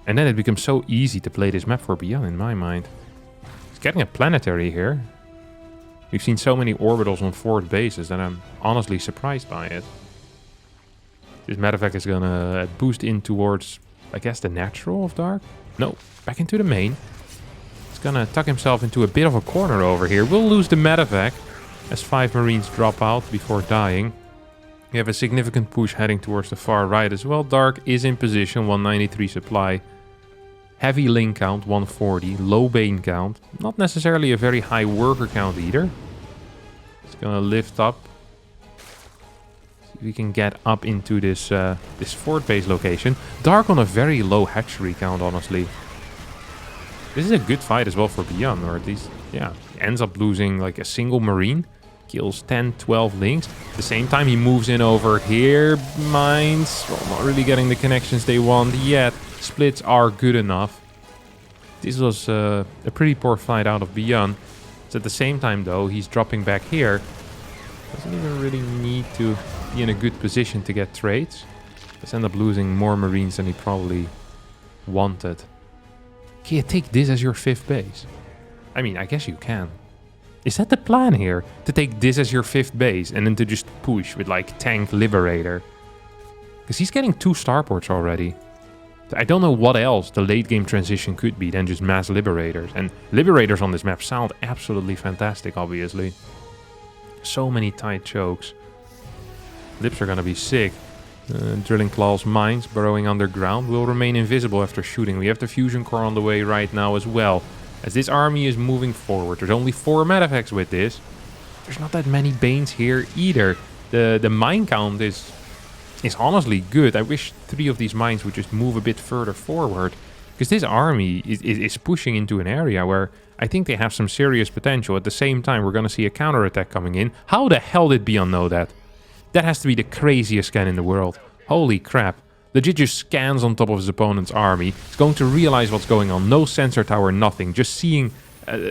And then it becomes so easy to play this map for Beyond in my mind. It's getting a planetary here. We've seen so many orbitals on 4th bases that I'm honestly surprised by it. This matter of fact is gonna boost in towards, I guess, the natural of Dark? No, back into the main. He's gonna tuck himself into a bit of a corner over here. We'll lose the medevac as 5 Marines drop out before dying. We have a significant push heading towards the far right as well. Dark is in position, 193 supply. Heavy link count, 140. Low bane count. Not necessarily a very high worker count either. It's gonna lift up. See if we can get up into this this 4th base location. Dark on a very low hatchery count, honestly. This is a good fight as well for Beyond, or at least, yeah. He ends up losing like a single Marine. Kills 10, 12 links. At the same time, he moves in over here. Mines, well, not really getting the connections they want yet. Splits are good enough. This was a pretty poor fight out of Beyond. So at the same time, though, he's dropping back here. Doesn't even really need to be in a good position to get trades. Let's end up losing more Marines than he probably wanted. Can you take this as your 5th base? I mean, I guess you can. Is that the plan here? To take this as your 5th base and then to just push with like Tank Liberator? Because he's getting 2 starports already. I don't know what else the late game transition could be than just mass Liberators. And Liberators on this map sound absolutely fantastic, obviously. So many tight chokes. Lips are gonna be sick. Drilling Claws mines burrowing underground will remain invisible after shooting. We have the fusion core on the way right now as well. As this army is moving forward, there's only 4 medevacs with this. There's not that many Banes here either. The mine count is honestly good. I wish 3 of these mines would just move a bit further forward. Because this army is pushing into an area where I think they have some serious potential. At the same time, we're going to see a counterattack coming in. How the hell did Beyond know that? That has to be the craziest scan in the world. Holy crap. Legit just scans on top of his opponent's army. He's going to realize what's going on. No sensor tower, nothing. Just seeing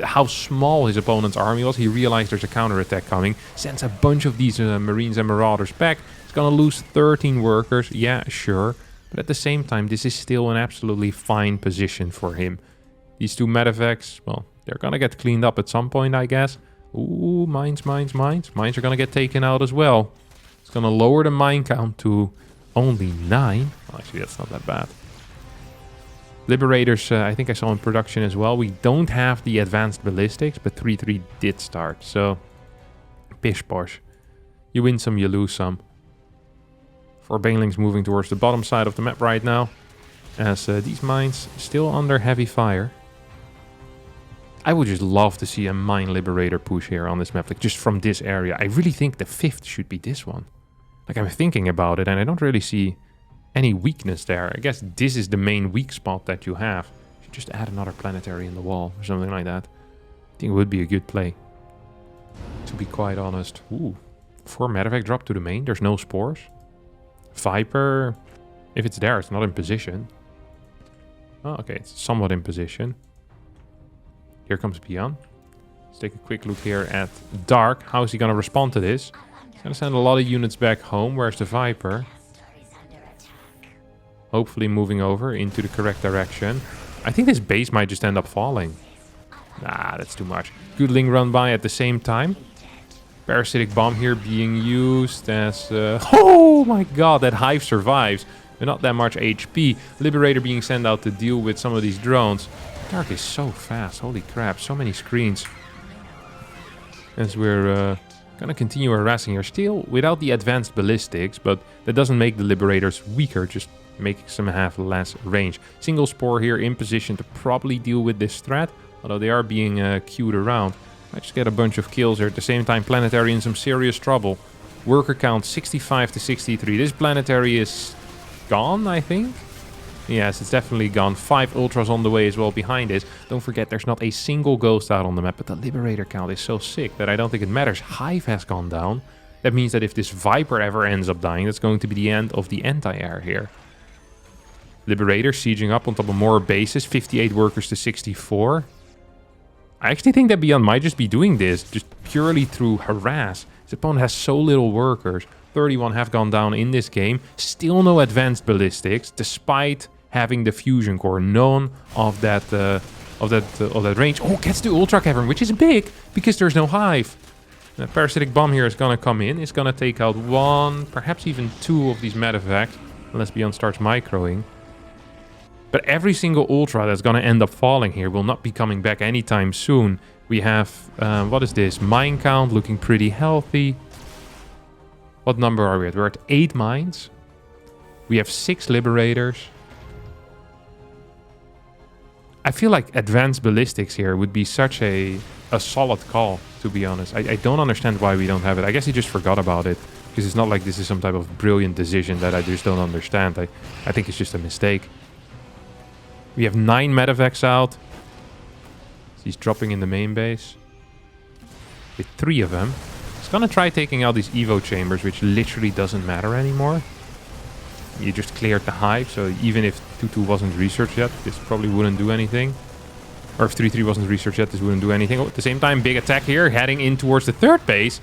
how small his opponent's army was, he realized there's a counterattack coming. Sends a bunch of these Marines and Marauders back. He's going to lose 13 workers. Yeah, sure. But at the same time, this is still an absolutely fine position for him. These 2 medevacs, well, they're going to get cleaned up at some point, I guess. Ooh, mines, mines, mines. Mines are going to get taken out as well. It's going to lower the mine count to only 9. Well, actually, that's not that bad. Liberators, I think I saw in production as well. We don't have the advanced ballistics, but 3-3 did start. So, pish posh. You win some, you lose some. 4 banelings moving towards the bottom side of the map right now. As these mines still under heavy fire. I would just love to see a mine liberator push here on this map. Like, just from this area. I really think the 5th should be this one. Like, I'm thinking about it and I don't really see any weakness there. I guess this is the main weak spot that you have. You should just add another planetary in the wall or something like that. I think it would be a good play. To be quite honest. Ooh. 4 medevac drop to the main. There's no spores. Viper. If it's there, it's not in position. Oh, okay. It's somewhat in position. Here comes Beyond. Let's take a quick look here at Dark. How is he going to respond to this? He's going to send a lot of units back home. Where's the Viper? Hopefully moving over into the correct direction. I think this base might just end up falling. Nah, that's too much. Goodling run by at the same time. Parasitic bomb here being used as... oh my god, that hive survives. But not that much HP. Liberator being sent out to deal with some of these drones. Dark is so fast. Holy crap, so many screens. As we're gonna continue harassing here. Still without the advanced ballistics, but that doesn't make the Liberators weaker. Just makes them have less range. Single Spore here in position to probably deal with this threat. Although they are being queued around. Might just get a bunch of kills here. At the same time, Planetary in some serious trouble. Worker count 65 to 63. This Planetary is gone, I think. Yes, it's definitely gone. 5 Ultras on the way as well behind this. Don't forget, there's not a single Ghost out on the map, but the Liberator count is so sick that I don't think it matters. Hive has gone down. That means that if this Viper ever ends up dying, that's going to be the end of the anti-air here. Liberator sieging up on top of more bases. 58 workers to 64. I actually think that Beyond might just be doing this just purely through harass. His opponent has so little workers. 31 have gone down in this game. Still no advanced ballistics, despite having the fusion core. None of that range. Oh, gets the Ultra Cavern, which is big because there's no Hive. The Parasitic Bomb here is gonna come in. It's gonna take out 1, perhaps even 2 of these medevacts, unless Beyond starts microing. But every single Ultra that's gonna end up falling here will not be coming back anytime soon. We have, what is this? Mine count looking pretty healthy. What number are we at? We're at 8 mines. We have 6 Liberators. I feel like advanced ballistics here would be such a solid call, to be honest. I don't understand why we don't have it. I guess he just forgot about it. Because it's not like this is some type of brilliant decision that I just don't understand. I think it's just a mistake. We have 9 medevacs out. He's dropping in the main base. With 3 of them. Gonna try taking out these Evo chambers, which literally doesn't matter anymore. You just cleared the Hive, so even if 2-2 wasn't researched yet, this probably wouldn't do anything. Or if 3-3 wasn't researched yet, this wouldn't do anything. Oh, at the same time, big attack here, heading in towards the 3rd base.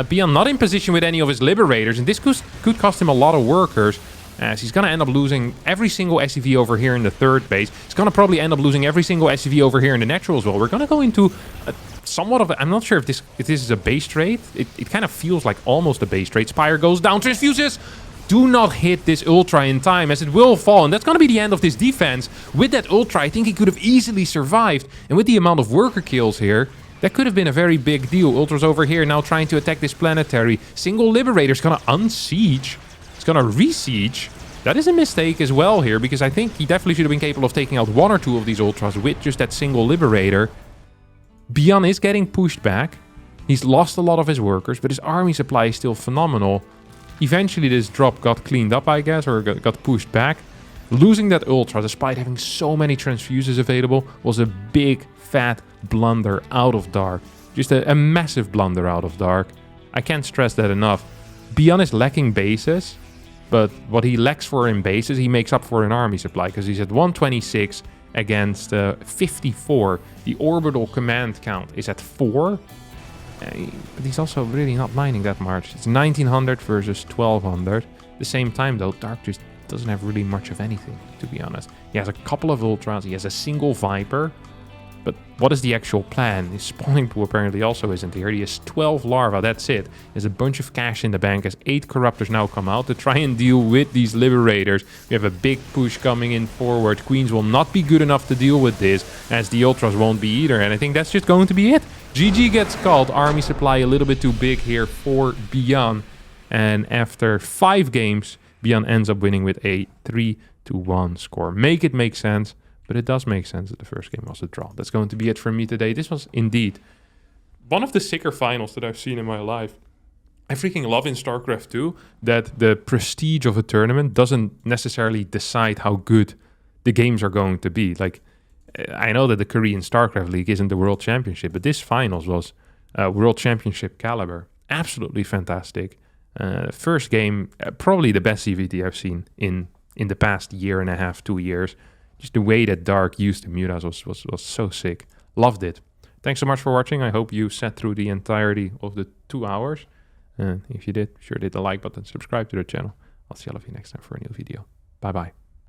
Beyond not in position with any of his Liberators, and this could cost him a lot of workers, as he's gonna end up losing every single SCV over here in the 3rd base. He's gonna probably end up losing every single SCV over here in the natural as well. We're gonna go into somewhat of a, I'm not sure if this is a base trade. It kind of feels like almost a base trade. Spire goes down, transfuses. Do not hit this Ultra in time, as it will fall, and that's going to be the end of this defense. With that Ultra, I think he could have easily survived, and with the amount of worker kills here, that could have been a very big deal. Ultra's over here now trying to attack this planetary. Single Liberator's going to unsiege. It's going to re-siege. That is a mistake as well here, because I think he definitely should have been capable of taking out 1 or 2 of these Ultras with just that single Liberator. Beyond is getting pushed back. He's lost a lot of his workers, but his army supply is still phenomenal. Eventually this drop got cleaned up, I guess, or got pushed back. Losing that Ultra, despite having so many transfuses available, was a big, fat blunder out of Dark. Just a massive blunder out of Dark. I can't stress that enough. Beyond is lacking bases, but what he lacks for in bases, he makes up for in army supply, because he's at 126 against 54. The orbital command count is at 4. But he's also really not mining that much. It's 1900 versus 1200. At the same time, though, Dark just doesn't have really much of anything, to be honest. He has a couple of Ultras. He has a single Viper. But what is the actual plan? His spawning pool apparently also isn't here. He has 12 larvae, that's it. There's a bunch of cash in the bank as 8 Corruptors now come out to try and deal with these Liberators. We have a big push coming in forward. Queens will not be good enough to deal with this, as the Ultras won't be either. And I think that's just going to be it. GG gets called. Army supply a little bit too big here for Beyond. And after 5 games, Beyond ends up winning with a 3-1 score. Make it make sense. But it does make sense that the first game was a draw. That's going to be it from me today. This was indeed one of the sicker finals that I've seen in my life. I freaking love in StarCraft 2 that the prestige of a tournament doesn't necessarily decide how good the games are going to be. Like, I know that the Korean StarCraft League isn't the World Championship, but this finals was World Championship caliber. Absolutely fantastic. First game, probably the best CVT I've seen in the past year and a half, 2 years. Just the way that Dark used the mutas was so sick. Loved it. Thanks so much for watching. I hope you sat through the entirety of the 2 hours. And if you did, sure hit the like button, subscribe to the channel. I'll see all of you next time for a new video. Bye bye.